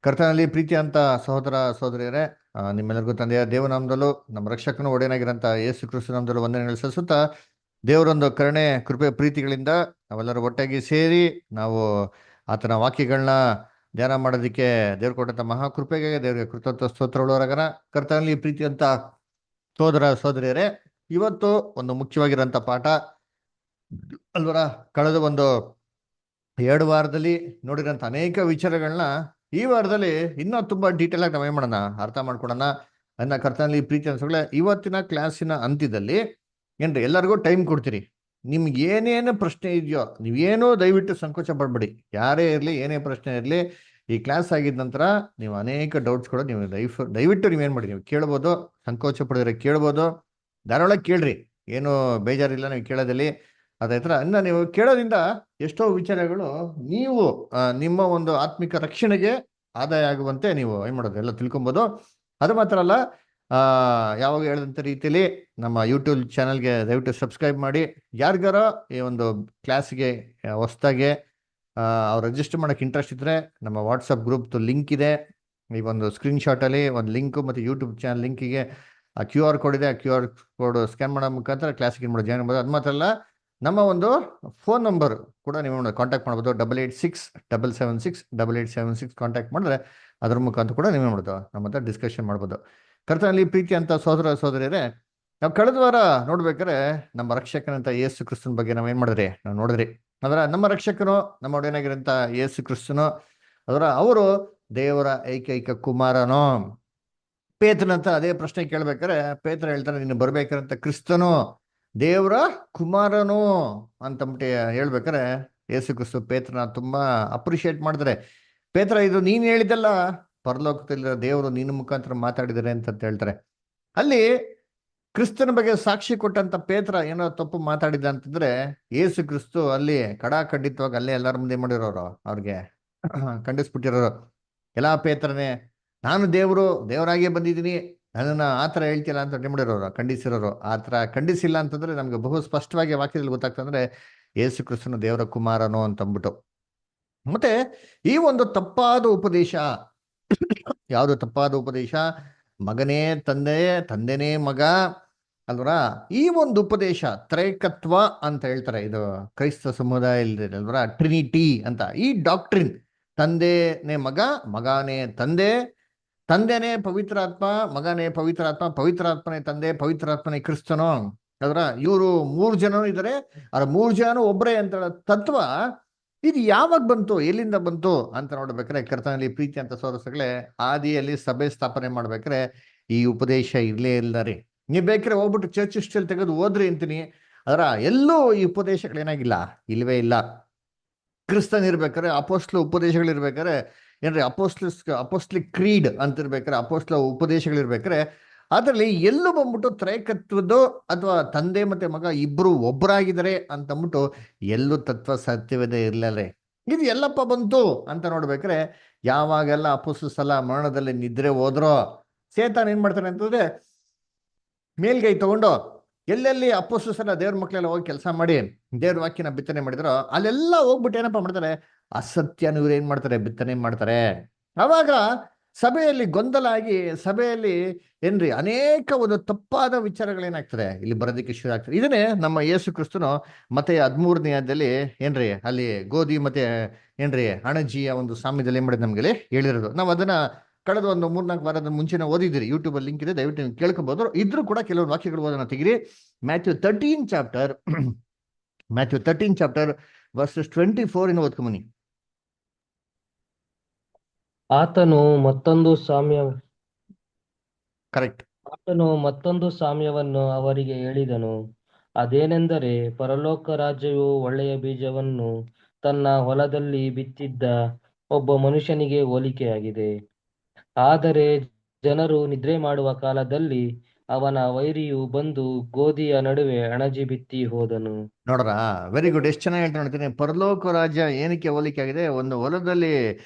ಕರ್ತನಲ್ಲಿ ಪ್ರೀತಿ ಅಂತ ಸಹೋದರ ಸಹೋದರಿಯರೇ, ನಿಮ್ಮೆಲ್ಲರಿಗೂ ತಂದೆಯ ದೇವನಾಮದಲ್ಲೂ ನಮ್ಮ ರಕ್ಷಕನು ಒಡೆಯನಾಗಿರಂತ ಯೇಸು ಕ್ರಿಸ್ತು ನಾಮದಲ್ಲೂ ವಂದನೆಗಳು ಸಲ್ಲಿಸುತ್ತಾ, ದೇವರೊಂದು ಕರುಣೆ ಕೃಪೆ ಪ್ರೀತಿಗಳಿಂದ ನಾವೆಲ್ಲರೂ ಒಟ್ಟಾಗಿ ಸೇರಿ ನಾವು ಆತನ ವಾಕ್ಯಗಳನ್ನ ಧ್ಯಾನ ಮಾಡೋದಕ್ಕೆ ದೇವ್ರು ಕೊಟ್ಟಂತ ಮಹಾಕೃಪೆಗೆ ದೇವರಿಗೆ ಕೃತಜ್ಞ ಸ್ತೋತ್ರಗಳವರಗನ. ಕರ್ತನಲ್ಲಿ ಪ್ರೀತಿ ಅಂತ ಸಹೋದರ ಸಹೋದರಿಯರೇ, ಇವತ್ತು ಒಂದು ಮುಖ್ಯವಾಗಿರೋಂಥ ಪಾಠ ಅಲ್ವರ. ಕಳೆದ ಒಂದು 2 ವಾರದಲ್ಲಿ ನೋಡಿರೋಂಥ ಅನೇಕ ವಿಚಾರಗಳನ್ನ ಈ ವಾರದಲ್ಲಿ ಇನ್ನೂ ತುಂಬಾ ಡೀಟೇಲ್ ಆಗಿ ನಾವೇನ್ ಮಾಡೋಣ, ಅರ್ಥ ಮಾಡ್ಕೊಳೋಣ ಅನ್ನ ಕರ್ತನಲ್ಲಿ ಪ್ರೀತಿ ಅನ್ಸೋಗಳೇ. ಇವತ್ತಿನ ಕ್ಲಾಸಿನ ಅಂತ್ಯದಲ್ಲಿ ಏನ್ರಿ ಎಲ್ಲರಿಗೂ ಟೈಮ್ ಕೊಡ್ತೀರಿ. ನಿಮ್ಗೆ ಏನೇನು ಪ್ರಶ್ನೆ ಇದೆಯೋ ನೀವೇನೋ ದಯವಿಟ್ಟು ಸಂಕೋಚ ಪಡ್ಬೇಡಿ. ಯಾರೇ ಇರಲಿ, ಏನೇ ಪ್ರಶ್ನೆ ಇರಲಿ, ಈ ಕ್ಲಾಸ್ ಆಗಿದ ನಂತರ ನೀವು ಅನೇಕ ಡೌಟ್ಸ್ಗಳು ನೀವು ದಯವಿಟ್ಟು ನೀವೇನು ಮಾಡಿ, ನೀವು ಕೇಳ್ಬೋದು. ಸಂಕೋಚ ಪಡಿದ್ರೆ ಕೇಳ್ಬೋದು, ಧಾರಾಳ ಕೇಳ್ರಿ, ಏನು ಬೇಜಾರಿಲ್ಲ ನೀವು ಕೇಳೋದಲ್ಲಿ. ಅದೇ ಥರ ಇನ್ನ ನೀವು ಕೇಳೋದ್ರಿಂದ ಎಷ್ಟೋ ವಿಚಾರಗಳು ನೀವು ನಿಮ್ಮ ಒಂದು ಆತ್ಮಿಕ ರಕ್ಷಣೆಗೆ ಆದಾಯ ಆಗುವಂತೆ ನೀವು ಏನ್ ಮಾಡೋದು ಎಲ್ಲ ತಿಳ್ಕೊಬೋದು. ಅದು ಮಾತ್ರ ಅಲ್ಲ, ಯಾವಾಗ ಹೇಳಿದಂಥ ರೀತಿಯಲ್ಲಿ ನಮ್ಮ ಯೂಟ್ಯೂಬ್ ಚಾನಲ್ಗೆ ದಯವಿಟ್ಟು ಸಬ್ಸ್ಕ್ರೈಬ್ ಮಾಡಿ. ಯಾರಿಗಾರ ಈ ಒಂದು ಕ್ಲಾಸ್ಗೆ ಹೊಸ್ದಾಗೆ ಅವ್ರು ರಿಜಿಸ್ಟರ್ ಮಾಡೋಕ್ಕೆ ಇಂಟ್ರೆಸ್ಟ್ ಇದ್ದರೆ ನಮ್ಮ ವಾಟ್ಸಪ್ ಗ್ರೂಪ್ದು ಲಿಂಕ್ ಇದೆ. ಈ ಒಂದು ಸ್ಕ್ರೀನ್ಶಾಟಲ್ಲಿ ಒಂದು ಲಿಂಕು ಮತ್ತು ಯೂಟ್ಯೂಬ್ ಚಾನಲ್ ಲಿಂಕಿಗೆ ಆ QR ಕೋಡ್ ಇದೆ. ಆ QR ಕೋಡ್ ಸ್ಕ್ಯಾನ್ ಮಾಡೋ ಮುಖಾಂತರ ಕ್ಲಾಸಿಗೆ ಏನು ಮಾಡೋದು ಜಾಯ್ನ್ ಮಾಡ್ಬೋದು. ಅದು ಮಾತ್ರ ಅಲ್ಲ, ನಮ್ಮ ಒಂದು ಫೋನ್ ನಂಬರ್ ಕೂಡ ನೀವು ಕಾಂಟ್ಯಾಕ್ಟ್ ಮಾಡ್ಬೋದು. 8867768876 ಕಾಂಟ್ಯಾಕ್ಟ್ ಮಾಡಿದ್ರೆ ಅದ್ರ ಮುಖಾಂತರ ಕೂಡ ನೀವೇ ಮಾಡ್ಬೋದು, ನಮ್ಮ ಹತ್ರ ಡಿಸ್ಕಷನ್ ಮಾಡ್ಬೋದು. ಕರ್ತನಲ್ಲಿ ಪ್ರೀತಿ ಅಂತ ಸಹೋದರ ಸಹೋದರಿಯರೇ, ನಾವು ಕಳೆದ ವಾರ ನೋಡ್ಬೇಕಾದ್ರೆ ನಮ್ಮ ರಕ್ಷಕನಂತ ಯೇಸು ಕ್ರಿಸ್ತನ ಬಗ್ಗೆ ನಾವೇನು ಮಾಡಿದ್ರಿ, ನಾವು ನೋಡಿದ್ರಿ. ಅದರ ನಮ್ಮ ರಕ್ಷಕನು, ನಮ್ಮ ಒಡೆಯನಾಗಿರಂತ ಯೇಸು ಕ್ರಿಸ್ತನು, ಅವರು ದೇವರ ಏಕೈಕ ಕುಮಾರನು. ಪೇತ್ರನಂತ ಅದೇ ಪ್ರಶ್ನೆ ಕೇಳ್ಬೇಕಾರೆ ಪೇತ್ರ ಹೇಳ್ತಾನೆ, ನೀನು ಬರ್ಬೇಕಾರಂತ ಕ್ರಿಸ್ತನು ದೇವರ ಕುಮಾರನು ಅಂತಂಬಿಟ್ಟು ಹೇಳ್ಬೇಕಾರೆ ಯೇಸು ಕ್ರಿಸ್ತು ಪೇತ್ರನ ತುಂಬಾ ಅಪ್ರಿಷಿಯೇಟ್ ಮಾಡಿದ್ರೆ, ಪೇತ್ರ ಇದು ನೀನ್ ಹೇಳಿದಲ್ಲ, ಪರಲೋಕದಲ್ಲಿರೋ ದೇವರು ನಿನ್ನ ಮುಖಾಂತರ ಮಾತಾಡಿದರೆ ಅಂತ ಹೇಳ್ತಾರೆ. ಅಲ್ಲಿ ಕ್ರಿಸ್ತನ ಬಗ್ಗೆ ಸಾಕ್ಷಿ ಕೊಟ್ಟಂತ ಪೇತ್ರ ಏನೋ ತಪ್ಪು ಮಾತಾಡಿದ ಅಂತಂದ್ರೆ, ಯೇಸು ಕ್ರಿಸ್ತು ಅಲ್ಲಿ ಖಂಡಿತವಾಗಿ ಅಲ್ಲೇ ಎಲ್ಲರ ಮುಂದೆ ಮಾಡಿರೋರು ಅವ್ರಿಗೆ ಖಂಡಿಸ್ಬಿಟ್ಟಿರೋರು. ಎಲ್ಲಾ ಪೇತ್ರನೇ, ನಾನು ದೇವರಾಗಿಯೇ ಬಂದಿದ್ದೀನಿ, ನನ್ನನ್ನು ಆ ಥರ ಹೇಳ್ತಿಲ್ಲ ಅಂತ ಮಾಡಿರೋರು, ಖಂಡಿಸಿರೋರು. ಆ ಥರ ಖಂಡಿಸಿಲ್ಲ ಅಂತಂದ್ರೆ ನಮ್ಗೆ ಬಹು ಸ್ಪಷ್ಟವಾಗಿ ವಾಕ್ಯದಲ್ಲಿ ಗೊತ್ತಾಗ್ತಂದ್ರೆ ಯೇಸು ಕ್ರಿಸ್ತನು ದೇವರ ಕುಮಾರನು ಅಂತಂದ್ಬಿಟ್ಟು. ಮತ್ತೆ ಈ ಒಂದು ತಪ್ಪಾದ ಉಪದೇಶ, ಯಾವುದು ತಪ್ಪಾದ ಉಪದೇಶ? ಮಗನೇ ತಂದೆ, ತಂದೆನೇ ಮಗ ಅಲ್ವರ. ಈ ಒಂದು ಉಪದೇಶ ತ್ರೈಕತ್ವ ಅಂತ ಹೇಳ್ತಾರೆ, ಇದು ಕ್ರೈಸ್ತ ಸಮುದಾಯ ಅಲ್ವರ, ಟ್ರಿನಿಟಿ ಅಂತ. ಈ ಡಾಕ್ಟ್ರಿನ್ ತಂದೆನೇ ಮಗ, ಮಗನೇ ತಂದೆ, ತಂದೆನೇ ಪವಿತ್ರಾತ್ಮ, ಮಗನೇ ಪವಿತ್ರಾತ್ಮ, ಪವಿತ್ರಾತ್ಮನೇ ತಂದೆ, ಪವಿತ್ರಾತ್ಮನೇ ಕ್ರಿಸ್ತನು ಅದರ. ಇವರು 3 ಜನನು ಇದ್ದಾರೆ, ಅವ್ರ 3 ಜನನು ಒಬ್ಬರೇ ಅಂತ ತತ್ವ ಇದು ಯಾವಾಗ ಬಂತು, ಎಲ್ಲಿಂದ ಬಂತು ಅಂತ ನೋಡ್ಬೇಕಾರೆ ಕರ್ತನಲ್ಲಿ ಪ್ರೀತಿ ಅಂತ ಸೋದರಗಳೇ, ಆದಿಯಲ್ಲಿ ಸಭೆ ಸ್ಥಾಪನೆ ಮಾಡ್ಬೇಕಾರೆ ಈ ಉಪದೇಶ ಇರ್ಲೇ ಇಲ್ಲ ರೀ. ನೀವು ಬೇಕಾದ್ರೆ ಹೋಗ್ಬಿಟ್ಟು ಚರ್ಚ್ ಹಿಸ್ಟ್ರಿಯಲ್ಲಿ ತೆಗೆದು ಓದ್ರಿ ಅಂತೀನಿ, ಅದರ ಎಲ್ಲೂ ಈ ಉಪದೇಶಗಳೇನಾಗಿಲ್ಲ, ಇಲ್ವೇ ಇಲ್ಲ. ಕ್ರಿಸ್ತನ್ ಇರ್ಬೇಕಾರೆ ಅಪೋಸ್ಟ್ಲ ಉಪದೇಶಗಳಿರ್ಬೇಕಾರೆ ಏನ್ರಿ, ಅಪೋಸ್ಟ್ಲಿಕ್ ಕ್ರೀಡ್ ಅಂತಿರ್ಬೇಕಾರೆ, ಅಪೋಸ್ಟ್ಲ ಉಪದೇಶಗಳಿರ್ಬೇಕಾರೆ ಅದರಲ್ಲಿ ಎಲ್ಲೂ ಬಂದ್ಬಿಟ್ಟು ತ್ರೈಕತ್ವದ್ದು ಅಥವಾ ತಂದೆ ಮತ್ತೆ ಮಗ ಇಬ್ರು ಒಬ್ಬರಾಗಿದ್ದಾರೆ ಅಂತಂದ್ಬಿಟ್ಟು ಎಲ್ಲೂ ತತ್ವ ಸತ್ಯವೇದ ಇರ್ಲೇ. ಇದು ಎಲ್ಲಪ್ಪ ಬಂತು ಅಂತ ನೋಡ್ಬೇಕಾರೆ, ಯಾವಾಗೆಲ್ಲ ಅಪೊಸ್ತಲ ಮರಣದಲ್ಲಿ ನಿದ್ರೆ ಹೋದ್ರೋ ಸೇತಾನ್ ಏನ್ ಮಾಡ್ತಾನೆ ಅಂತಂದ್ರೆ, ಮೇಲ್ಗೈ ತಗೊಂಡು ಎಲ್ಲೆಲ್ಲಿ ಅಪೊಸ್ತಲ ದೇವ್ರ ಮಕ್ಳೆಲ್ಲ ಹೋಗಿ ಕೆಲಸ ಮಾಡಿ ದೇವ್ರ ವಾಕ್ಯನ ಬಿತ್ತನೆ ಮಾಡಿದ್ರು ಅಲ್ಲೆಲ್ಲ ಹೋಗ್ಬಿಟ್ಟು ಏನಪ್ಪ ಮಾಡ್ತಾರೆ, ಅಸತ್ಯನ ಇವ್ರು ಏನ್ ಮಾಡ್ತಾರೆ, ಬಿತ್ತನೆ ಮಾಡ್ತಾರೆ. ಅವಾಗ ಸಭೆಯಲ್ಲಿ ಗೊಂದಲ ಆಗಿ, ಸಭೆಯಲ್ಲಿ ಏನ್ರಿ ಅನೇಕ ಒಂದು ತಪ್ಪಾದ ವಿಚಾರಗಳೇನಾಗ್ತದೆ ಇಲ್ಲಿ ಬರೋದಕ್ಕೆ ಶುರು ಆಗ್ತದೆ. ಇದನ್ನೇ ನಮ್ಮ ಯೇಸು ಕ್ರಿಸ್ತನು ಮತ್ತೆ 13ನೇ ಏನ್ರಿ ಅಲ್ಲಿ ಗೋಧಿ ಮತ್ತೆ ಏನ್ರಿ ಅಣಜಿಯ ಒಂದು ಸಾಮ್ಯದಲ್ಲಿ ಏನ್ ಮಾಡಿದ್ ನಮ್ಗೆ ಹೇಳಿರೋದು. ನಾವು ಅದನ್ನ ಕಳೆದ ಒಂದು 3-4 ವಾರದ ಮುಂಚೆನೆ ಓದಿದಿರಿ, ಯೂಟ್ಯೂಬ್ ಲಿಂಕ್ ಇದೆ, ದಯವಿಟ್ಟು ನೀವು ಕೇಳ್ಕೊಬಹುದು. ಇದ್ರೂ ಕೂಡ ಕೆಲವೊಂದು ವಾಕ್ಯಗಳು ಓದೋಣ ತೆಗಿರಿ. ಮ್ಯಾಥ್ಯೂ 13 ಚಾಪ್ಟರ್ ವರ್ಸಸ್ 24 ಇನ್ನು ಓದ್ಕೊಂಬನಿ. ಆತನು ಮತ್ತೊಂದು ಸಾಮ್ಯವನ್ನು ಅವರಿಗೆ ಹೇಳಿದನು. ಅದೇನೆಂದರೆ, ಪರಲೋಕ ರಾಜ್ಯವು ಒಳ್ಳೆಯ ಬೀಜವನ್ನು ತನ್ನ ಹೊಲದಲ್ಲಿ ಬಿತ್ತಿದ್ದ ಒಬ್ಬ ಮನುಷ್ಯನಿಗೆ ಹೋಲಿಕೆಯಾಗಿದೆ. ಆದರೆ ಜನರು ನಿದ್ರೆ ಮಾಡುವ ಕಾಲದಲ್ಲಿ ಅವನ ವೈರಿಯು ಬಂದು ಗೋಧಿಯ ನಡುವೆ ಅಣಜಿ ಬಿತ್ತಿ ಹೋದನು. ನೋಡ್ರ, ವೆರಿ ಗುಡ್. ಎಷ್ಟು ಚೆನ್ನಾಗಿ ಹೇಳ್ತಾ ನೋಡ್ತೀನಿ. ಪರಲೋಕ ರಾಜ್ಯ ಏನಕ್ಕೆ ಹೋಲಿಕೆ ಆಗಿದೆ? ಒಂದು ಹೊಲದಲ್ಲಿ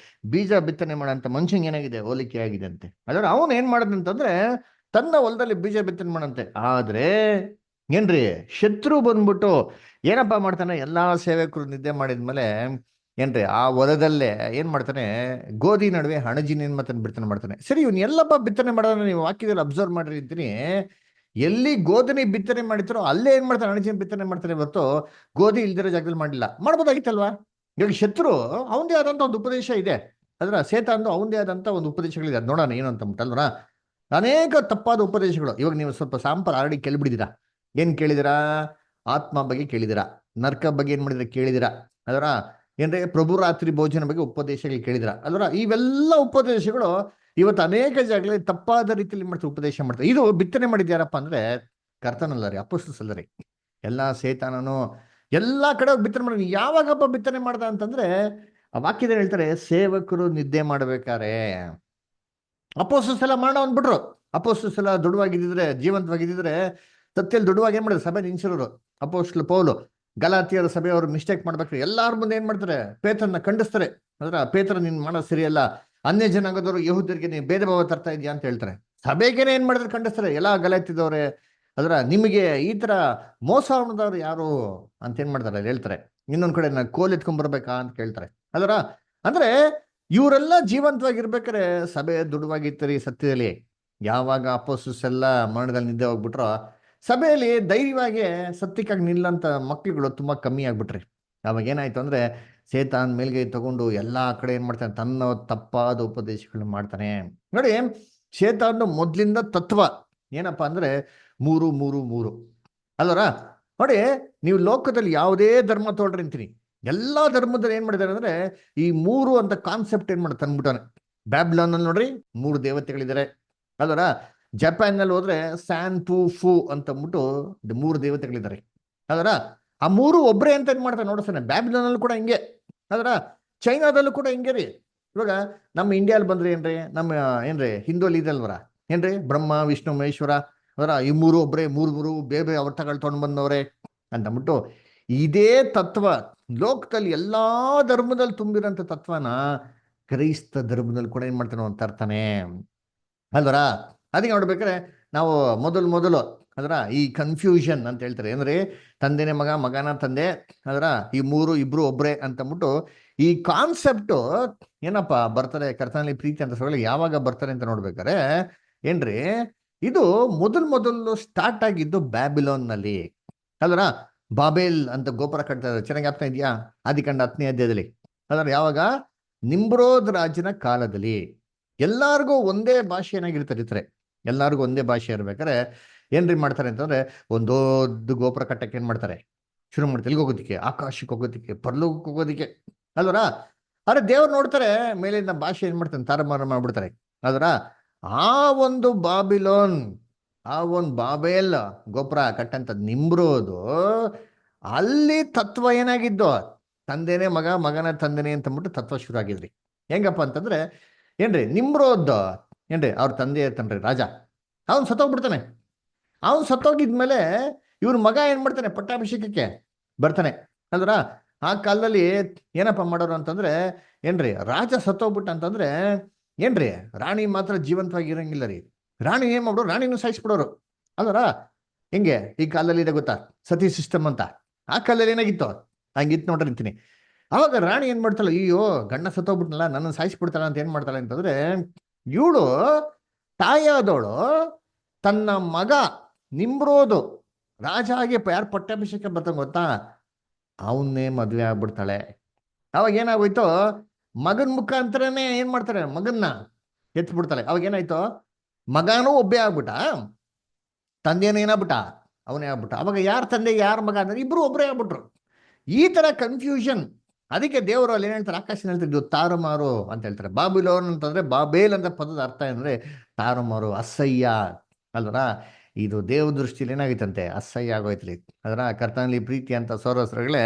ಬೀಜ ಬಿತ್ತನೆ ಮಾಡಂತ ಮನುಷ್ಯಂಗೆ ಏನಾಗಿದೆ, ಹೋಲಿಕೆ ಆಗಿದೆ ಅಂತೆ. ಅದರ ಅವನು ಏನ್ ಮಾಡದಂತಂದ್ರೆ ತನ್ನ ಹೊಲದಲ್ಲಿ ಬೀಜ ಬಿತ್ತನೆ ಮಾಡಂತೆ. ಆದ್ರೆ ಏನ್ರಿ, ಶತ್ರು ಬಂದ್ಬಿಟ್ಟು ಏನಪ್ಪಾ ಮಾಡ್ತಾನೆ, ಎಲ್ಲಾ ಸೇವಕರು ನಿದ್ದೆ ಮಾಡಿದ್ಮೇಲೆ ಏನ್ರಿ ಆ ಹೊಲದಲ್ಲೇ ಏನ್ ಮಾಡ್ತಾನೆ, ಗೋಧಿ ನಡುವೆ ಹಣಜಿನ ಏನ್ ಮಾಡ್ತಾನೆ, ಬಿತ್ತನೆ ಮಾಡ್ತಾನೆ. ಸರಿ, ಇವ್ನು ಎಲ್ಲಪ್ಪ ಬಿತ್ತನೆ ಮಾಡೋದನ್ನ ನೀವು ವಾಕ್ಯದಲ್ಲಿ ಅಬ್ಸರ್ವ್ ಮಾಡ್ರಿ ಅಂತೀನಿ. ಎಲ್ಲಿ ಗೋಧಿನಿ ಬಿತ್ತನೆ ಮಾಡಿತಾರೋ ಅಲ್ಲೇ ಏನ್ ಮಾಡ್ತಾನೆ, ಹಣಜಿನ ಬಿತ್ತನೆ ಮಾಡ್ತಾನೆ ಹೊರತು ಗೋಧಿ ಇಲ್ದಿರೋ ಜಾಗದಲ್ಲಿ ಮಾಡಿಲ್ಲ. ಮಾಡ್ಬೋದಾಗಿತ್ತಲ್ವಾ? ಇವಾಗ ಶತ್ರು ಅವನದೇ ಆದಂತ ಒಂದು ಉಪದೇಶ ಇದೆ, ಅದ್ರ ಸೇತಾನ್ದು ಅವನದೇ ಆದಂತ ಒಂದು ಉಪದೇಶಗಳಿದೆ. ಅದ್ ನೋಡೋಣ ಏನು ಅಂತ ಅಲ್ವರ. ಅನೇಕ ತಪ್ಪಾದ ಉಪದೇಶಗಳು. ಇವಾಗ ನೀವು ಸ್ವಲ್ಪ ಸಾಂಪಾರ್ ಆಲ್ರೆಡಿ ಕೇಳಿಬಿಡಿದಿರಾ. ಏನ್ ಕೇಳಿದಿರಾ? ಆತ್ಮ ಬಗ್ಗೆ ಕೇಳಿದಿರಾ, ನರ್ಕ ಬಗ್ಗೆ ಏನ್ ಮಾಡಿದ್ರೆ ಕೇಳಿದಿರಾ, ಅದರ ಏನ್ರಿ ಪ್ರಭು ರಾತ್ರಿ ಭೋಜನ ಬಗ್ಗೆ ಉಪದೇಶಗಳು ಕೇಳಿದ್ರ ಅಲ್ವರ. ಇವೆಲ್ಲ ಉಪದೇಶಗಳು ಇವತ್ತು ಅನೇಕ ಜಾಗಗಳಲ್ಲಿ ತಪ್ಪಾದ ರೀತಿಯಲ್ಲಿ ಮಾಡ್ತಾರೆ, ಉಪದೇಶ ಮಾಡ್ತಾರೆ. ಇದು ಬಿತ್ತನೆ ಮಾಡಿದ್ಯಾರಪ್ಪ ಅಂದ್ರೆ ಕರ್ತನಲ್ಲ ರೀ, ಅಪೊಸ್ತಲರಲ್ಲ ರೀ. ಎಲ್ಲಾ ಸೇತಾನನು ಎಲ್ಲಾ ಕಡೆ ಬಿತ್ತನೆ ಮಾಡಿ. ಯಾವಾಗಪ್ಪ ಬಿತ್ತನೆ ಮಾಡ್ದ ಅಂತಂದ್ರೆ ಆ ವಾಕ್ಯದಲ್ಲಿ ಹೇಳ್ತಾರೆ, ಸೇವಕರು ನಿದ್ದೆ ಮಾಡ್ಬೇಕಾರೆ. ಅಪೊಸ್ತಲ ಮಾಡ ಅಂದ್ಬಿಟ್ರು. ಅಪೊಸ್ತಲ ದೃಢವಾಗಿದ್ದಿದ್ರೆ, ಜೀವಂತವಾಗಿದ್ದಿದ್ರೆ ಸತ್ಯಲ್ಲಿ ದೃಢವಾಗಿ ಏನ್ ಮಾಡಿದ್ರು, ಸಭೆ ನಿಂಚಿರೋರು. ಅಪೊಸ್ತಲ ಪೌಲು ಗಲಾತಿಯರ ಸಭೆಯವರು ಮಿಸ್ಟೇಕ್ ಮಾಡ್ಬೇಕ್ರಿ, ಎಲ್ಲಾರ ಮುಂದೆ ಏನ್ ಮಾಡ್ತಾರೆ, ಪೇತ್ರನ್ನ ಖಂಡಿಸ್ತಾರೆ. ಅದ್ರ ಪೇತ್ರ ನೀನ್ ಮಾಡೋದು ಸರಿಯಲ್ಲ, ಅನ್ಯ ಜನಾಂಗದವರು ಯಹೂದ್ಯರಿಗೆ ನೀವು ಭೇದ ಭಾವ ತರ್ತಾ ಇದೆಯಾ ಅಂತ ಹೇಳ್ತಾರೆ. ಸಭೆಗೇನೆ ಏನ್ ಮಾಡಿದ್ರೆ ಖಂಡಿಸ್ತಾರೆ, ಎಲ್ಲ ಗಲಾತಿದವ್ರೆ. ಅದ್ರ ನಿಮಗೆ ಈ ತರ ಮೋಸ ಮಾಡಿದವ್ರು ಯಾರು ಅಂತ ಏನ್ ಮಾಡ್ತಾರೆ ಹೇಳ್ತಾರೆ. ಇನ್ನೊಂದ್ ಕಡೆ ನಾನು ಕೋಲ್ ಎತ್ಕೊಂಡ್ ಬರ್ಬೇಕಾ ಅಂತ ಕೇಳ್ತಾರೆ. ಅದರ ಅಂದ್ರೆ ಇವರೆಲ್ಲ ಜೀವಂತವಾಗಿರ್ಬೇಕಾರೆ ಸಭೆ ದೃಢವಾಗಿರ್ತರಿ ಸತ್ಯದಲ್ಲಿ. ಯಾವಾಗ ಅಪೋಸ್ತಲರು ಎಲ್ಲ ಮರಣದಲ್ಲಿ ನಿದ್ದೆ ಹೋಗ್ಬಿಟ್ರೋ, ಸಭೆಯಲ್ಲಿ ಧೈರ್ಯವಾಗಿ ಸತ್ಯಕ್ಕಾಗಿ ನಿಲ್ಲಂತ ಮಕ್ಳುಗಳು ತುಂಬಾ ಕಮ್ಮಿ ಆಗ್ಬಿಟ್ರಿ. ಅವಾಗ ಏನಾಯ್ತು ಅಂದ್ರೆ ಸೇತಾನ್ ಮೇಲ್ಗೈ ತಗೊಂಡು ಎಲ್ಲಾ ಕಡೆ ಏನ್ ಮಾಡ್ತಾನೆ, ತನ್ನ ತಪ್ಪಾದ ಉಪದೇಶಗಳನ್ನ ಮಾಡ್ತಾನೆ. ನೋಡಿ, ಸೇತಾನ್ ಮೊದ್ಲಿಂದ ತತ್ವ ಏನಪ್ಪಾ ಅಂದ್ರೆ 3-3-3 ಅಲ್ಲರ. ನೋಡಿ, ನೀವು ಲೋಕದಲ್ಲಿ ಯಾವುದೇ ಧರ್ಮ ತೊಗೊಳ್ರಿ ಅಂತೀನಿ, ಎಲ್ಲಾ ಧರ್ಮದಲ್ಲಿ ಏನ್ ಮಾಡಿದಾರೆ ಅಂದ್ರೆ ಈ 3 ಅಂತ ಕಾನ್ಸೆಪ್ಟ್ ಏನ್ ಮಾಡ್ತಾರೆ ತಂದ್ಬಿಟ್ಟಾನೆ. ಬ್ಯಾಬ್ಲಾನ್ ಅಲ್ಲಿ ನೋಡ್ರಿ 3 ದೇವತೆಗಳಿದ್ದಾರೆ ಅಲ್ವರ. ಜಪಾನ್ ನಲ್ಲಿ ಹೋದ್ರೆ ಸ್ಯಾನ್ ಪೂ ಫೂ ಅಂತ ಅಂದ್ಬಿಟ್ಟು 3 ದೇವತೆಗಳಿದ್ದಾರೆ ಅದರ. ಆ 3 ಒಬ್ರೇ ಅಂತ ಏನ್ ಮಾಡ್ತಾರೆ ನೋಡ್ತಾನೆ. ಬ್ಯಾಬಿಲೋನ್ ಅಲ್ಲಿ ಕೂಡ ಹಿಂಗೆ ಅದರ, ಚೈನಾದಲ್ಲೂ ಕೂಡ ಹಿಂಗೆ ರೀ. ಇವಾಗ ನಮ್ಮ ಇಂಡಿಯಾಲ್ ಬಂದ್ರೆ ಏನ್ರಿ, ನಮ್ಮ ಏನ್ರಿ ಹಿಂದೂಲಿ ಇದಲ್ವರ, ಏನ್ರಿ ಬ್ರಹ್ಮ ವಿಷ್ಣು ಮಹೇಶ್ವರ ಅದರ. ಈ 3 ಒಬ್ರೇ, 3 ಬೇರೆ ಬೇರೆ ಅವತಾರಗಳು ತೊಗೊಂಡು ಬಂದವ್ರೆ ಅಂತಂದ್ಬಿಟ್ಟು ಇದೇ ತತ್ವ ಲೋಕದಲ್ಲಿ ಎಲ್ಲಾ ಧರ್ಮದಲ್ಲಿ ತುಂಬಿರೋಂಥ ತತ್ವನ ಕ್ರೈಸ್ತ ಧರ್ಮದಲ್ಲಿ ಕೂಡ ಏನ್ ಮಾಡ್ತಾನೆ ಅಂತ ತರ್ತಾನೆ ಅಲ್ವರ. ಅದಕ್ಕೆ ನೋಡ್ಬೇಕಾದ್ರೆ ನಾವು ಮೊದಲು ಅದರ ಈ ಕನ್ಫ್ಯೂಷನ್ ಅಂತ ಹೇಳ್ತಾರೆ, ಅಂದ್ರೆ ತಂದೆನೇ ಮಗ, ಮಗನ ತಂದೆ ಅದರ, ಈ 3 ಇಬ್ರು ಒಬ್ರೆ ಅಂತಂದ್ಬಿಟ್ಟು ಈ ಕಾನ್ಸೆಪ್ಟು ಏನಪ್ಪಾ ಬರ್ತಾರೆ ಕರ್ತನಲ್ಲಿ ಪ್ರೀತಿ ಅಂತ ಸೊಳ್ಳೆ ಯಾವಾಗ ಬರ್ತಾರೆ ಅಂತ ನೋಡ್ಬೇಕಾರೆ ಏನ್ರಿ, ಇದು ಮೊದಲು ಸ್ಟಾರ್ಟ್ ಆಗಿದ್ದು ಬ್ಯಾಬಿಲೋನ್ ನಲ್ಲಿ ಅಲ್ವರ. ಬಾಬೇಲ್ ಅಂತ ಗೋಪುರ ಕಟ್ತಾ ಇದ್ದಾರೆ, ಚೆನ್ನಾಗಿ ಆಗ್ತಾ ಇದೆಯಾ? ಆದಿಕಾಂಡ 10ನೇ ಅಧ್ಯಾಯದಲ್ಲಿ ಅದರ. ಯಾವಾಗ? ನಿಮ್ರೋದ್ ರಾಜನ ಕಾಲದಲ್ಲಿ. ಎಲ್ಲಾರ್ಗೂ ಒಂದೇ ಭಾಷೆ ಏನಾಗಿರ್ತಾರೆ, ಎಲ್ಲಾರ್ಗೂ ಒಂದೇ ಭಾಷೆ ಇರ್ಬೇಕಾರೆ ಏನ್ರಿ ಮಾಡ್ತಾರೆ ಅಂತಂದ್ರೆ ಒಂದ್ ದೊಡ್ಡ ಗೋಪುರ ಕಟ್ಟಕ್ಕೆ ಏನ್ ಮಾಡ್ತಾರೆ, ಶುರು ಮಾಡ್ತಾರೆ. ಎಲ್ಲಿಗೆ ಹೋಗೋದಿಕ್ಕೆ? ಆಕಾಶಕ್ಕೆ ಹೋಗೋದಿಕ್ಕೆ, ಪರಲೋಕಕ್ಕೆ ಹೋಗೋದಿಕ್ಕೆ ಅಲ್ವರ. ಆದ್ರೆ ದೇವ್ರು ನೋಡ್ತಾರೆ ಮೇಲಿನ ಭಾಷೆ ಏನ್ ಮಾಡ್ತಾನೆ, ತಾರಮಾರ ಮಾಡ್ಬಿಡ್ತಾರೆ ಅದರ. ಆ ಒಂದು ಬಾಬಿಲೋನ್, ಆ ಒಂದು ಬಾಬೇಲ್ ಗೋಪುರ ಕಟ್ಟಂತ ನಿಮ್ರೋದು, ಅಲ್ಲಿ ತತ್ವ ಏನಾಗಿದ್ದು ತಂದೆನೇ ಮಗ, ಮಗನ ತಂದೆನೇ ಅಂತ ಅಂದ್ಬಿಟ್ಟು ತತ್ವ ಶುರು ಆಗಿದ್ರಿ. ಹೆಂಗಪ್ಪ ಅಂತಂದ್ರೆ ಏನ್ರಿ, ನಿಮ್ರೋದ್ ಏನ್ರಿ ಅವ್ರ ತಂದೆ ಇರ್ತಾನ್ರಿ ರಾಜ, ಅವನ್ ಸತ್ತೋಗ್ಬಿಡ್ತಾನೆ. ಅವನ್ ಸತ್ತೋಗಿದ್ಮೇಲೆ ಇವ್ರ ಮಗ ಏನ್ ಮಾಡ್ತಾನೆ, ಪಟ್ಟಾಭಿಷೇಕಕ್ಕೆ ಬರ್ತಾನೆ ಅಲ್ರ. ಆ ಕಾಲದಲ್ಲಿ ಏನಪ್ಪ ಮಾಡೋರು ಅಂತಂದ್ರೆ ಏನ್ರಿ, ರಾಜ ಸತ್ತೋಗ್ಬಿಟ್ಟ ಅಂತಂದ್ರೆ ಏನ್ರಿ, ರಾಣಿ ಮಾತ್ರ ಜೀವಂತವಾಗಿ ಇರಂಗಿಲ್ಲ ರೀ. ರಾಣಿ ಏನ್ ಮಾಡೋರು, ರಾಣಿನೂ ಸಾಯಿಸ್ಬಿಡೋರು ಅಲ್ವರ. ಹೆಂಗೆ ಈ ಕಾಲದಲ್ಲಿ ಇದೆ ಗೊತ್ತಾ, ಸತಿ ಸಿಸ್ಟಮ್ ಅಂತ. ಆ ಕಾಲದಲ್ಲಿ ಏನಾಗಿತ್ತು, ಹಂಗಿತ್ತು ನೋಡ್ರಿ ಅಂತೀನಿ. ಅವಾಗ ರಾಣಿ ಏನ್ ಮಾಡ್ತಾಳೆ, ಅಯ್ಯೋ ಗಂಡ ಸತ್ತೋಗ್ಬಿಟ್ನಲ್ಲ, ನನ್ನ ಸಾಯಿಸ್ಬಿಡ್ತಾಳ ಅಂತ ಏನ್ ಮಾಡ್ತಾಳೆ ಅಂತಂದ್ರೆ, ಇವಳು ತಾಯಾದವಳು ತನ್ನ ಮಗ ನಿಮ್ರೋದು ರಾಜ ಆಗಿ ಯಾರು ಪಟ್ಟಾಭಿಷೇಕ ಬರ್ತಾನೆ ಗೊತ್ತಾ, ಅವನ್ನೇ ಮದ್ವೆ ಆಗ್ಬಿಡ್ತಾಳೆ. ಅವಾಗ ಏನಾಗೋಯ್ತು, ಮಗನ ಮುಖಾಂತರನೇ ಏನ್ ಮಾಡ್ತಾರೆ, ಮಗನ್ನ ಎತ್ಬಿಡ್ತಾಳೆ. ಅವಾಗ ಏನಾಯ್ತು, ಮಗನೂ ಒಬ್ಬೇ ಆಗ್ಬಿಟ್ಟ, ತಂದೆನೂ ಏನಾಗ್ಬಿಟ್ಟ, ಅವನೇ ಆಗ್ಬಿಟ್ಟ. ಅವಾಗ ಯಾರ ತಂದೆ ಯಾರ ಮಗ ಅಂದ್ರೆ ಇಬ್ರು ಒಬ್ಬರೇ ಆಗ್ಬಿಟ್ರು. ಈ ತರ ಕನ್ಫ್ಯೂಷನ್. ಅದಕ್ಕೆ ದೇವರು ಅಲ್ಲಿ ಏನ್ ಹೇಳ್ತಾರೆ, ಆಕಾಶ ಹೇಳ್ತಾರೆ ಇದು ತಾರುಮಾರು ಅಂತ ಹೇಳ್ತಾರೆ. ಬಾಬಿಲೋನ್ ಅಂತಂದ್ರೆ, ಬಾಬೇಲ್ ಅಂತ ಪದದ ಅರ್ಥ ಅಂದ್ರೆ ತಾರುಮಾರು, ಅಸಹ್ಯ ಅಲ್ವರ. ಇದು ದೇವ ದೃಷ್ಟಿಲಿ ಏನಾಗಿತ್ತಂತೆ, ಅಸಹ್ಯ ಆಗೋಯ್ತ್ರಿ ಅದರ. ಕರ್ತನಲ್ಲಿ ಪ್ರೀತಿ ಅಂತ ಸೋರಸರುಗಳೇ,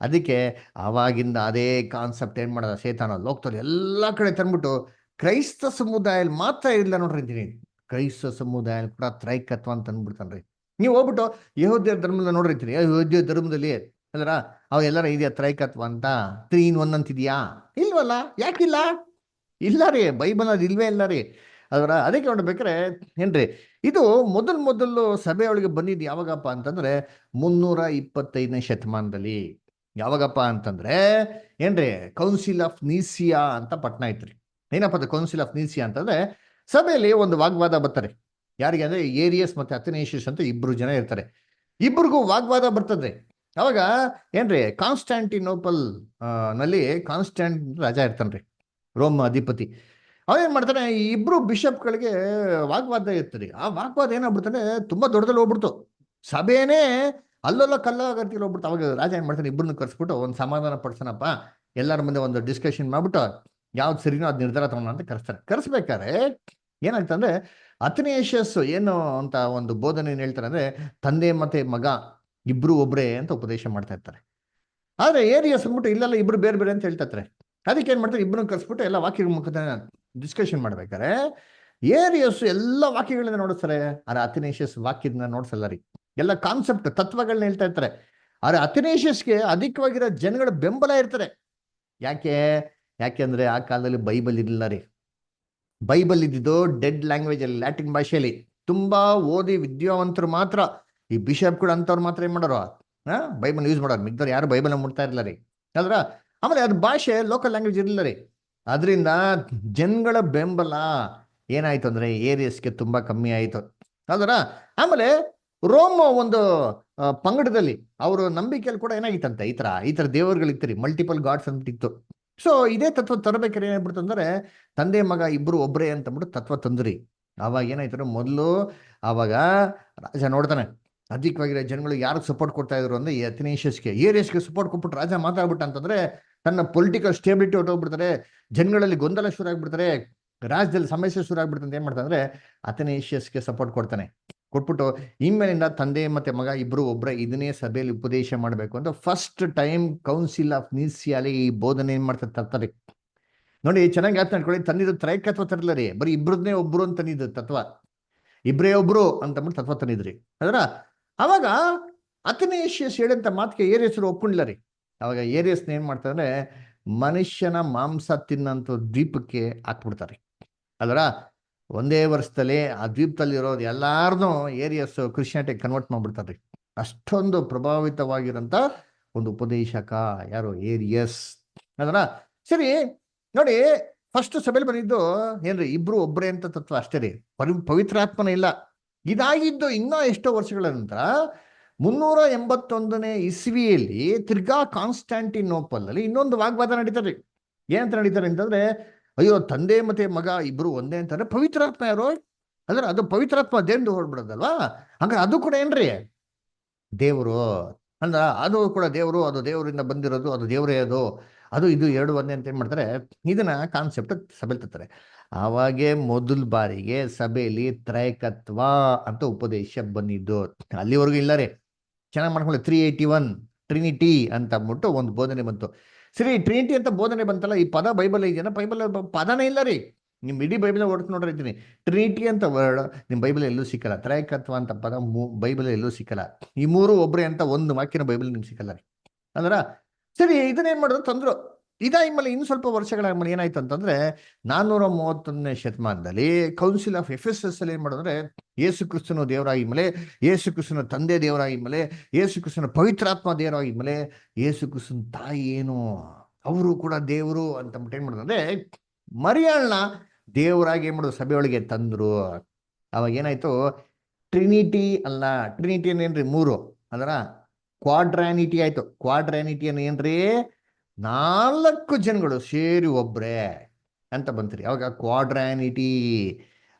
ಅದಕ್ಕೆ ಆವಾಗಿಂದ ಅದೇ ಕಾನ್ಸೆಪ್ಟ್ ಏನ್ ಮಾಡೋದ ಸೇತಾನ ಲೋಕದಲ್ಲಿ ಎಲ್ಲಾ ಕಡೆ ತಂದ್ಬಿಟ್ಟು ಕ್ರೈಸ್ತ ಸಮುದಾಯಲ್ಲಿ ಮಾತ್ರ ಇಲ್ಲ ನೋಡ್ರಿ ಅಂತೀನಿ. ಕ್ರೈಸ್ತ ಸಮುದಾಯ ಕೂಡ ತ್ರೈಕತ್ವ ಅಂತ ಅಂದ್ಬಿಡ್ತಾನ್ರಿ. ನೀವು ಹೋಗ್ಬಿಟ್ಟು ಯಹೂದ್ಯ ಧರ್ಮದಲ್ಲಿ ನೋಡಿರ್ತೀನಿ, ಯಹೂದ್ಯ ಧರ್ಮದಲ್ಲಿ ಅಲ್ರ ಅವ ಎಲ್ಲಾರ ಇದೆಯಾ ತ್ರೈಕತ್ವ ಅಂತ, 3 in 1 ಅಂತಿದ್ಯಾ? ಇಲ್ವಲ್ಲ. ಯಾಕಿಲ್ಲ? ಇಲ್ಲ ರೀ, ಬೈಬಲ್ ಅದು ಇಲ್ವೇ ಇಲ್ಲ ರೀ ಅದರ. ಅದಕ್ಕೆ ನೋಡ್ಬೇಕಾರೆ ಏನ್ರಿ, ಇದು ಮೊದಲು ಸಭೆಯೊಳಗೆ ಬಂದಿದ್ದು ಯಾವಾಗಪ್ಪ ಅಂತಂದ್ರೆ 325ನೇ ಶತಮಾನದಲ್ಲಿ ಯಾವಾಗಪ್ಪ ಅಂತಂದ್ರೆ ಏನ್ರಿ ಕೌನ್ಸಿಲ್ ಆಫ್ ನೀಸಿಯಾ ಅಂತ ಪಟ್ನ ಐತ್ರಿ. ಏನಪ್ಪ ಅದು ಕೌನ್ಸಿಲ್ ಆಫ್ ನೀಸಿಯಾ ಅಂತಂದ್ರೆ ಸಭೆಯಲ್ಲಿ ಒಂದು ವಾಗ್ವಾದ ಬರ್ತಾರೆ. ಯಾರಿಗೆ ಅಂದ್ರೆ ಏರಿಯಸ್ ಮತ್ತೆ ಅಥನೇಷಿಯಸ್ ಅಂತ ಇಬ್ರು ಜನ ಇರ್ತಾರೆ. ಇಬ್ರಿಗೂ ವಾಗ್ವಾದ ಬರ್ತದ್ರಿ. ಅವಾಗ ಏನ್ರಿ ಕಾನ್ಸ್ಟ್ಯಾಂಟಿನೋಪಲ್ ನಲ್ಲಿ ಕಾನ್ಸ್ಟ್ಯಾಂಟ್ ರಾಜ ಇರ್ತಾನ್ರಿ, ರೋಮ್ ಅಧಿಪತಿ. ಅವೇನ್ ಮಾಡ್ತಾನೆ, ಈ ಇಬ್ರು ಬಿಷಪ್ಗಳಿಗೆ ವಾಗ್ವಾದ ಇರ್ತದೆ. ಆ ವಾಗ್ವಾದ ಏನಾಗ್ಬಿಡ್ತಾನೆ, ತುಂಬಾ ದೊಡ್ಡದಲ್ಲಿ ಹೋಗ್ಬಿಡ್ತು. ಸಭೆನೇ ಅಲ್ಲಲ್ಲ ಕಲ್ಲಾಗತ್ತಿಗೆ ಹೋಗ್ಬಿಡ್ತು. ಅವಾಗ ರಾಜ ಏನ್ ಮಾಡ್ತಾನೆ, ಇಬ್ಬರನ್ನ ಕರ್ಸ್ಬಿಟ್ಟು ಒಂದು ಸಮಾಧಾನ ಪಡ್ಸನಪ್ಪ, ಎಲ್ಲರ ಮುಂದೆ ಒಂದು ಡಿಸ್ಕಷನ್ ಮಾಡ್ಬಿಟ್ಟು ಯಾವ್ದು ಸರಿನೋ ಅದ್ ನಿರ್ಧಾರ ತಗೋಣ ಅಂತ ಕರೆಸ್ತಾರೆ. ಕರೆಸ್ಬೇಕಾದ್ರೆ ಏನಾಗ್ತಂದ್ರೆ ಅಥನೇಷಿಯಸ್ ಏನು ಅಂತ ಒಂದು ಬೋಧನೆ ಏನ್ ಹೇಳ್ತಾರೆ ಅಂದ್ರೆ, ತಂದೆ ಮತ್ತೆ ಮಗ ಇಬ್ರು ಒಬ್ರೇ ಅಂತ ಉಪದೇಶ ಮಾಡ್ತಾ ಇರ್ತಾರೆ. ಆದ್ರೆ ಏರಿಯಸ್ ಅಂದ್ಬಿಟ್ಟು ಇಲ್ಲೆಲ್ಲ ಇಬ್ರು ಬೇರೆ ಬೇರೆ ಅಂತ ಹೇಳ್ತಾ ಇರ್ತಾರೆ. ಅದಕ್ಕೆ ಏನ್ ಮಾಡ್ತಾರೆ, ಇಬ್ಬರನ್ನ ಕರ್ಸ್ಬಿಟ್ಟು ಎಲ್ಲ ವಾಕ್ಯಗಳ ಮುಖದ ಡಿಸ್ಕಷನ್ ಮಾಡ್ಬೇಕಾರೆ ಏರಿಯಸ್ ಎಲ್ಲ ವಾಕ್ಯಗಳನ್ನ ನೋಡಿಸ್ತಾರೆ. ಆದ್ರೆ ಅಥನೇಷಿಯಸ್ ವಾಕ್ಯದನ್ನ ನೋಡ್ಸಲ್ಲ ರೀ. ಎಲ್ಲ ಕಾನ್ಸೆಪ್ಟ್ ತತ್ವಗಳನ್ನ ಹೇಳ್ತಾ ಇರ್ತಾರೆ. ಆದ್ರೆ ಅಥನೇಷಿಯಸ್ಗೆ ಅಧಿಕವಾಗಿರೋ ಜನಗಳ ಬೆಂಬಲ ಇರ್ತಾರೆ. ಯಾಕೆ ಯಾಕೆಂದ್ರೆ ಆ ಕಾಲದಲ್ಲಿ ಬೈಬಲ್ ಇರಲಿಲ್ಲ ರೀ. ಬೈಬಲ್ ಇದ್ದಿದ್ದು ಡೆಡ್ ಲ್ಯಾಂಗ್ವೇಜ್ ಅಲ್ಲಿ, ಲ್ಯಾಟಿನ್ ಭಾಷೆಯಲ್ಲಿ. ತುಂಬಾ ಓದಿ ವಿದ್ಯಾವಂತರು ಮಾತ್ರ, ಈ ಬಿಷಪ್ ಕೂಡ ಅಂತವ್ರು ಮಾತ್ರ ಏನ್ ಮಾಡೋರು, ಬೈಬಲ್ ಯೂಸ್ ಮಾಡೋರು. ಮಿಗ್ದವ್ರು ಯಾರು ಬೈಬಲ್ ಮುಟ್ತಾ ಇರಲಿಲ್ಲ ರೀ. ಅಲ್ರ ಆಮೇಲೆ ಅದು ಭಾಷೆ ಲೋಕಲ್ ಲ್ಯಾಂಗ್ವೇಜ್ ಇರಲಿಲ್ಲ ರೀ. ಅದರಿಂದ ಜನಗಳ ಬೆಂಬಲ ಏನಾಯ್ತು ಅಂದ್ರೆ ಏರಿಯಸ್ಗೆ ತುಂಬಾ ಕಮ್ಮಿ ಆಯ್ತು. ಅಲ್ರ ಆಮೇಲೆ ರೋಮ್ ಒಂದು ಪಂಗಡದಲ್ಲಿ ಅವ್ರ ನಂಬಿಕೆಯಲ್ಲಿ ಕೂಡ ಏನಾಗಿತ್ತಂತೆ, ಈ ತರ ದೇವರುಗಳಿತ್ತು ರೀ, ಮಲ್ಟಿಪಲ್ ಗಾಡ್ಸ್ ಅಂತಿತ್ತು. ಸೊ ಇದೇ ತತ್ವ ತರಬೇಕಾದ್ರೆ ಏನಾಗ್ಬಿಡ್ತು ಅಂದ್ರೆ, ತಂದೆ ಮಗ ಇಬ್ರು ಒಬ್ರೇ ಅಂತ ಅಂದ್ಬಿಟ್ಟು ತತ್ವ ತಂದ್ರಿ. ಅವಾಗ ಏನಾಯ್ತು ಮೊದಲು, ಅವಾಗ ರಾಜ ನೋಡ್ತಾನೆ ಅಧಿಕವಾಗಿರೋ ಜನಗಳು ಯಾರಿಗೆ ಸಪೋರ್ಟ್ ಕೊಡ್ತಾ ಇದ್ರು ಅಂದ್ರೆ ಈ ಅಥನೇಷಿಯಸ್ಗೆ, ಏರಿಯಸ್ಗೆ ಸಪೋರ್ಟ್ ಕೊಟ್ಬಿಟ್ಟು ರಾಜ ಮಾತಾಡ್ಬಿಟ್ಟ ಅಂತಂದ್ರೆ ತನ್ನ ಪೊಲಿಟಿಕಲ್ ಸ್ಟೇಬಿಲಿಟಿ ಹೊಟ್ಟೋಗ್ಬಿಡ್ತಾರೆ, ಜನಗಳಲ್ಲಿ ಗೊಂದಲ ಶುರು ಆಗ್ಬಿಡ್ತಾರೆ, ರಾಜ್ಯದಲ್ಲಿ ಸಮಸ್ಯೆ ಶುರು ಆಗ್ಬಿಡ್ತಾರೆ ಅಂತ ಏನ್ ಮಾಡ್ತಾನೆ ಅಂದ್ರೆ ಅಥನೇಷಿಯಸ್ಗೆ ಸಪೋರ್ಟ್ ಕೊಡ್ತಾನೆ. ಕೊಟ್ಬಿಟ್ಟು ಇನ್ಮೇಲಿಂದ ತಂದೆ ಮತ್ತೆ ಮಗ ಇಬ್ರು ಒಬ್ರೆ ಇದನ್ನೇ ಸಭೆಯಲ್ಲಿ ಉಪದೇಶ ಮಾಡಬೇಕು ಅಂತ ಫಸ್ಟ್ ಟೈಮ್ ಕೌನ್ಸಿಲ್ ಆಫ್ ನೀಸಿಯಾಲಿ ಈ ಬೋಧನೆ ಏನ್ ಮಾಡ್ತಾರೆ, ತರ್ತಾರೆ. ನೋಡಿ ಚೆನ್ನಾಗಿ ಆಯ್ತು ನಡ್ಕೊಳ್ಳಿ, ತಂದಿದ್ದು ತ್ರೈಕತ್ವ ತರಲ್ಲ ರೀ, ಬರೀ ಇಬ್ರದ್ನೇ ಒಬ್ರು ಅಂತ ತಂದಿದ್ದು ತತ್ವ, ಇಬ್ರೇ ಒಬ್ರು ಅಂತ ತತ್ವ ತಂದಿದ್ರಿ. ಅದರ ಅವಾಗ ಅಥನೇಷಿಯಸ್ ಹೇಳಿದಂತ ಮಾತಿಗೆ ಏರಿಯಸ್ರು ಒಪ್ಕೊಂಡಿಲ್ಲ ರೀ. ಅವಾಗ ಏರಿಯಸ್ನ ಏನ್ ಮಾಡ್ತಾರೆ, ಮನುಷ್ಯನ ಮಾಂಸ ತಿನ್ನಂತ ದ್ವೀಪಕ್ಕೆ ಹಾಕ್ಬಿಡ್ತಾರೆ. ಅಲ್ರ ಒಂದೇ ವರ್ಷದಲ್ಲಿ ಆ ದ್ವೀಪದಲ್ಲಿ ಇರೋದು ಎಲ್ಲಾರನ್ನೂ ಏರಿಯಸ್ ಕ್ರಿಶ್ಚಿಯಾನಿಟಿಗೆ ಕನ್ವರ್ಟ್ ಮಾಡ್ಬಿಡ್ತಾರೆ. ಅಷ್ಟೊಂದು ಪ್ರಭಾವಿತವಾಗಿರಂತ ಒಂದು ಉಪದೇಶಕ ಯಾರು, ಏರಿಯಸ್. ಅದರ ಸರಿ ನೋಡಿ, ಫಸ್ಟ್ ಸಭೆಯಲ್ಲಿ ಬಂದಿದ್ದು ಏನ್ರಿ, ಇಬ್ರು ಒಬ್ರೇ ಅಂತ ತತ್ವ ಅಷ್ಟೇ ರೀ, ಪವಿತ್ರಾತ್ಮನ ಇಲ್ಲ. ಇದಾಗಿದ್ದು ಇನ್ನೂ ಎಷ್ಟೋ ವರ್ಷಗಳ ನಂತರ 381ನೇ ಇಸ್ವಿಯಲ್ಲಿ ತಿರ್ಗಾ ಕಾನ್ಸ್ಟ್ಯಾಂಟಿನೋಪಲ್ ಅಲ್ಲಿ ಇನ್ನೊಂದು ವಾಗ್ವಾದ ನಡೀತಾರೆ. ಏನಂತ ನಡೀತಾರೆ ಅಂತಂದ್ರೆ, ಅಯ್ಯೋ ತಂದೆ ಮತ್ತೆ ಮಗ ಇಬ್ರು ಒಂದೇ ಅಂತಾರೆ, ಪವಿತ್ರಾತ್ಮ ಯಾರು ಅಂದ್ರೆ ಅದು ಪವಿತ್ರಾತ್ಮ ದೇವ್ದು ಹೊರಡ್ಬಿಡೋದಲ್ವಾ, ಹಂಗ ಅದು ಕೂಡ ಏನ್ರಿ ದೇವರು ಅಂದ್ರ, ಅದು ಕೂಡ ದೇವರು, ಅದು ದೇವರಿಂದ ಬಂದಿರೋದು, ಅದು ದೇವರೇ, ಅದು ಇದು ಎರಡು ಒಂದೇ ಅಂತ ಏನ್ ಮಾಡ್ತಾರೆ, ಇದನ್ನ ಕಾನ್ಸೆಪ್ಟ್ ಸಭೆಯಲ್ಲಿ ತರ್ತಾರೆ. ಅವಾಗೆ ಮೊದಲ ಬಾರಿಗೆ ಸಭೆಯಲ್ಲಿ ತ್ರೈಕತ್ವ ಅಂತ ಉಪದೇಶ ಬಂದಿದ್ದು. ಅಲ್ಲಿವರೆಗೂ ಇಲ್ಲ ರೀ. ಚೆನ್ನಾಗಿ ಮಾಡ್ಕೊಳ್ಳಿ, 381 ಟ್ರಿನಿಟಿ ಅಂತ ಅಂದ್ಬಿಟ್ಟು ಒಂದು ಬೋಧನೆ ಬಂತು. ಸರಿ, ಟ್ರಿನಿಟಿ ಅಂತ ಬೋಧನೆ ಬಂತಲ್ಲ, ಈ ಪದ ಬೈಬಲ್ ಇದೆಯಾ, ಬೈಬಲ್ ಪದನೇ ಇಲ್ಲ ರೀ. ನಿಮ್ ಇಡೀ ಬೈಬಲ್ ಹೊಡ್ತು ನೋಡಿರ್ತೀನಿ, ಟ್ರಿನಿಟಿ ಅಂತ ವರ್ಡ್ ನಿಮ್ ಬೈಬಲ್ ಎಲ್ಲೂ ಸಿಕ್ಕಲ್ಲ. ತ್ರೈಕತ್ವ ಅಂತ ಪದ ಬೈಬಲ್ ಎಲ್ಲೂ ಸಿಕ್ಕಲ್ಲ. ಈ ಮೂರು ಒಬ್ರೇ ಅಂತ ಒಂದು ವಾಕ್ಯನ ಬೈಬಲ್ ನಿಮ್ಗೆ ಸಿಕ್ಕಲ್ಲ ರೀ. ಅಂದ್ರ ಸರಿ, ಇದನ್ನೇನ್ ಮಾಡಿದ್ರು ತಂದ್ರು. ಇದಾದ್ಮೇಲೆ ಇನ್ನು ಸ್ವಲ್ಪ ವರ್ಷಗಳಾದ್ಮೇಲೆ ಏನಾಯ್ತು ಅಂತಂದ್ರೆ 431ನೇ ಶತಮಾನದಲ್ಲಿ ಕೌನ್ಸಿಲ್ ಆಫ್ ಎಫೆಸಸ್ ಅಲ್ಲಿ ಏನ್ ಮಾಡಿದ್ರೆ, ಯೇಸು ಕ್ರಿಸ್ತನ ದೇವರಾಗಿ ಮೇಲೆ, ಯೇಸು ಕ್ರಿಸ್ತನ ತಂದೆ ದೇವರಾಗಿ ಮೇಲೆ, ಯೇಸು ಕ್ರಿಸ್ತನ ಪವಿತ್ರಾತ್ಮ ದೇವರಾಗಿ ಮೇಲೆ, ಯೇಸು ಕ್ರಿಸ್ತನ ತಾಯಿ ಏನು ಅವರು ಕೂಡ ದೇವರು ಅಂತ ಏನ್ ಮಾಡಿದ್ರೆ ಮರಿಯಾಳ್ನ ದೇವರಾಗಿ ಏನ್ ಮಾಡೋದು ಸಭೆಯೊಳಗೆ ತಂದ್ರು. ಅವಾಗ ಏನಾಯ್ತು, ಟ್ರಿನಿಟಿ ಅಲ್ಲ, ಟ್ರಿನಿಟಿ ಏನ್ರಿ ಮೂರು, ಅದರ ಕ್ವಾಡ್ರಾನಿಟಿ ಆಯ್ತು. ಕ್ವಾಡ್ರಾನಿಟಿ ಏನ್ರಿ, 4 ಜನಗಳು ಸೇರಿ ಒಬ್ರೇ ಅಂತ ಬಂತ್ರಿ. ಅವಾಗ ಕ್ವಾಡ್ರಾನಿಟಿ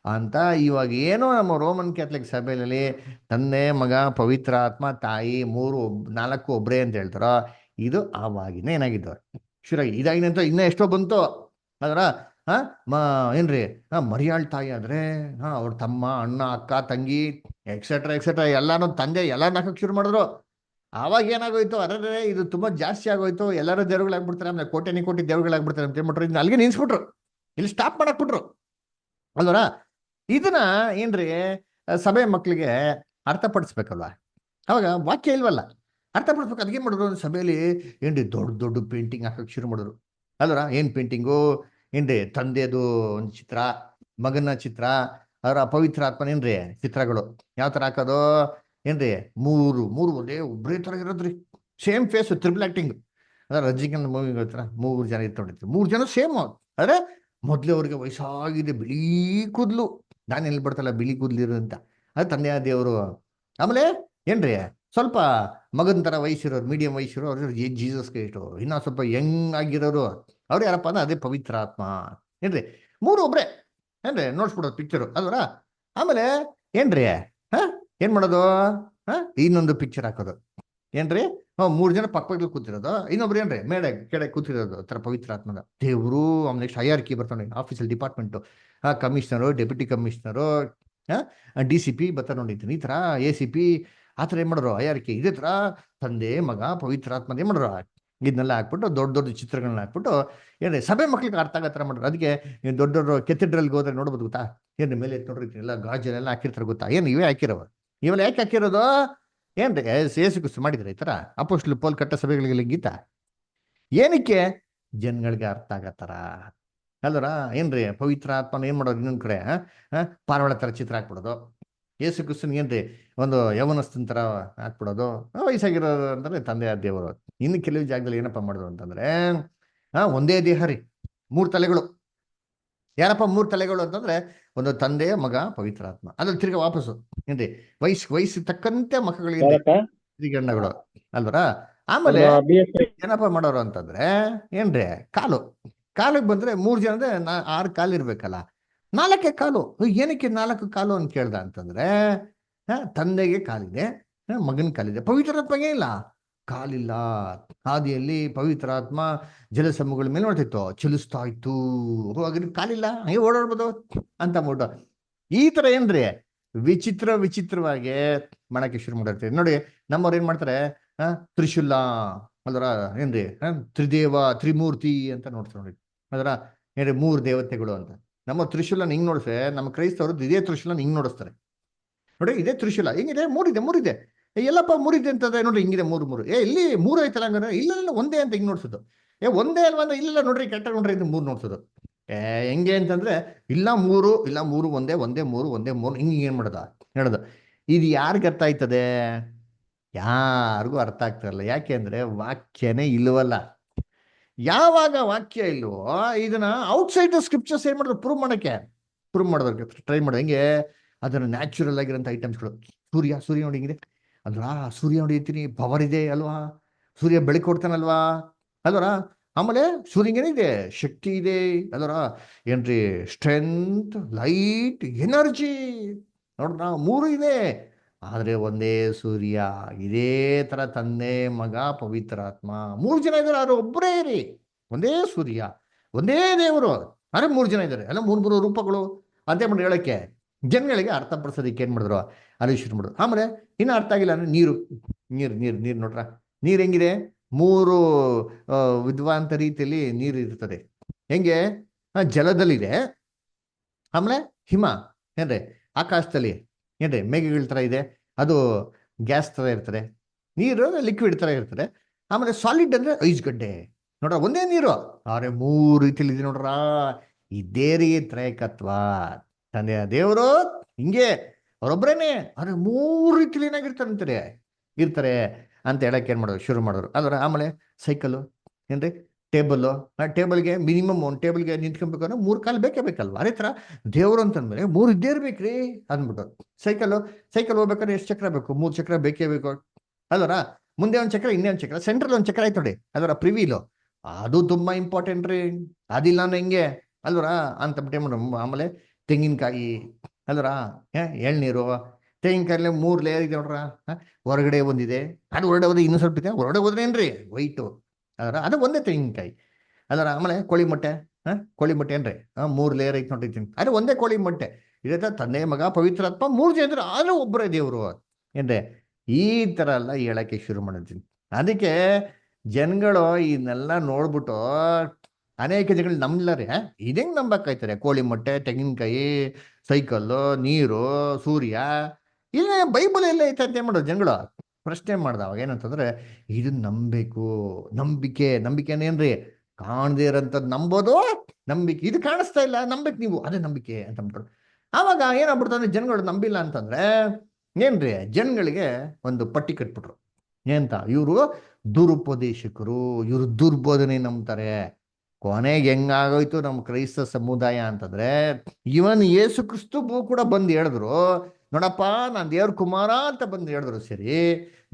ಅಂತ. ಇವಾಗ ಏನೋ ನಮ್ಮ ರೋಮನ್ ಕ್ಯಾಥಲಿಕ್ ಸಭೆಯಲ್ಲಿ ತಂದೆ ಮಗ ಪವಿತ್ರಾತ್ಮ ತಾಯಿ ನಾಲ್ಕು ಒಬ್ರೇ ಅಂತ ಹೇಳ್ತಾರ. ಇದು ಆವಾಗಿನ ಏನಾಗಿದ್ದು ಶುರುವಾಗಿ. ಇದಾಗಿನಂತ ಇನ್ನೂ ಎಷ್ಟೋ ಬಂತು. ಅದರ ಏನ್ರಿ ಮರಿಯಾಳ್ ತಾಯಿ ಆದ್ರೆ ಅವ್ರ ತಮ್ಮ ಅಣ್ಣ ಅಕ್ಕ ತಂಗಿ ಎಕ್ಸೆಟ್ರಾ ಎಕ್ಸೆಟ್ರಾ ಎಲ್ಲಾನು ತಂದೆ ಎಲ್ಲಾರನ್ನ ಹಾಕಕ್ ಶುರು ಮಾಡಿದ್ರು. ಆವಾಗ ಏನಾಗೋಯ್ತು, ಅರೆ ಇದು ತುಂಬಾ ಜಾಸ್ತಿ ಆಗೋಯ್ತು, ಎಲ್ಲರೂ ದೇವ್ರುಗಳಾಗ್ಬಿಡ್ತಾರೆ, ಆಮೇಲೆ ಕೋಟಿ ದೇವ್ರುಗಳಾಗ್ಬಿಡ್ತಾರೆ ಅಂತ ಹೇಳ್ಬಿಟ್ರು. ಇದನ್ನ ಅಲ್ಲಿಗೆ ನಿಲ್ಸ್ಬಿಟ್ರು, ಇಲ್ಲಿ ಸ್ಟಾಪ್ ಮಾಡಕ್ಬಿಟ್ರು ಅಲ್ವರ. ಇದನ್ನ ಏನ್ರಿ ಸಭೆ ಮಕ್ಳಿಗೆ ಅರ್ಥಪಡಿಸ್ಬೇಕಲ್ವ. ಅವಾಗ ವಾಕ್ಯ ಇಲ್ವಲ್ಲ, ಅರ್ಥಪಡಿಸ್ಬೇಕು. ಅದಕ್ಕೆ ಮಾಡಿದ್ರು, ಸಭೆಯಲ್ಲಿ ಏನ್ರಿ ದೊಡ್ಡ ದೊಡ್ಡ ಪೇಂಟಿಂಗ್ ಹಾಕಕ್ ಶುರು ಮಾಡಿದ್ರು ಅಲ್ವರ. ಏನ್ ಪೇಂಟಿಂಗು ಏನ್ರಿ, ತಂದೆದು ಒಂದು ಚಿತ್ರ, ಮಗನ ಚಿತ್ರ, ಅವರ ಪವಿತ್ರಾತ್ಮನ ಏನ್ರಿ ಚಿತ್ರಗಳು. ಯಾವ ತರ ಹಾಕೋದು ಏನ್ರಿ, ಮೂರು ಒಂದೇ ಒಬ್ರೇ ತರ ಇರೋದ್ರಿ, ಸೇಮ್ ಫೇಸ್, ಟ್ರಿಪಲ್ ಆಕ್ಟಿಂಗ್. ಅದ್ರ ರಜನಿಕಾಂತ್ ಮೂವಿ ಗೊತ್ತರ, 3 ಜನ ಇಟ್ಕೊಂಡಿರ್ತೀವಿ, 3 ಜನ ಸೇಮ್. ಆದ್ರೆ ಮೊದ್ಲು ಅವ್ರಿಗೆ ವಯಸ್ಸಾಗಿದೆ, ಬಿಳಿ ಕೂದ್ಲು, ನಾನು ಎಲ್ಲಿ ಬಿಡ್ತಲ್ಲ ಬಿಳಿ ಕೂದ್ಲಿರು ಅಂತ, ಅದು ತಂದೆಯ ದೇವರು. ಆಮೇಲೆ ಏನ್ರಿ ಸ್ವಲ್ಪ ಮಗನ ಥರ ವಯಸ್ಸಿರೋರು, ಮೀಡಿಯಂ ವಯಸ್ಸಿರೋ ಅವ್ರು ಜೀಸಸ್ ಕ್ರೈಸ್ಟು. ಇನ್ನೂ ಸ್ವಲ್ಪ ಯಂಗ್ ಆಗಿರೋರು ಅವ್ರು ಯಾರಪ್ಪ ಅಂದ್ರೆ ಅದೇ ಪವಿತ್ರ ಆತ್ಮ. ಏನ್ರಿ 3 ಒಬ್ರೆ ಏನ್ರಿ ನೋಡ್ಸ್ಬಿಡೋದು ಪಿಕ್ಚರು ಅಲ್ವರ. ಆಮೇಲೆ ಏನ್ರಿ ಹಾ ಏನ್ ಮಾಡೋದು, ಹಾ ಇನ್ನೊಂದು ಪಿಕ್ಚರ್ ಹಾಕೋದು ಏನ್ರಿ, 3 ಜನ ಪಕ್ಕದಲ್ಲಿ ಕೂತಿರೋದು, ಇನ್ನೊಬ್ರು ಏನ್ರಿ ಮೇಡೆ ಕೆಡೆ ಕೂತಿರೋದು ತರ ಪವಿತ್ರ ಆತ್ಮದ ದೇವರು. ಆಮೇಲೆ ನೆಕ್ಸ್ಟ್ IRK ಬರ್ತಾನೆ, official department, commissioner, deputy commissioner, DCP ಬರ್ತಾರೆ ನೋಡಿದ್ದೀನಿ ಈ ತರ, ACP ಆ ಥರ ಏನ್ ಮಾಡೋರು IRK ಇದೇ ತರ ತಂದೆ ಮಗ ಪವಿತ್ರ ಆತ್ಮದ ಏನ್ ಮಾಡೋರು ಇದನ್ನೆಲ್ಲ ಹಾಕ್ಬಿಟ್ಟು ದೊಡ್ಡ ದೊಡ್ಡ ಚಿತ್ರಗಳನ್ನ ಹಾಕ್ಬಿಟ್ಟು ಏನ್ರಿ ಸಭೆ ಮಕ್ಳಿಗೆ ಅರ್ಥ ಆಗೋ ಥರ ಮಾಡೋರು. ಅದಕ್ಕೆ ನೀವು ದೊಡ್ಡ ದೊಡ್ಡ ಕೆಥೆಡ್ರಲ್ಗೆ ಹೋದ್ರೆ ನೋಡ್ಬೋದು ಗೊತ್ತಾ, ಏನ್ರಿ ಮೇಲೆ ನೋಡ್ರಿ ಎಲ್ಲ ಗಾಜೆಲ್ಲ ಹಾಕಿರ್ತಾರೆ ಗೊತ್ತಾ, ಏನು ಇವೇ ಹಾಕಿರೋವ, ಇವೆಲ್ಲ ಯಾಕೆ ಹಾಕಿರೋದು ಏನ್ರಿ ಯೇಸು ಕ್ರಿಸ್ತ ಮಾಡಿದ್ರೆ ಈ ತರ ಅಪೊಸ್ತಲರು ಪೌಲ್ ಕಟ್ಟ ಸಭೆಗಳಿಗೆ ಗೀತ ಏನಕ್ಕೆ ಜನಗಳಿಗೆ ಅರ್ಥ ಆಗತ್ತಾರ ಅಲ್ವರ. ಏನ್ರಿ ಪವಿತ್ರ ಆತ್ಮನ ಏನ್ ಮಾಡೋದು ಇನ್ನೊಂದ್ ಕಡೆ ಪಾರಿವಾಳ ತರ ಚಿತ್ರ ಹಾಕ್ಬಿಡೋದು, ಯೇಸು ಕ್ರಿಸ್ತನ್ ಏನ್ರಿ ಒಂದು ಯವನಸ್ಥನ ತರ ಹಾಕ್ಬಿಡೋದು, ವಯಸ್ಸಾಗಿರೋದು ಅಂತಂದ್ರೆ ತಂದೆ ದೇವರು. ಇನ್ನು ಕೆಲವು ಜಾಗದಲ್ಲಿ ಏನಪ್ಪಾ ಮಾಡೋದು ಅಂತಂದ್ರೆ ಒಂದೇ ದೇಹ ರೀ, 3 ತಲೆಗಳು. ಯಾರಪ್ಪ 3 ತಲೆಗಳು ಅಂತಂದ್ರೆ ಒಂದು ತಂದೆ ಮಗ ಪವಿತ್ರ ಆತ್ಮ. ಅದ್ರಲ್ಲಿ ತಿರ್ಗಾ ವಾಪಸ್ಸು ಏನ್ರಿ ವಯಸ್ಸು ತಕ್ಕಂತೆ ಮಕ್ಕಳಿಗೆ ಗಂಡಗಳು ಅಲ್ವರ. ಆಮೇಲೆ ಏನಪ್ಪ ಮಾಡೋರು ಅಂತಂದ್ರೆ ಏನ್ರಿ ಕಾಲಿಗೆ ಬಂದ್ರೆ 3 ಜನದ 6 ಕಾಲು ಇರ್ಬೇಕಲ್ಲ, 4 ಕಾಲು. ಏನಕ್ಕೆ 4 ಕಾಲು ಅಂತ ಕೇಳ್ದ ಅಂತಂದ್ರೆ ತಂದೆಗೆ ಕಾಲಿದೆ, ಮಗನ ಕಾಲಿದೆ, ಪವಿತ್ರಾತ್ಮಗೆ ಇಲ್ಲ ಕಾಲಿಲ್ಲ. ಹಾದಿಯಲ್ಲಿ ಪವಿತ್ರಾತ್ಮ ಜಲಸಮೂಹಗಳ ಮೇಲೆ ನೋಡ್ತಿತ್ತು, ಚಲಿಸ್ತಾ ಇತ್ತು, ಹಾಗಾದ್ರೆ ಕಾಲಿಲ್ಲ ಹಂಗೆ ಓಡಾಡ್ಬೋದು ಅಂತ ಅಂದ್ಬಿಟ್ಟು ಈ ತರ ಏನ್ರಿ ವಿಚಿತ್ರವಾಗಿ ಮಾಡಕ್ಕೆ ಶುರು ಮಾಡಿರ್ತೀವಿ ನೋಡಿ. ನಮ್ಮವ್ರು ಏನ್ ಮಾಡ್ತಾರೆ, ತ್ರಿಶೂಲ ಅದರ ಏನ್ರಿ ತ್ರಿದೇವ ತ್ರಿಮೂರ್ತಿ ಅಂತ ನೋಡ್ತಾರೆ ನೋಡಿ, ಅದರ ಏನ್ರಿ 3 ದೇವತೆಗಳು ಅಂತ. ನಮ್ಮ ತ್ರಿಶೂಲನ ಹಿಂಗ್ ನೋಡಿದ್ರೆ ನಮ್ಮ ಕ್ರೈಸ್ತವರು ಇದೇ ತ್ರಿಶೂಲನ ಹಿಂಗ್ ನೋಡಿಸ್ತಾರೆ ನೋಡಿ. ಇದೇ ತ್ರಿಶೂಲ ಹೆಂಗಿದೆ, 3 ಇದೆ ಎಲ್ಲಪ್ಪ 3 ಇದೆ ಅಂತಂದ್ರೆ ನೋಡ್ರಿ ಹಿಂಗಿದೆ 3 ಇಲ್ಲಿ 3 ಐತಲ್ಲ ಹಂಗಾರೆ, ಇಲ್ಲ ಒಂದೇ ಅಂತ ಹಿಂಗ್ ನೋಡ್ಸೋದು. ಒಂದೇ ಅಲ್ವಾ ಅಂದ್ರೆ ಇಲ್ಲ ನೋಡ್ರಿ ಕೆಟ್ಟ ನೋಡ್ರಿ ಇದು 3 ನೋಡ್ಸೋದು. ಹೆಂಗೆ ಅಂತಂದ್ರೆ ಇಲ್ಲ 3 ಒಂದೇ 3 ಹಿಂಗೆ ಏನ್ ಮಾಡೋದ ಹೇಳೋದು. ಇದು ಯಾರಿಗ ಅರ್ಥ ಆಯ್ತದೆ, ಯಾರಿಗೂ ಅರ್ಥ ಆಗ್ತಾರಲ್ಲ. ಯಾಕೆ ಅಂದ್ರೆ ವಾಕ್ಯನೇ ಇಲ್ವಲ್ಲ. ಯಾವಾಗ ವಾಕ್ಯ ಇಲ್ವೋ ಇದನ್ನ ಔಟ್ಸೈಡ್ ಸ್ಕ್ರಿಪ್ಚರ್ಸ್ ಏನ್ ಮಾಡಿದ್ರು ಪ್ರೂವ್ ಮಾಡೋದಕ್ಕೆ ಟ್ರೈ ಮಾಡೋದು. ಹೆಂಗೆ ಅದನ್ನ ನ್ಯಾಚುರಲ್ ಆಗಿರೋಂಥ ಐಟಮ್ಸ್ಗಳು, ಸೂರ್ಯ ನೋಡಿ ಹಿಂಗಿದೆ ಅಲ್ವಾ, ಸೂರ್ಯ ನೋಡಿರ್ತೀನಿ ಪವರ್ ಇದೆ ಅಲ್ವಾ, ಸೂರ್ಯ ಬೆಳಕು ಕೊಡ್ತಾನಲ್ವಾ ಅಲ್ವರ. ಆಮೇಲೆ ಸೂರ್ಯಗೇನಿದೆ ಶಕ್ತಿ ಇದೆ ಅಲ್ವರ, ಏನ್ರಿ ಸ್ಟ್ರೆಂತ್, ಲೈಟ್, ಎನರ್ಜಿ ನೋಡ್ರ 3 ಇದೆ. ಆದ್ರೆ ಒಂದೇ ಸೂರ್ಯ. ಇದೇ ತರ ತಂದೆ ಮಗ ಪವಿತ್ರಾತ್ಮ 3 ಜನ ಇದ್ದಾರೆ, ಆದ್ರೆ ಒಬ್ಬರೇ ರೀ, ಒಂದೇ ಸೂರ್ಯ ಒಂದೇ ದೇವರು, ಆದ್ರೆ 3 ಜನ ಇದ್ದಾರೆ, ಅಲ್ಲ 3 ರೂಪಗಳು ಅಂತ ಮಾಡಿ ಹೇಳಕ್ಕೆ ಜನಗಳಿಗೆ ಅರ್ಥಪಡಿಸೋದಕ್ಕೆ ಏನ್ ಮಾಡಿದ್ರು ಅಲ್ಲಿ ಶುರು ಮಾಡಿದ್ರು. ಆಮೇಲೆ ಇನ್ನು ಅರ್ಥ ಆಗಿಲ್ಲ ಅಂದ್ರೆ ನೀರು ನೋಡ್ರ, ನೀರು ಹೆಂಗಿದೆ 3 ವಿದ್ವಾಂತ ರೀತಿಯಲ್ಲಿ ನೀರು ಇರ್ತದೆ. ಹೆಂಗೆ ಜಲದಲ್ಲಿದೆ, ಆಮೇಲೆ ಹಿಮ ಏನ್ರಿ ಆಕಾಶದಲ್ಲಿ ಏನ್ರಿ ಮೇಘಗಳ ತರ ಇದೆ, ಅದು ಗ್ಯಾಸ್ ತರ ಇರ್ತದೆ, ನೀರು ಲಿಕ್ವಿಡ್ ತರ ಇರ್ತದೆ. ಆಮೇಲೆ ಸಾಲಿಡ್ ಅಂದ್ರೆ ಐಸ್ಗಡ್ಡೆ ನೋಡ್ರ, ಒಂದೇ ನೀರು ಆದ್ರೆ 3 ರೀತಿಯಲ್ಲಿ ಇದೆ ನೋಡ್ರ. ಇದೇ ರೀ ತ್ರೈಕತ್ವ, ತಂದೆಯ ದೇವರು ಹಿಂಗೆ ಅವರೊಬ್ಬರೇನೆ ಆದ್ರೆ 3 ರೀತಿಲಿ ಏನಾಗಿರ್ತಾರೆ ಇರ್ತಾರೆ ಅಂತ ಹೇಳಕ್ ಏನ್ ಮಾಡೋದು ಶುರು ಮಾಡೋರು ಅಲ್ವರ. ಆಮೇಲೆ ಸೈಕಲ್ ಏನ್ರಿ ಟೇಬಲ್ಗೆ ಮಿನಿಮಮ್ ಒಂದು ಟೇಬಲ್ಗೆ ನಿಂತ್ಕೊಬೇಕಂದ್ರೆ 3 ಕಾಲು ಬೇಕಲ್ವಾ. ಅದೇ ತರ ದೇವ್ರು ಅಂತಂದ್ರೆ 3 ಇದ್ದೇ ಇರ್ಬೇಕ್ರಿ ಅಂದ್ಬಿಟ್ಟು. ಸೈಕಲ್ ಹೋಗ್ಬೇಕಾದ್ರೆ ಎಷ್ಟು ಚಕ್ರ ಬೇಕು, 3 ಚಕ್ರ ಬೇಕೇ ಬೇಕು ಅಲ್ವರ. ಮುಂದೆ ಒಂದು ಚಕ್ರ, ಇನ್ನೇ ಒಂದು ಚಕ್ರ, ಸೆಂಟ್ರಲ್ ಒಂದು ಚಕ್ರ ಆಯ್ತು ನೋಡಿ ಅಲ್ವರ, ಪ್ರಿವೀಲು ಅದು ತುಂಬಾ ಇಂಪಾರ್ಟೆಂಟ್ ರೀ, ಅದಿಲ್ಲ ಅಂದ್ರೆ ಹೆಂಗೆ ಅಲ್ವರ ಅಂತ ಬಿಟ್ಟೆ. ಆಮೇಲೆ ತೆಂಗಿನಕಾಯಿ ಅಲ್ವರ, ಎಳ್ನೀರು, ತೆಂಗಿನಕಾಯಲ್ಲಿ 3 ಲೇಯರ್ ಇದೆ ನೋಡ್ರ. ಹೊರಗಡೆ ಒಂದಿದೆ, ಅದು ಹೊರಗಡೆ ಹೋದ್ರೆ ಇನ್ನೂ ಸ್ವಲ್ಪ ಇದೆ, ಹೊರಗಡೆ ಹೋದ್ರೆ ಏನ್ರಿ ವೈಟು ಅದರ, ಅದು ಒಂದೇ ತೆಂಗಿನಕಾಯಿ ಅದರ. ಆಮೇಲೆ ಕೋಳಿ ಮೊಟ್ಟೆ ಏನ್ರಿ 3 ಲೇಯರ್ ಐತೆ ನೋಡಿರ್ತೀನಿ, ಅದು ಒಂದೇ ಕೋಳಿ ಮೊಟ್ಟೆ. ಇದೇ ತರ ತಂದೆ ಮಗ ಪವಿತ್ರಾತ್ಮ 3 ಜನ ಇದ್ರು, ಆದ್ರೂ ಒಬ್ಬರೇ ದೇವರು ಏನ್ರಿ. ಈ ತರ ಎಲ್ಲ ಹೇಳಕ್ಕೆ ಶುರು ಮಾಡಿರ್ತೀನಿ. ಅದಕ್ಕೆ ಜನಗಳು ಇದನ್ನೆಲ್ಲ ನೋಡ್ಬಿಟ್ಟು ಅನೇಕ ಜನಗಳು ನಂಬ್ಲಾರೆ ಇದಂಗ್ ನಂಬಕ್ಕಾಯ್ತಾರೆ. ಕೋಳಿ ಮೊಟ್ಟೆ, ತೆಂಗಿನಕಾಯಿ, ಸೈಕಲ್ಲು, ನೀರು, ಸೂರ್ಯ, ಇಲ್ಲ ಬೈಬಲ್ ಎಲ್ಲ ಐತೆ ಅಂತ ಏನ್ ಮಾಡೋದು ಜನಗಳು ಪ್ರಶ್ನೆ ಮಾಡ್ದವಾಗ ಏನಂತಂದ್ರೆ ಇದನ್ನ ನಂಬಬೇಕು. ನಂಬಿಕೆನೇನ್ರಿ ಕಾಣದೇ ಇರೋಂಥದ್ದು ನಂಬೋದು ನಂಬಿಕೆ. ಇದು ಕಾಣಿಸ್ತಾ ಇಲ್ಲ ನಂಬೇಕು ನೀವು, ಅದೇ ನಂಬಿಕೆ ಅಂತ ಅಂದ್ಬಿಟ್ರು. ಆವಾಗ ಏನಾಗ್ಬಿಡ್ತಂದ್ರೆ ಜನಗಳು ನಂಬಿಲ್ಲ ಅಂತಂದ್ರೆ ಏನ್ರಿ ಜನಗಳಿಗೆ ಒಂದು ಪಟ್ಟಿ ಕಟ್ಬಿಟ್ರು. ಏನಂತ? ಇವರು ದುರುಪದೇಶಕರು, ಇವರು ದುರ್ಬೋಧನೆ ನಂಬ್ತಾರೆ. ಕೊನೆಗೆ ಹೆಂಗಾಗೋಯ್ತು ನಮ್ಮ ಕ್ರೈಸ್ತ ಸಮುದಾಯ ಅಂತಂದ್ರೆ, ಇವನ್ ಯೇಸು ಕ್ರಿಸ್ತು ಕೂಡ ಬಂದು ಹೇಳಿದ್ರು, ನೋಡಪ್ಪ ನಾನು ದೇವ್ರ ಕುಮಾರ ಅಂತ ಬಂದು ಹೇಳಿದ್ರು ಸರಿ,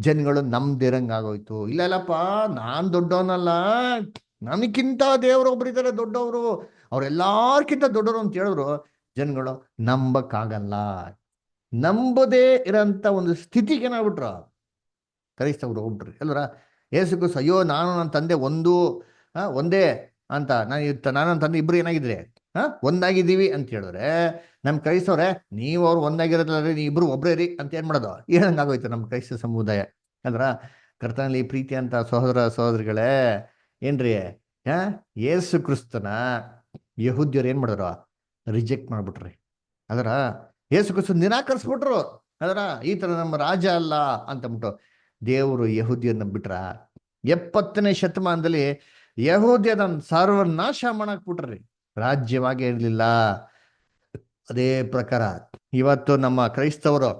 ಜನಗಳು ನಮ್ದಿರಂಗಾಗೋಯ್ತು. ಇಲ್ಲ ಇಲ್ಲಪ್ಪ, ನಾನ್ ದೊಡ್ಡವನಲ್ಲ, ನನಗಿಂತ ದೇವ್ರೊಬ್ರಿದ್ದಾರೆ ದೊಡ್ಡವರು, ಅವ್ರೆಲ್ಲಾರ್ಕಿಂತ ದೊಡ್ಡವರು ಅಂತ ಹೇಳಿದ್ರು. ಜನಗಳು ನಂಬಕ್ಕಾಗಲ್ಲ. ನಂಬದೇ ಇರೋಂಥ ಒಂದು ಸ್ಥಿತಿಗೆ ಏನಾಗ್ಬಿಟ್ರು ಕ್ರೈಸ್ತವ್ರು ಹೋಗ್ಬಿಟ್ರಿ ಅಲ್ವರ. ಯೇಸು ಕ್ರಿಸ್ತು ಅಯ್ಯೋ ನಾನು ನನ್ನ ತಂದೆ ಒಂದೇ ಅಂತ, ನಾನು ನನ್ನ ತಂದೆ ಇಬ್ರು ಏನಾಗಿದ್ರೆ ಒಂದಾಗಿದ್ದೀವಿ ಅಂತ ಹೇಳಿದ್ರೆ, ನಮ್ಮ ಕ್ರೈಸ್ತವ್ರೆ ನೀವು ಅವ್ರು ಒಂದಾಗಿರೋದ್ರಿ, ನೀವು ಇಬ್ರು ಒಬ್ರೇ ರೀ ಅಂತ ಏನ್ ಮಾಡೋದು ಹೇಳಂಗಾಗೋಯ್ತು ನಮ್ಮ ಕ್ರೈಸ್ತ ಸಮುದಾಯ ಅಂದ್ರ. ಕರ್ತನಲ್ಲಿ ಪ್ರೀತಿ ಅಂತ ಸಹೋದರ ಸಹೋದರಿಗಳೇ, ಏನ್ರಿ ಯೇಸು ಕ್ರಿಸ್ತನ ಯಹೂದ್ಯರು ಏನ್ ಮಾಡಿದ್ರು? ರಿಜೆಕ್ಟ್ ಮಾಡ್ಬಿಟ್ರಿ. ಅದರ ಯೇಸು ಕ್ರಿಸ್ತ ನಿರಾಕರಿಸ್ಬಿಟ್ರು. ಅದರ ಈ ತರ ನಮ್ಮ ರಾಜ ಅಲ್ಲ ಅಂತಂದ್ಬಿಟ್ಟು ದೇವರು ಯಹೂದ್ಯರನ್ನ ಬಿಟ್ರ. 70ನೇ ಶತಮಾನದಲ್ಲಿ ಯಹೂದ್ಯದ ಸರ್ವನಾಶ ಮಾಡಾಕ್ಬಿಟ್ರಿ, ರಾಜ್ಯವಾಗೇ ಇರಲಿಲ್ಲ. ಅದೇ ಪ್ರಕಾರ ಇವತ್ತು ನಮ್ಮ ಕ್ರೈಸ್ತವರು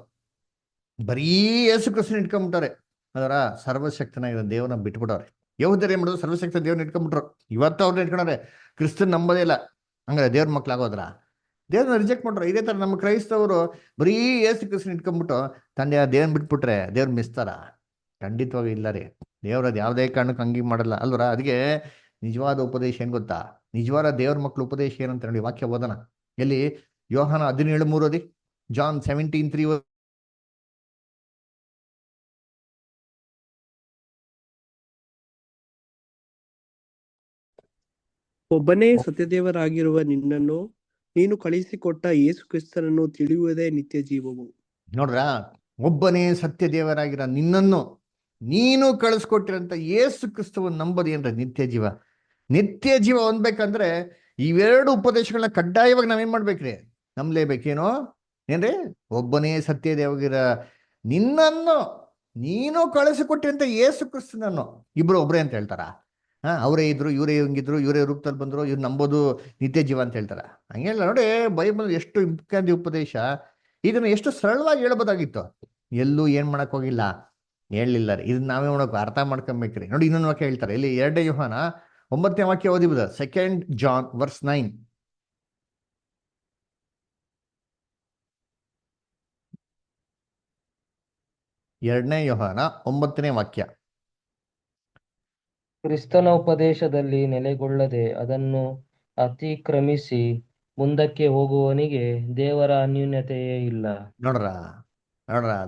ಬರೀ ಯೇಸು ಕ್ರಿಸ್ತನ ಇಟ್ಕೊಂಡ್ಬಿಟ್ಟಾರೆ. ಅದರ ಸರ್ವಶಕ್ತನಾಗಿರೋ ದೇವ್ರನ್ನ ಬಿಟ್ಬಿಟ್ಟವ್ರೆ. ಯಹೂದ್ಯರು ಏನ್ ಮಾಡೋದು? ಸರ್ವಶಕ್ತ ದೇವ್ರನ್ನ ಇಟ್ಕೊಂಡ್ಬಿಟ್ರು. ಇವತ್ತು ಅವ್ರನ್ನ ಇಟ್ಕೊಂಡ್ರೆ ಕ್ರಿಸ್ತನ್ ನಂಬೋದೇ ಇಲ್ಲ. ಹಂಗಾರೆ ದೇವ್ರ ಮಕ್ಳಾಗೋದ್ರ? ದೇವ್ರನ್ನ ರಿಜೆಕ್ಟ್ ಮಾಡ್ರು. ಇದೇ ತರ ನಮ್ಮ ಕ್ರೈಸ್ತವರು ಬರೀ ಯೇಸು ಕ್ರಿಸ್ತನ ಇಟ್ಕೊಂಡ್ಬಿಟ್ಟು ತಂದೆ ದೇವ್ರನ್ನ ಬಿಟ್ಬಿಟ್ರೆ ದೇವ್ರ ಮಿಸ್ತಾರ? ಖಂಡಿತವಾಗಿ ಇಲ್ಲ ರೀ. ದೇವ್ರದ್ ಯಾವುದೇ ಕಾರಣಕ್ಕೆ ಹಂಗೆ ಮಾಡಲ್ಲ ಅಲ್ವರ. ಅದಕ್ಕೆ ನಿಜವಾದ ಉಪದೇಶ ಏನ್ ಗೊತ್ತಾ? ನಿಜವಾದ ದೇವ್ರ ಮಕ್ಳ ಉಪದೇಶ ಏನಂತ ನೋಡಿ, ವಾಕ್ಯ ಓದೋಣ. ಎಲ್ಲಿ? ಯೋಹಾನ 17:3 ಓದಿ. ಜಾನ್ 17:3. ಒಬ್ಬನೇ ಸತ್ಯದೇವರಾಗಿರುವ ನಿನ್ನನ್ನು, ನೀನು ಕಳಿಸಿಕೊಟ್ಟ ಯೇಸು ಕ್ರಿಸ್ತನನ್ನು ತಿಳಿಯುವುದೇ ನಿತ್ಯ ಜೀವವು. ನೋಡ್ರ, ಒಬ್ಬನೇ ಸತ್ಯ ದೇವರಾಗಿರ ನಿನ್ನನ್ನು, ನೀನು ಕಳಿಸ್ಕೊಟ್ಟಿರಂತ ಯೇಸು ಕ್ರಿಸ್ತವನ್ನು ನಂಬೋದು ಏನ್ರ ನಿತ್ಯ ಜೀವ. ನಿತ್ಯ ಜೀವ ಹೊಂದ್ಬೇಕಂದ್ರೆ ಇವೆರಡು ಉಪದೇಶಗಳನ್ನ ಕಡ್ಡಾಯವಾಗಿ ನಾವೇನ್ ಮಾಡ್ಬೇಕ್ರಿ? ನಂಬಲೇಬೇಕೇನೋ ಏನ್ರಿ? ಒಬ್ಬನೇ ಸತ್ಯ ದೇವಗಿರ ನಿನ್ನನ್ನು, ನೀನು ಕಳಿಸಿಕೊಟ್ಟಿರಂತ ಯೇಸು ಕ್ರಿಸ್ತನನ್ನು. ಇಬ್ರು ಒಬ್ರೇ ಅಂತ ಹೇಳ್ತಾರ? ಅವರೇ ಇದ್ರು, ಇವರೇ ಹಿಂಗಿದ್ರು, ಇವರೇ ರೂಪದಲ್ಲಿ ಬಂದ್ರು, ಇವ್ರು ನಂಬೋದು ನಿತ್ಯ ಜೀವ ಅಂತ ಹೇಳ್ತಾರ? ಹಂಗೆಲ್ಲ ನೋಡಿ, ಬೈಬಲ್ ಎಷ್ಟು ಮುಖ್ಯ ಉಪದೇಶ. ಇದನ್ನ ಎಷ್ಟು ಸರಳವಾಗಿ ಹೇಳ್ಬೋದಾಗಿತ್ತು. ಎಲ್ಲೂ ಏನ್ ಮಾಡಕ್ ಹೋಗಿಲ್ಲ, ಹೇಳಲಿಲ್ಲ ರೀ. ಇದನ್ನ ನಾವೇ ಮಾಡಬೇಕು, ಅರ್ಥ ಮಾಡ್ಕೊಬೇಕ್ರಿ. ನೋಡಿ ಇನ್ನೊಂದು ವಾಕ್ಯ ಹೇಳ್ತಾರೆ ಇಲ್ಲಿ, 2 ಯೋಹಾನ 9ನೇ ವಾಕ್ಯ ಓದಿಬೋದ? 2 John verse 9. 2 ಯೋಹಾನ 9ನೇ ವಾಕ್ಯ. ಕ್ರಿಸ್ತನ ಉಪದೇಶದಲ್ಲಿ ನೆಲೆಗೊಳ್ಳದೆ ಅದನ್ನು ಅತಿಕ್ರಮಿಸಿ ಮುಂದಕ್ಕೆ ಹೋಗುವವನಿಗೆ ದೇವರ ಅನ್ಯೂನ್ಯತೆಯೇ ಇಲ್ಲ. ನೋಡ್ರ,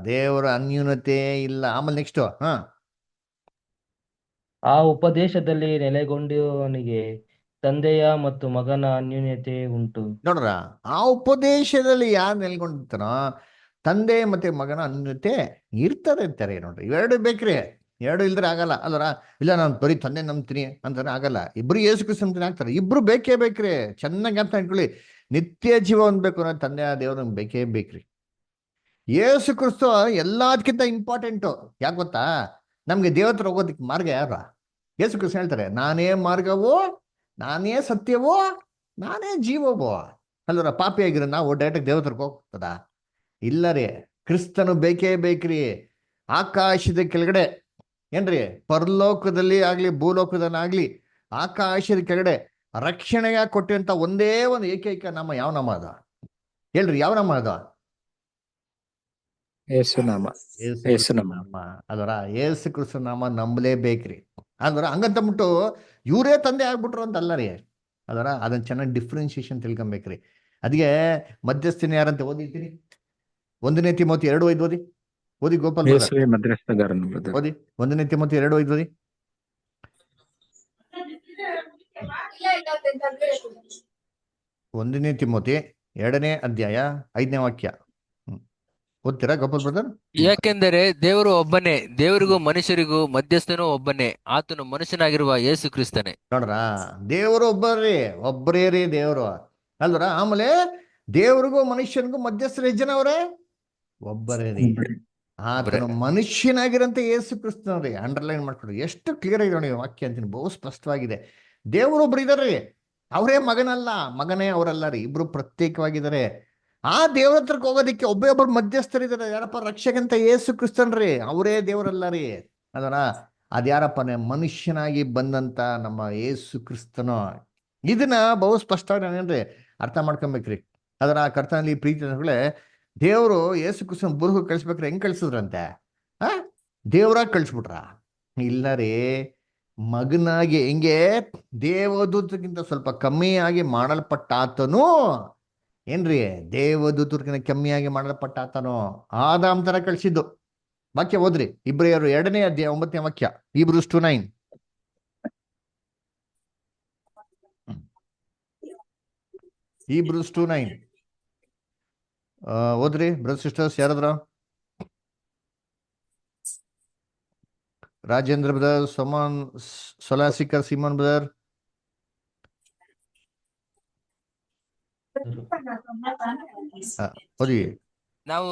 ದೇವರ ಅನ್ಯೂನತೆ ಇಲ್ಲ. ಆಮೇಲೆ ನೆಕ್ಸ್ಟ್ ಆ ಉಪದೇಶದಲ್ಲಿ ನೆಲೆಗೊಂಡಿರುವವನಿಗೆ ತಂದೆಯ ಮತ್ತು ಮಗನ ಅನ್ಯೂನ್ಯತೆ ಉಂಟು. ನೋಡ್ರ, ಆ ಉಪದೇಶದಲ್ಲಿ ಯಾರು ನೆಲೆಗೊಂಡಿರ್ತಾನೋ ತಂದೆ ಮತ್ತೆ ಮಗನ ಅನ್ಯೂನ್ಯತೆ ಇರ್ತಾರೆ ನೋಡ್ರಿ. ಇವೆರಡು ಬೇಕ್ರಿ. ಎರಡು ಇಲ್ದ್ರೆ ಆಗಲ್ಲ ಅಲ್ವರ. ಇಲ್ಲ ನಾನು ಬರೀ ತಂದೆ ನಂಬ್ತೀನಿ ಅಂತಾನೆ ಆಗಲ್ಲ. ಇಬ್ರು ಯೇಸು ಕ್ರಿಸ್ತ ನಂಬ್ತೀನಿ ಆಗ್ತಾರೆ. ಇಬ್ರು ಬೇಕೇ ಬೇಕ್ರಿ. ಚೆನ್ನಾಗಿ ಅಂತ ಇಟ್ಕೊಳ್ಳಿ. ನಿತ್ಯ ಜೀವ ಹೊಂದ್ಬೇಕು ಅಂದ್ರೆ ತಂದೆ ದೇವ್ರ ನಮ್ಗೆ ಬೇಕೇ ಬೇಕ್ರಿ. ಯೇಸು ಕ್ರಿಸ್ತ ಎಲ್ಲದಕ್ಕಿಂತ ಇಂಪಾರ್ಟೆಂಟು. ಯಾಕೆ ಗೊತ್ತಾ? ನಮ್ಗೆ ದೇವತ್ರ ಹೋಗೋದಕ್ಕೆ ಮಾರ್ಗ ಯಾರ? ಯೇಸು ಕ್ರಿಸ್ತ ಹೇಳ್ತಾರೆ, ನಾನೇ ಮಾರ್ಗವೋ, ನಾನೇ ಸತ್ಯವೋ, ನಾನೇ ಜೀವವೋ. ಅಲ್ವರ, ಪಾಪಿಯಾಗಿರೋ ನಾವು ಡೈರೆಕ್ಟ್ ದೇವತ್ರಕ್ಕೆ ಹೋಗ್ತದ? ಇಲ್ಲ ರೀ. ಕ್ರಿಸ್ತನು ಬೇಕೇ ಬೇಕ್ರಿ. ಆಕಾಶದ ಕೆಳಗಡೆ ಏನ್ರಿ, ಪರಲೋಕದಲ್ಲಿ ಆಗ್ಲಿ ಭೂಲೋಕದಲ್ಲಾಗ್ಲಿ ಆಕಾಶದ ಕೆಳಗಡೆ ರಕ್ಷಣೆಗೆ ಕೊಟ್ಟಿರಂತ ಒಂದೇ ಒಂದು ಏಕೈಕ ನಾಮ ಯಾವ ನಾಮ ಅದ ಹೇಳ್ರಿ? ಯಾವ ನಾಮ ಅದ? ಯೇಸುನಾಮ. ನಾಮ. ಅದರ ಯೇಸು ಕ್ರಿಸ್ತ ನಾಮ ನಂಬಲೇಬೇಕ್ರಿ. ಅದರ ಹಂಗಂತಂದ್ಬಿಟ್ಟು ಇವರೇ ತಂದೆ ಆಗ್ಬಿಟ್ರು ಅಂತ ಅಲ್ಲ ರೀ. ಅದರ ಅದನ್ನ ಚೆನ್ನಾಗಿ ಡಿಫ್ರೆನ್ಸಿಯೇಷನ್ ತಿಳ್ಕೊಬೇಕ್ರಿ. ಅದಕ್ಕೆ ಮಧ್ಯಸ್ಥಿನ ಯಾರಂತ ಓದಿರ್ತೀರಿ? 1ನೇ ತಿಮೋಥಿ 2:5 ಓದಿ. ಓದಿ ಗೋಪಾಲ್ ಓದಿ. 1ನೇ ತಿಮೋಥಿ 2:5 ಓದಿ. 1ನೇ ತಿಮೋಥಿ 2ನೇ ಅಧ್ಯಾಯ 5ನೇ ವಾಕ್ಯ ಓದ್ತೀರಾ ಗೋಪಾಲ್ ಬ್ರದರ್? ಯಾಕೆಂದರೆ ದೇವರು ಒಬ್ಬನೇ, ದೇವರಿಗೂ ಮನುಷ್ಯರಿಗೂ ಮಧ್ಯಸ್ಥನೂ ಒಬ್ಬನೇ, ಆತನು ಮನುಷ್ಯನಾಗಿರುವ ಯೇಸು ಕ್ರಿಸ್ತನೇ. ನೋಡ್ರ, ದೇವರು ಒಬ್ಬರೇ ರೀ ದೇವರು ಅಲ್ವರ. ಆಮೇಲೆ ದೇವ್ರಿಗೂ ಮನುಷ್ಯನಿಗೂ ಮಧ್ಯಸ್ಥರು ಎಷ್ಟು ಜನ ಅವ್ರೆ? ಒಬ್ಬರೇ ರೀ. ಆತನು ಮನುಷ್ಯನಾಗಿರಂತ ಯೇಸು ಕ್ರಿಸ್ತನವ್ರಿ. ಅಂಡರ್ಲೈನ್ ಮಾಡ್ಕೊಡ್ರಿ. ಎಷ್ಟು ಕ್ಲಿಯರ್ ಆಗಿದೆ ನೋಡಿ ವಾಕ್ಯ ಅಂತೀನಿ, ಬಹು ಸ್ಪಷ್ಟವಾಗಿದೆ. ದೇವರು ಒಬ್ರು ಇದಾರೆ. ಅವರೇ ಮಗನಲ್ಲ, ಮಗನೇ ಅವರಲ್ಲ ರೀ. ಇಬ್ರು ಪ್ರತ್ಯೇಕವಾಗಿದ್ದಾರೆ. ಆ ದೇವ್ರ ಹತ್ರಕ್ಕೆ ಹೋಗೋದಿಕ್ಕೆ ಒಬ್ಬೊಬ್ಬರು ಮಧ್ಯಸ್ಥರಿದ್ದಾರೆ. ಯಾರಪ್ಪ? ರಕ್ಷಕಂತ ಯೇಸು ಕ್ರಿಸ್ತನ್ರಿ. ಅವರೇ ದೇವರಲ್ಲ ರೀ. ಅದರ ಅದ್ಯಾರಪ್ಪನೇ ಮನುಷ್ಯನಾಗಿ ಬಂದಂತ ನಮ್ಮ ಯೇಸು ಕ್ರಿಸ್ತನು. ಇದನ್ನ ಬಹು ಸ್ಪಷ್ಟವಾಗಿ ನಾನೇನ್ರಿ ಅರ್ಥ ಮಾಡ್ಕೊಬೇಕ್ರಿ. ಅದರ ಕರ್ತನಲ್ಲಿ ಪ್ರೀತಿ ಅಂದ್ರೆ ದೇವರು ಯೇಸು ಕ್ರಿಸ್ತನ ಬುರುಗು ಕಳಿಸ್ಬೇಕ್ರೆ ಹೆಂಗ್ ಕಳ್ಸಿದ್ರಂತೆ? ಆ ದೇವರಾಗಿ ಕಳಿಸ್ಬಿಟ್ರ? ಇಲ್ಲ ರೀ, ಮಗನಾಗಿ ಹೆಂಗೆ ದೇವದೂತಕ್ಕಿಂತ ಸ್ವಲ್ಪ ಕಮ್ಮಿಯಾಗಿ ಮಾಡಲ್ಪಟ್ಟ ಆತನು ಏನ್ರಿ, ದೇವದೂತರ್ಗಿಂತ ಕಮ್ಮಿಯಾಗಿ ಮಾಡಲ್ಪಟ್ಟ ಆತನು ಆದಾಮ್ ತರ ಕಳಿಸಿದ್ದು. ವಾಕ್ಯ ಓದ್ರಿ, ಇಬ್ರಿಯರು 2ನೇ ಅಧ್ಯಾಯ 9ನೇ ವಾಕ್ಯ, Hebrews 2:9. Hebrews 2:9 ಓದ್ರಿ ಬ್ರದರ್ ಸಿಸ್ಟರ್ಸ್. ಯಾರಾದ್ರ? Rajendra brother, Simon Solasikar, Simon brother. ಓದಿ. ನಾವು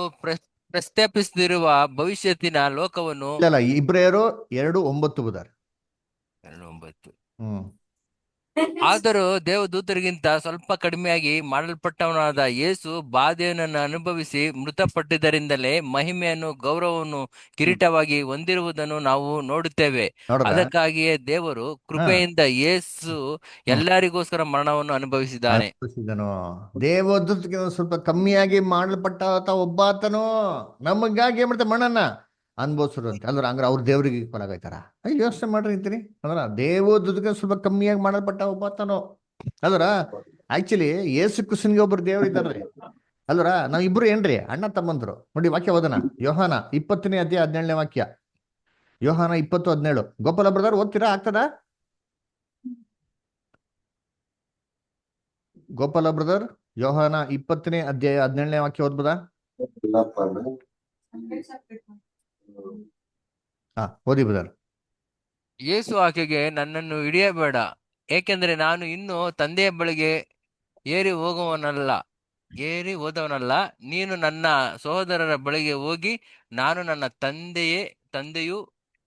ಪ್ರಸ್ತಾಪಿಸುತ್ತಿರುವ ಭವಿಷ್ಯತ್ತಿನ ಲೋಕವನ್ನು ಇಲ್ಲ ಇಬ್ರಿಯರು 2:9 ಬ್ರದರ್. 2:9. ಹ್ಮ್ ಆದರೂ ದೇವದೂತರಿಗಿಂತ ಸ್ವಲ್ಪ ಕಡಿಮೆಯಾಗಿ ಮಾಡಲ್ಪಟ್ಟವನಾದ ಯೇಸು ಬಾಧೆಯನ್ನು ಅನುಭವಿಸಿ ಮೃತಪಟ್ಟಿದ್ದರಿಂದಲೇ ಮಹಿಮೆಯನ್ನು ಗೌರವವನ್ನು ಕಿರೀಟವಾಗಿ ಹೊಂದಿರುವುದನ್ನು ನಾವು ನೋಡುತ್ತೇವೆ. ನೋಡ್ರ, ಅದಕ್ಕಾಗಿಯೇ ದೇವರು ಕೃಪೆಯಿಂದ ಯೇಸು ಎಲ್ಲರಿಗೋಸ್ಕರ ಮರಣವನ್ನು ಅನುಭವಿಸಿದ್ದಾನೆ. ದೇವದೂತರಿಗೆ ಸ್ವಲ್ಪ ಕಮ್ಮಿಯಾಗಿ ಮಾಡಲ್ಪಟ್ಟ ಒಬ್ಬಾತನು ನಮಗಾಗಿ ಏನ್ ಮಾಡ್ತಾರೆ, ಮಣ್ಣನ್ನ ಅನ್ಭವಿಸ್ರಂತೆ. ಅಂದ್ರೆ ಹಂಗಾರೆ ಅವ್ರು ದೇವ್ರಿಗೆ ಈಕ್ವಲ್ ಆಗೈತಾರ? ಯೋಚನೆ ಮಾಡ್ರಿ ಅಂತೀನಿ. ಅಂದ್ರ ದೇವದೂತರಿಗೆ ಸ್ವಲ್ಪ ಕಮ್ಮಿಯಾಗಿ ಮಾಡಲ್ಪಟ್ಟ ಒಬ್ಬಾತನು. ಅಲ್ವರ ಆಕ್ಚುಲಿ ಯೇಸು ಕ್ರಿಸ್ತನಿಗೆ ಒಬ್ರು ದೇವ್ರು ಇದ್ದಾರ್ರಿ. ಅಲ್ವರ ನಾವಿಬ್ರು ಏನ್ರಿ ಅಣ್ಣ ತಮ್ಮಂದ್ರು. ನೋಡಿ ವಾಕ್ಯ ಓದೋಣ, ಯೋಹಾನ 20ನೇ ಅಧ್ಯಾಯ 17ನೇ ವಾಕ್ಯ. ಯೋಹಾನ 20:17. ಗೋಪಾಲ ಬ್ರದರ್ ಓದ್ತೀರಾ? ಆಗ್ತದ? ಗೋಪಾಲ ಬ್ರದರ್, ಯೋಹಾನ 20ನೇ ಅಧ್ಯಾಯ 17ನೇ ವಾಕ್ಯ ಓದ್ಬೋದಾ? ಓದಿ ಬ್ರದರ್. ಯೇಸು ಆಕೆಗೆ, ನನ್ನನ್ನು ಹಿಡಿಯಬೇಡ, ಏಕೆಂದರೆ ನಾನು ಇನ್ನೂ ತಂದೆಯ ಬಳಿಗೆ ಏರಿ ಹೋದವನಲ್ಲ. ನೀನು ನನ್ನ ಸಹೋದರರ ಬಳಿಗೆ ಹೋಗಿ, ನಾನು ನನ್ನ ತಂದೆಯು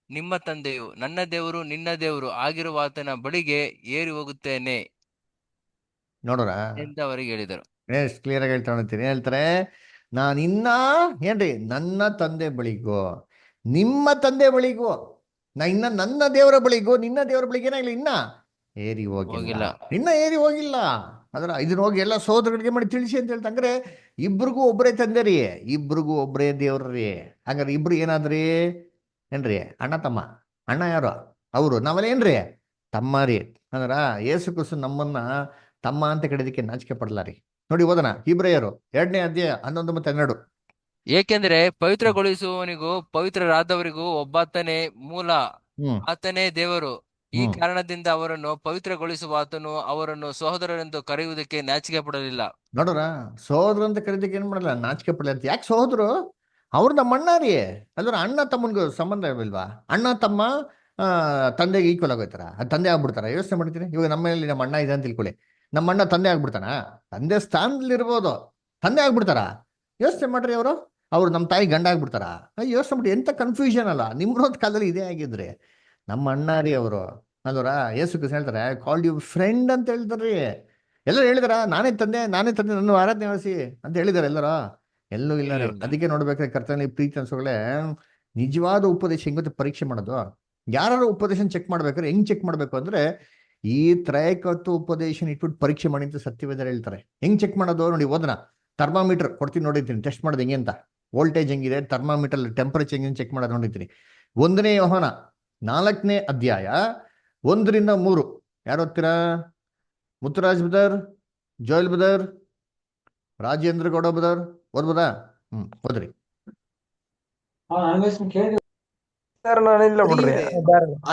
ನಿಮ್ಮ ತಂದೆಯು, ನನ್ನ ದೇವರು ನಿನ್ನ ದೇವರು ಆಗಿರುವ ಆತನ ಬಳಿಗೆ ಏರಿ ಹೋಗುತ್ತೇನೆ ನೋಡ್ರ ಎಂದು ಅವರಿಗೆ ಹೇಳಿದರು. ಎಷ್ಟು ಕ್ಲಿಯರ್ ಆಗಿ ಹೇಳ್ತಾರೆ. ನಾನಿನ್ನ ಏನ್ರಿ ನನ್ನ ತಂದೆ ಬಳಿಗೋ ನಿಮ್ಮ ತಂದೆ ಬಳಿಗೋ, ನಾ ಇನ್ನ ನನ್ನ ದೇವರ ಬಳಿಗೋ ನಿನ್ನ ದೇವರ ಬಳಿಗೆ ಏನಾಗಿಲ್ಲ, ಇನ್ನ ಏರಿ ಹೋಗಿಲ್ಲ. ಇನ್ನ ಏರಿ ಹೋಗಿಲ್ಲ. ಅದ್ರ ಇದನ್ನ ಹೋಗಿ ಎಲ್ಲ ಸಹೋದರಗಳಿಗೆ ಮಾಡಿ ತಿಳಿಸಿ ಅಂತ ಹೇಳ್ತಂದ್ರೆ ಇಬ್ರಿಗೂ ಒಬ್ಬರೇ ತಂದೆ ರೀ, ಇಬ್ರಿಗೂ ಒಬ್ಬರೇ ದೇವ್ರಿ. ಹಂಗಾರೆ ಇಬ್ರು ಏನಾದ್ರಿ ಏನ್ರಿ ಅಣ್ಣ ತಮ್ಮ. ಅಣ್ಣ ಯಾರು? ಅವರು. ನಾವೆಲ್ಲ ಏನ್ರಿ ತಮ್ಮ ರೀ. ಅಂದ್ರ ಯೇಸು ಕ್ರಿಸ್ತ ನಮ್ಮನ್ನ ತಮ್ಮ ಅಂತ ಕರೆಯೋದಕ್ಕೆ ನಾಚಿಕೆ ಪಡಲ್ಲ ರೀ. ನೋಡಿ ಓದೋಣ, ಇಬ್ರಿಯರು 2ನೇ ಅಧ್ಯಾಯ 11 ಮತ್ತು 12. ಏಕೆಂದರೆ ಪವಿತ್ರಗೊಳಿಸುವವನಿಗೂ ಪವಿತ್ರರಾದವರಿಗೂ ಒಬ್ಬಾತನೇ ಮೂಲ, ಆತನೇ ದೇವರು. ಈ ಕಾರಣದಿಂದ ಅವರನ್ನು ಪವಿತ್ರಗೊಳಿಸುವ ಆತನು ಅವರನ್ನು ಸಹೋದರರೆಂದು ಕರೆಯುವುದಕ್ಕೆ ನಾಚಿಕೆ ಪಡಲಿಲ್ಲ. ನೋಡ್ರ, ಸಹೋದರ ಅಂತ ಕರೆಯೋದಕ್ಕೆ ಏನ್ ಮಾಡಲ್ಲ, ನಾಚಿಕೆ ಪಡಲ್ಲ ಅಂತ. ಯಾಕೆ ಸಹೋದರು? ಅವ್ರು ನಮ್ಮ ಅಣ್ಣ ರೀ. ಅಲ್ದ್ರ ಅಣ್ಣ ತಮ್ಮನಿಗೂ ಸಂಬಂಧ ಇಲ್ವಾ? ಅಣ್ಣ ತಮ್ಮ ತಂದೆಗೆ ಈಕ್ವಲ್ ಆಗೋಯ್ತಾರ, ತಂದೆ ಆಗ್ಬಿಡ್ತಾರ? ಯೋಚನೆ ಮಾಡ್ತೀನಿ. ಇವಾಗ ನಮ್ಮಲ್ಲಿ ನಮ್ಮ ಅಣ್ಣ ಇದೆ ಅಂತ ತಿಳ್ಕೊಳ್ಳಿ, ನಮ್ಮ ಅಣ್ಣ ತಂದೆ ಆಗ್ಬಿಡ್ತಾನ? ತಂದೆ ಸ್ಥಾನದಲ್ಲಿ ಇರ್ಬೋದು, ತಂದೆ ಆಗ್ಬಿಡ್ತಾರ? ಯೋಚನೆ ಮಾಡ್ರಿ. ಅವ್ರು ನಮ್ಮ ತಾಯಿ ಗಂಡ ಆಗ್ಬಿಡ್ತಾರ? ಯೋಚನೆ ಮಾಡಿ, ಎಂತ ಕನ್ಫ್ಯೂಷನ್ ಅಲ್ಲ. ನಿಮ್ರೊಂದ್ ಕಾಲದಲ್ಲಿ ಇದೇ ಆಗಿದ್ರೆ ನಮ್ಮ ಅಣ್ಣ ರೀ ಅವರು. ಅಲ್ವರ ಯೇಸು ಕ್ರಿಸ್ತ ಹೇಳ್ತಾರೆ, ಕಾಲ್ಡ್ ಯು ಫ್ರೆಂಡ್ ಅಂತ ಹೇಳ್ತಾರ್ರಿ. ಎಲ್ಲರೂ ಹೇಳಿದಾರ ನಾನೇ ತಂದೆ ನನ್ನ ಆರಾಧನೆ ಮಾಡಿಸಿ ಅಂತ ಹೇಳಿದಾರೆ ಎಲ್ಲೂ ಇಲ್ಲ ರೀ. ಅದಕ್ಕೆ ನೋಡ್ಬೇಕಾದ್ರೆ ಕರ್ತನಲ್ಲಿ ಪ್ರೀತಿ ಅನ್ಸೋಗಳೇ, ನಿಜವಾದ ಉಪದೇಶ ಹೆಂಗ್ ಪರೀಕ್ಷೆ ಮಾಡೋದು? ಯಾರು ಉಪದೇಶ ಚೆಕ್ ಮಾಡ್ಬೇಕಾದ್ರೆ ಹೆಂಗ್ ಚೆಕ್ ಮಾಡ್ಬೇಕು ಅಂದ್ರೆ, ಈ ತ್ರೈಕತ್ವ ಉಪದೇಶ ಇಟ್ಬಿಟ್ಟು ಪರೀಕ್ಷೆ ಮಾಡಿ ಅಂತ ಸತ್ಯವೇದ ಹೇಳ್ತಾರೆ. ಹೆಂಗ್ ಚೆಕ್ ಮಾಡೋದು ನೋಡಿ, ಓದನ ಥರ್ಮಾಮೀಟರ್ ಕೊಡ್ತೀನಿ, ನೋಡಿರ್ತೀನಿ ಟೆಸ್ಟ್ ಮಾಡೋದು ಹೆಂಗೆ ಅಂತ. ವೋಲ್ಟೇಜ್ ಹೆಂಗಿದೆ, ಥರ್ಮಾಮೀಟರ್ ಟೆಂಪರೇಚರ್ ಹೆಂಗೆ ಚೆಕ್ ಮಾಡೋದು ನೋಡಿರ್ತೀನಿ. 1ನೇ ಯೋಹಾನ 4ನೇ ಅಧ್ಯಾಯ 1-3. ಯಾರು ಓದ್ತೀರಾ? ಮುತ್ತುರಾಜ್ ಬದರ್, ಜೋಯಲ್ ಬದರ್, ರಾಜೇಂದ್ರ ಗೌಡ ಬದರ್ ಓದ್ಬೋದಾ? ಓದ್ರಿ.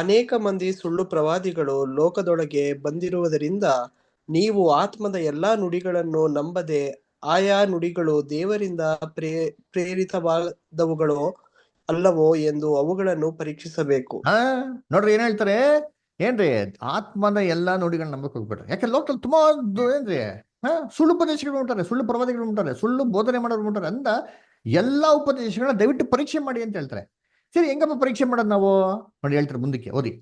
ಅನೇಕ ಮಂದಿ ಸುಳ್ಳು ಪ್ರವಾದಿಗಳು ಲೋಕದೊಳಗೆ ಬಂದಿರುವುದರಿಂದ ನೀವು ಆತ್ಮದ ಎಲ್ಲಾ ನುಡಿಗಳನ್ನು ನಂಬದೆ ಆಯಾ ನುಡಿಗಳು ದೇವರಿಂದ ಪ್ರೇರಿತವಾದವುಗಳೋ ಅಲ್ಲವೋ ಎಂದು ಅವುಗಳನ್ನು ಪರೀಕ್ಷಿಸಬೇಕು. ನೋಡ್ರಿ ಏನ್ ಹೇಳ್ತಾರೆ ಏನ್ರಿ, ಆತ್ಮನ ಎಲ್ಲಾ ನುಡಿಗಳನ್ನ ನಂಬಕ್ ಹೋಗ್ಬೇಡ್ರಿ. ಯಾಕೆ ಲೋಕದಲ್ಲಿ ತುಂಬಾ ಏನ್ರಿ ಸುಳ್ಳು ಉಪದೇಶಗಳು ಉಂಟಾರೆ, ಸುಳ್ಳು ಪ್ರವಾದಿಗಳು ಉಂಟಾರೆ, ಸುಳ್ಳು ಬೋಧನೆ ಮಾಡೋರು ಉಂಟಾರೆ ಅಂತ ಎಲ್ಲಾ ಉಪದೇಶಗಳನ್ನ ದಯವಿಟ್ಟು ಪರೀಕ್ಷೆ ಮಾಡಿ ಅಂತ ಹೇಳ್ತಾರೆ. ಸರಿ, ಹೆಂಗಪ್ಪ ಪರೀಕ್ಷೆ ಮಾಡೋದು ನಾವು? ನೋಡಿ ಹೇಳ್ತಾರೆ ಮುಂದಕ್ಕೆ ಓದಿ.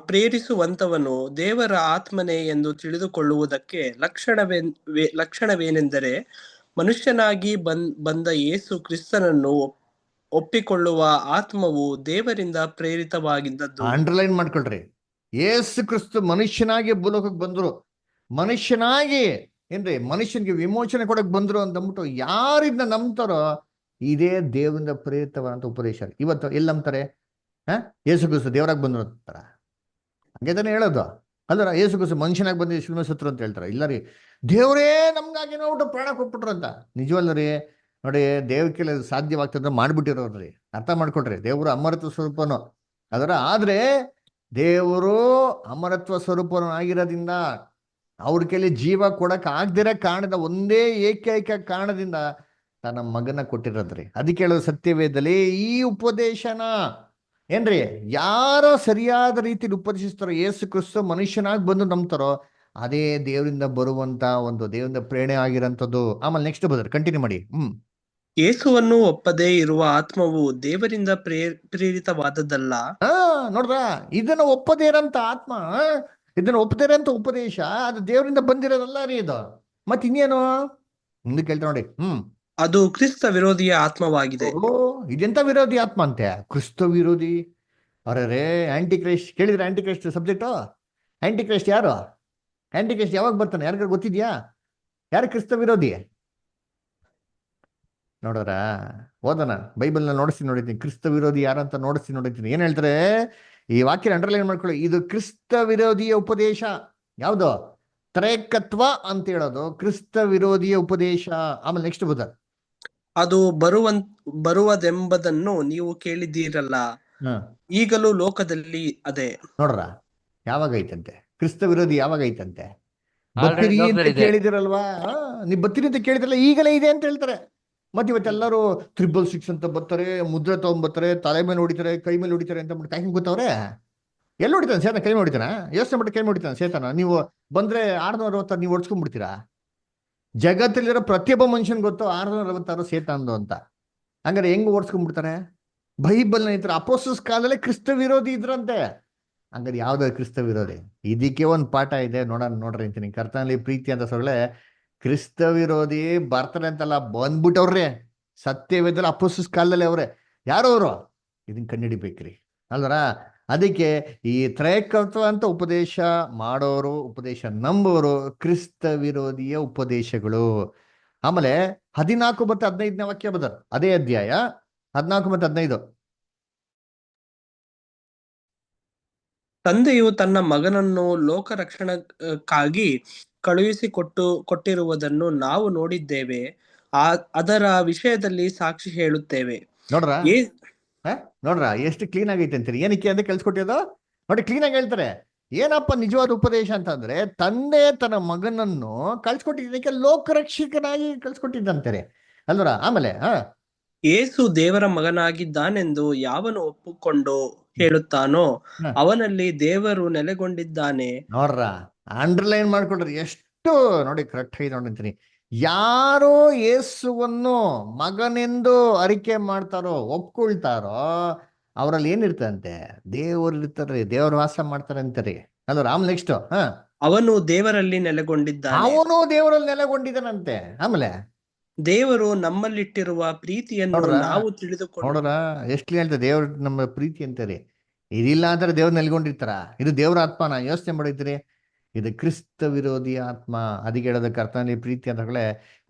ಪ್ರೇರಿಸುವಂತವನು ದೇವರ ಆತ್ಮನೇ ಎಂದು ತಿಳಿದುಕೊಳ್ಳುವುದಕ್ಕೆ ಲಕ್ಷಣವೇನೆಂದರೆ, ಮನುಷ್ಯನಾಗಿ ಬಂದ ಯೇಸು ಕ್ರಿಸ್ತನನ್ನು ಒಪ್ಪಿಕೊಳ್ಳುವ ಆತ್ಮವು ದೇವರಿಂದ ಪ್ರೇರಿತವಾಗಿದ್ದದ್ದು. ಅಂಡರ್ಲೈನ್ ಮಾಡ್ಕೊಳ್ರಿ, ಯೇಸು ಕ್ರಿಸ್ತು ಮನುಷ್ಯನಾಗಿ ಭೂಲೋಕಕ್ಕೆ ಬಂದ್ರು, ಮನುಷ್ಯನಾಗಿ ಏನ್ರಿ ಮನುಷ್ಯನಿಗೆ ವಿಮೋಚನೆ ಕೊಡಕ್ ಬಂದ್ರು ಅಂತ ಅಂದ್ಬಿಟ್ಟು ಯಾರಿದ್ನ ನಂಬ್ತಾರೋ ಇದೇ ದೇವರಿಂದ ಪ್ರೇರಿತವಾದಂತ ಉಪದೇಶ. ಇವತ್ತು ಎಲ್ಲಿ ನಂಬ್ತಾರೆ? ಯೇಸು ಕ್ರಿಸ್ತು ದೇವರಾಗಿ ಬಂದ್ರು ಅಂತಾರ, ಹಂಗೆ ತಾನೇ ಹೇಳೋದು ಅಲ್ವರ? ಯೇಸು ಕ್ರಿಸ್ತು ಮನುಷ್ಯನಾಗಿ ಬಂದು ಶಿಲ್ಮೆ ಸತ್ರು ಅಂತ ಹೇಳ್ತಾರೆ. ಇಲ್ಲ ರೀ, ದೇವರೇ ನಮ್ಗಾಗಿ ನೋಡ್ಬಿಟ್ಟು ಪ್ರಾಣ ಕೊಟ್ಬಿಟ್ರು ಅಂತ. ನಿಜವಲ್ಲ ರೀ? ನೋಡಿ, ದೇವ್ರ ಕೈಲಿ ಸಾಧ್ಯವಾಗ್ತದೆ ಮಾಡ್ಬಿಟ್ಟಿರೋರ್ರಿ. ಅರ್ಥ ಮಾಡ್ಕೊಳ್ರಿ, ದೇವರು ಅಮರತ್ವ ಸ್ವರೂಪನು ಅದರ. ಆದ್ರೆ ದೇವರು ಅಮರತ್ವ ಸ್ವರೂಪನು ಆಗಿರೋದ್ರಿಂದ ಅವ್ರ ಕೈಲಿ ಜೀವ ಕೊಡಕ್ ಆಗದಿರೋ ಕಾರಣದ ಒಂದೇ ಏಕೈಕ ಕಾರಣದಿಂದ ತನ್ನ ಮಗನ ಕೊಟ್ಟಿರೋದ್ರಿ. ಅದಕ್ಕೆ ಹೇಳೋದು ಸತ್ಯವೇದದಲ್ಲಿ ಈ ಉಪದೇಶನ ಏನ್ರಿ ಯಾರೋ ಸರಿಯಾದ ರೀತಿಯಲ್ಲಿ ಉಪದೇಶಿಸ್ತಾರೋ, ಯೇಸು ಕ್ರಿಸ್ತು ಮನುಷ್ಯನಾಗಿ ಬಂದು ನಂಬ್ತಾರೋ ಅದೇ ದೇವರಿಂದ ಬರುವಂತ ಒಂದು ದೇವರಿಂದ ಪ್ರೇರಣೆ ಆಗಿರೋಂಥದ್ದು. ಆಮೇಲೆ ನೆಕ್ಸ್ಟ್ ಬದರ್ ಕಂಟಿನ್ಯೂ ಮಾಡಿ. ಯೇಸುವನ್ನು ಒಪ್ಪದೇ ಇರುವ ಆತ್ಮವು ದೇವರಿಂದ ಪ್ರೇರಿತವಾದದ್ದಲ್ಲ. ನೋಡ್ರ, ಇದನ್ನ ಒಪ್ಪದೇ ಇರೋಂಥ ಆತ್ಮ, ಇದನ್ನ ಒಪ್ಪದೇ ಇರೋಂಥ ಉಪದೇಶ ಅದು ದೇವರಿಂದ ಬಂದಿರೋದಲ್ಲ ರೀ ಇದು. ಮತ್ ಇನ್ನೇನು ಮುಂದೆ ಕೇಳ್ತಾ ನೋಡಿ. ಅದು ಕ್ರಿಸ್ತ ವಿರೋಧಿಯ ಆತ್ಮವಾಗಿದೆ. ಇದೆಂತ ವಿರೋಧಿ ಆತ್ಮ ಅಂತೆ? ಕ್ರಿಸ್ತ ವಿರೋಧಿ. ಅರೆ ಆಂಟಿ ಕ್ರೈಸ್ಟ್ ಕೇಳಿದ್ರೆ, Antichrist subject. Antichrist ಯಾರು? ಆಂಟಿ ಕ್ರೈಸ್ಟ್ ಯಾವಾಗ ಬರ್ತಾನೆ? ಯಾರಿಗಾರು ಗೊತ್ತಿದ್ಯಾ? ಯಾರು ಕ್ರಿಸ್ತ ವಿರೋಧಿ? ನೋಡ್ರ, ಓದೋಣ ಬೈಬಲ್ನ ನೋಡಿದ್ದೀನಿ. ಕ್ರಿಸ್ತ ವಿರೋಧಿ ಯಾರಂತ ನೋಡಿದ್ದೀನಿ. ಏನ್ ಹೇಳ್ತಾರೆ? ಈ ವಾಕ್ಯ ಅಂಡರ್ಲೈನ್ ಮಾಡ್ಕೊಳ್ಳಿ. ಇದು ಕ್ರಿಸ್ತ ವಿರೋಧಿಯ ಉಪದೇಶ. ಯಾವುದು? ತ್ರೈಕತ್ವ ಅಂತ ಹೇಳೋದು ಕ್ರಿಸ್ತ ವಿರೋಧಿಯ ಉಪದೇಶ. ಆಮೇಲೆ ನೆಕ್ಸ್ಟ್ ಬುಧ, ಅದು ಬರುವುದೆಂಬುದನ್ನು ನೀವು ಕೇಳಿದ್ದೀರಲ್ಲ, ಈಗಲೂ ಲೋಕದಲ್ಲಿ ಅದೇ. ನೋಡ್ರ, ಯಾವಾಗ ಐತಂತೆ ಕ್ರಿಸ್ತ ವಿರೋಧಿ? ಯಾವಾಗ ಐತಂತೆ? ಬತ್ತೀರಿ ಅಂತ ಕೇಳಿದಿರಲ್ವಾ? ನೀವು ಬತ್ತೀರಿ ಅಂತ ಕೇಳಿದ್ರಲ್ಲ, ಈಗಲೇ ಇದೆ ಅಂತ ಹೇಳ್ತಾರೆ. ಮತ್ತೆ ಇವತ್ತೆಲ್ಲರೂ 666 ಅಂತ ಬರ್ತಾರೆ, ಮುದ್ರೆ ತಗೊಂಡ್ಬರ್ತಾರೆ, ತಲೆ ಮೇಲೆ ಹೊಡಿತಾರೆ, ಕೈ ಮೇಲೆ ಹೊಡಿತಾರೆ ಅಂತ ಬಿಟ್ಟು ಕಾಯ್ಕೊಂಡು ಗೊತ್ತವ್ರೆ. ಎಲ್ಲಿ ಹೊಡಿತಾನೆ ಸೇತನ? ಕೈ ಹೊಡಿತಾನ? ಯೋಚನೆ ಬಿಟ್ಟು ಕೈ ಹೊಡಿತಾನೆ ಸೇತನ? ನೀವು ಬಂದ್ರೆ 666 ನೀವು ಹೊಡ್ಸ್ಕೊಂಡ್ಬಿಡ್ತೀರಾ? ಜಗತ್ತಲ್ಲಿರೋ ಪ್ರತಿಯೊಬ್ಬ ಮನುಷ್ಯನ್ ಗೊತ್ತು 666 ಸೇತಾನ್ದು ಅಂತ. ಹಂಗಾರೆ ಹೆಂಗ್ ಓಡಿಸ್ಕೊಂಡ್ಬಿಡ್ತಾರೆ? ಬೈಬಲ್ ಇದ್ರ ಅಪೋಸ್ತಲರ ಕಾಲದಲ್ಲೇ ಕ್ರಿಸ್ತ ವಿರೋಧಿ ಇದ್ರಂತೆ. ಹಂಗಾರೆ ಯಾವ್ದು ಕ್ರಿಸ್ತ ವಿರೋಧಿ? ಇದಕ್ಕೆ ಒಂದು ಪಾಠ ಇದೆ, ನೋಡ್ರಿ ಅಂತೀನಿ. ಕರ್ತನಲ್ಲಿ ಪ್ರೀತಿ ಅಂತ ಸೊಳ್ಳೆ ಕ್ರಿಸ್ತ ವಿರೋಧಿ ಬರ್ತಾರೆ ಅಂತಲ್ಲ, ಬಂದ್ಬಿಟ್ಟವ್ರೆ. ಸತ್ಯವೇದದಲ್ಲಿ ಅಪೋಸ್ತಲರ ಕಾಲದಲ್ಲಿ ಅವ್ರೆ. ಯಾರು ಅವರು? ಇದನ್ನ ಕಂಡುಹಿಡಿಬೇಕ್ರಿ ಅಲ್ವರ? ಅದಕ್ಕೆ ಈ ತ್ರೈಕತ್ವ ಅಂತ ಉಪದೇಶ ಮಾಡೋರು, ಉಪದೇಶ ನಂಬೋರು ಕ್ರಿಸ್ತ ವಿರೋಧಿಯ ಉಪದೇಶಗಳು. ಆಮೇಲೆ 14 ಮತ್ತು 15ನೇ ವಾಕ್ಯ ಬದರ್, ಅದೇ ಅಧ್ಯಾಯ 14 ಮತ್ತು 15. ತಂದೆಯು ತನ್ನ ಮಗನನ್ನು ಲೋಕ ರಕ್ಷಣಕ್ಕಾಗಿ ಕೊಟ್ಟಿರುವುದನ್ನು ನಾವು ನೋಡಿದ್ದೇವೆ, ಅದರ ವಿಷಯದಲ್ಲಿ ಸಾಕ್ಷಿ ಹೇಳುತ್ತೇವೆ. ನೋಡ್ರ ಎಷ್ಟು ಕ್ಲೀನ್ ಆಗೈತೆ ಅಂತೀರಿ. ಏನಕ್ಕೆ ಅಂತ ಕೆಲ್ಸ್ಕೊಟ್ಟಿರೋದು ನೋಡಿ, ಕ್ಲೀನ್ ಆಗಿ ಹೇಳ್ತಾರೆ. ಏನಪ್ಪ ನಿಜವಾದ ಉಪದೇಶ ಅಂತಂದ್ರೆ, ತಂದೆ ತನ್ನ ಮಗನನ್ನು ಕಳ್ಸಿಕೊಟ್ಟಿದ್ದಕ್ಕೆ ಲೋಕರಕ್ಷಕನಾಗಿ ಕಳ್ಸಿಕೊಟ್ಟಿದ್ದಂತಾರೆ ಅಲ್ವರ? ಆಮೇಲೆ ಯೇಸು ದೇವರ ಮಗನಾಗಿದ್ದಾನೆಂದು ಯಾವನು ಒಪ್ಪಿಕೊಂಡು ಹೇಳುತ್ತಾನೋ ಅವನಲ್ಲಿ ದೇವರು ನೆಲೆಗೊಂಡಿದ್ದಾನೆ. ನೋಡ್ರ, ಅಂಡರ್ಲೈನ್ ಮಾಡ್ಕೊಳ್ರಿ. ಎಷ್ಟು ನೋಡಿ ಕರೆಕ್ಟ್ ಆಗಿ ನೋಡಿರ್ತೀನಿ. ಯಾರು ಯೇಸುವನ್ನು ಮಗನೆಂದು ಅರಿಕೆ ಮಾಡ್ತಾರೋ, ಒಪ್ಕೊಳ್ತಾರೋ, ಅವರಲ್ಲಿ ಏನಿರ್ತಂತೆ? ದೇವರು ಇರ್ತಾರೆ, ದೇವರು ವಾಸ ಮಾಡ್ತಾರೆ ಅಂತಾರೆ ಅಲ್ವ? ಆಮೇಲೆ ನೆಕ್ಸ್ಟ್, ಅವನು ದೇವರಲ್ಲಿ ನೆಲೆಗೊಂಡಿದ್ದಾನೆ. ಅವನು ದೇವರಲ್ಲಿ ನೆಲೆಗೊಂಡಿದ್ದಾನಂತೆ. ಆಮೇಲೆ ದೇವರು ನಮ್ಮಲ್ಲಿಟ್ಟಿರುವ ಪ್ರೀತಿಯನ್ನು ನಾವು ತಿಳಿದುಕೊಂಡು. ನೋಡ್ರ, ಎಷ್ಟು ಹೇಳ್ತಾರೆ ದೇವ್ರ ನಮ್ಮ ಪ್ರೀತಿ ಅಂತಾರೆ. ಇದಿಲ್ಲ ಅಂತಾರೆ ದೇವ್ರ ನೆಲೆಗೊಂಡಿರ್ತಾರ? ಇದು ದೇವ್ರ ಆತ್ಮನ? ಯೋಚನೆ ಮಾಡಿದ್ರಿ. ಇದು ಕ್ರಿಸ್ತ ವಿರೋಧಿ ಆತ್ಮ. ಅದಕ್ಕೆ ಹೇಳೋದ ಕರ್ತನಲ್ಲಿ ಪ್ರೀತಿ ಅಂತಾಗಲೇ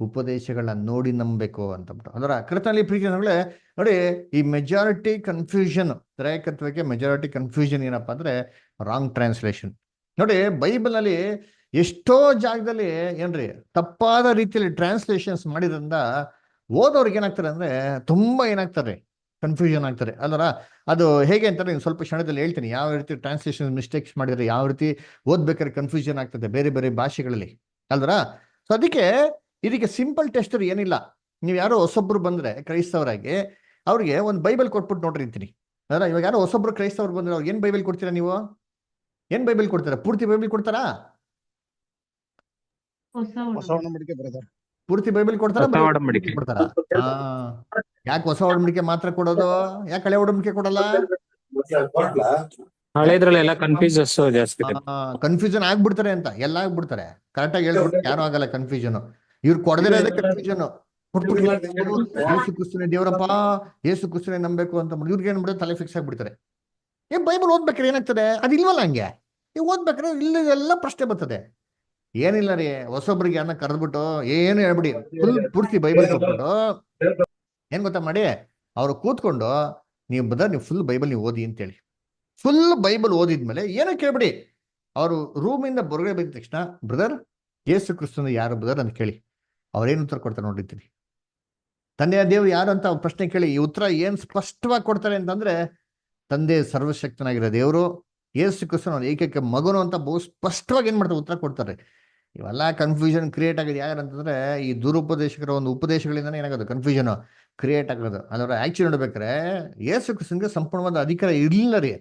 ಉಪದೇಶಗಳನ್ನ ನೋಡಿ ನಂಬಬೇಕು ಅಂತಬಿಟ್ಟು. ಅದರ ಕರ್ತನಲ್ಲಿ ಪ್ರೀತಿ ಅಂತಾಗಲೇ ನೋಡಿ, ಈ ಮೆಜಾರಿಟಿ ಕನ್ಫ್ಯೂಷನ್, ತ್ರೈಕತ್ವಕ್ಕೆ ಮೆಜಾರಿಟಿ ಕನ್ಫ್ಯೂಷನ್ ಏನಪ್ಪಾ ಅಂದ್ರೆ ರಾಂಗ್ ಟ್ರಾನ್ಸ್ಲೇಷನ್. ನೋಡಿ, ಬೈಬಲ್ ನಲ್ಲಿ ಎಷ್ಟೋ ಜಾಗದಲ್ಲಿ ಏನ್ರಿ ತಪ್ಪಾದ ರೀತಿಯಲ್ಲಿ ಟ್ರಾನ್ಸ್ಲೇಷನ್ಸ್ ಮಾಡಿದ್ರಿಂದ ಓದೋರ್ಗೆ ಏನಾಗ್ತಾರೆ ಅಂದ್ರೆ ತುಂಬಾ ಏನಾಗ್ತಾರೆ, ಕನ್ಫ್ಯೂಷನ್ ಆಗ್ತಾರೆ ಅಲ್ವರ? ಅದು ಹೇಗೆ ಅಂತಾರೆ ಸ್ವಲ್ಪ ಕ್ಷಣದಲ್ಲಿ ಹೇಳ್ತೀನಿ. ಯಾವ ರೀತಿ ಟ್ರಾನ್ಸ್ಲೇಷನ್ ಮಿಸ್ಟೇಕ್ಸ್ ಮಾಡಿದ್ರೆ ಯಾವ ರೀತಿ ಓದ್ಬೇಕಾದ್ರೆ ಕನ್ಫ್ಯೂಷನ್ ಆಗ್ತದೆ ಬೇರೆ ಬೇರೆ ಭಾಷೆಗಳಲ್ಲಿ ಅಲ್ವರ? ಸೊ ಇದಕ್ಕೆ ಸಿಂಪಲ್ ಟೆಸ್ಟ್ ಏನಿಲ್ಲ. ನೀವು ಯಾರೋ ಹೊಸೊಬ್ರು ಬಂದ್ರೆ ಕ್ರೈಸ್ತವರಾಗಿ ಅವ್ರಿಗೆ ಒಂದು ಬೈಬಲ್ ಕೊಟ್ಬಿಟ್ಟು ನೋಡ್ರಿ ಅಂತೀನಿ. ಅಲ್ಲ, ಇವಾಗ ಯಾರೋ ಹೊಸೊಬ್ರು ಕ್ರೈಸ್ತವ್ರು ಬಂದ್ರೆ ಅವ್ರಿಗೆ ಏನ್ ಬೈಬಲ್ ಕೊಡ್ತೀರಾ ನೀವು? ಏನ್ ಬೈಬಲ್ ಕೊಡ್ತೀರಾ? ಪೂರ್ತಿ ಬೈಬಲ್ ಕೊಡ್ತಾರಾ? ಪೂರ್ತಿ ಬೈಬಲ್ ಕೊಡ್ತಾರ? ಕೊಡ್ತಾರ? ಯಾಕೆ ಹೊಸ ಒಡಂಬಡಿಕೆ ಮಾತ್ರ ಕೊಡೋದು? ಯಾಕೆ ಹಳೆ ಒಡಂಬಡಿಕೆ ಕೊಡಲ್ಲ? ಹಳೆದ್ರಲ್ಲೆಲ್ಲ ಕನ್ಫ್ಯೂಷನ್ ಆಗ್ಬಿಡ್ತಾರೆ ಅಂತ. ಎಲ್ಲ ಆಗ್ಬಿಡ್ತಾರೆ. ಕರೆಕ್ಟ್ ಆಗಿ ಹೇಳ್ಬಿಡ್ತಾರೆ, ಯಾರು ಆಗಲ್ಲ ಕನ್ಫ್ಯೂಷನ್. ಇವ್ರು ಕೊಡದಿರೋದೇ ಕನ್ಫ್ಯೂಷನ್. ಕೊಟ್ಬಿಟ್ರಲ್ಲ ದೇವ್ರು, ಯೇಸು ಕ್ರಿಸ್ತನೇ ದೇವರಪ್ಪ, ಯೇಸು ಕ್ರಿಸ್ತನೇ ನಂಬೇಕು ಅಂತ ಇವ್ರಿಗೆ ಏನ್ಬಿಡುತ್ತೆ, ತಲೆ ಫಿಕ್ಸ್ ಆಗ್ಬಿಡ್ತಾರೆ. ಬೈಬಲ್ ಓದ್ಬೇಕಾದ್ರೆ ಏನಾಗ್ತದೆ, ಅದಿಲ್ವಲ್ಲ ಹಂಗೆ. ನೀವು ಓದ್ಬೇಕಾದ್ರೆ ಇಲ್ಲೆಲ್ಲ ಪ್ರಶ್ನೆ ಬರ್ತದೆ. ಏನಿಲ್ಲ ರೀ, ಹೊಸೊಬ್ರಿಗೆ ಅನ್ನ ಕರೆದ್ಬಿಟ್ಟು ಏನು ಹೇಳ್ಬಿಡಿ, ಫುಲ್ ಪೂರ್ತಿ ಬೈಬಲ್ ಕೊಟ್ಬಿಟ್ಟು ಏನ್ ಗೊತ್ತಾ ಮಾಡಿ, ಅವ್ರು ಕೂತ್ಕೊಂಡು ನೀವು ಫುಲ್ ಬೈಬಲ್ ನೀವು ಓದಿ ಅಂತೇಳಿ. ಫುಲ್ ಬೈಬಲ್ ಓದಿದ್ಮೇಲೆ ಏನೋ ಕೇಳ್ಬಿಡಿ. ಅವರು ರೂಮಿಂದ ಹೊರಗಡೆ ಬಂದ ತಕ್ಷಣ, ಬ್ರದರ್ ಯೇಸು ಕ್ರಿಸ್ತನ ಯಾರು ಬ್ರದರ್ ಅಂತ ಕೇಳಿ, ಅವ್ರೇನು ಉತ್ತರ ಕೊಡ್ತಾರೆ ನೋಡಿರ್ತೀನಿ. ತಂದೆಯ ದೇವ್ರು ಯಾರು ಅಂತ ಪ್ರಶ್ನೆ ಕೇಳಿ, ಈ ಉತ್ತರ ಏನ್ ಸ್ಪಷ್ಟವಾಗಿ ಕೊಡ್ತಾರೆ ಅಂತಂದ್ರೆ, ತಂದೆ ಸರ್ವಶಕ್ತನಾಗಿರೋ ದೇವರು, ಯೇಸು ಕ್ರಿಸ್ತನ ಏಕೈಕ ಮಗನು ಅಂತ ಬಹು ಸ್ಪಷ್ಟವಾಗಿ ಏನ್ ಮಾಡ್ತಾರೆ, ಉತ್ತರ ಕೊಡ್ತಾರೆ. ಇವೆಲ್ಲ ಕನ್ಫ್ಯೂಷನ್ ಕ್ರಿಯೇಟ್ ಆಗಿದೆ ಯಾರಂತಂದ್ರೆ, ಈ ದುರುಪದೇಶಕರ ಒಂದು ಉಪದೇಶಗಳಿಂದ ಏನಾಗೋದು, ಕನ್ಫ್ಯೂಷನ್ ಕ್ರಿಯೇಟ್ ಆಗೋದು. ಅದರ ಆಕ್ಚುಲಿ ನೋಡ್ಬೇಕಾರೆ ಯೇಸು ಕ್ರಿಸ್ತನ್ಗೆ ಸಂಪೂರ್ಣವಾದ ಅಧಿಕಾರ ಇರಲಿಲ್ಲ ರೀ.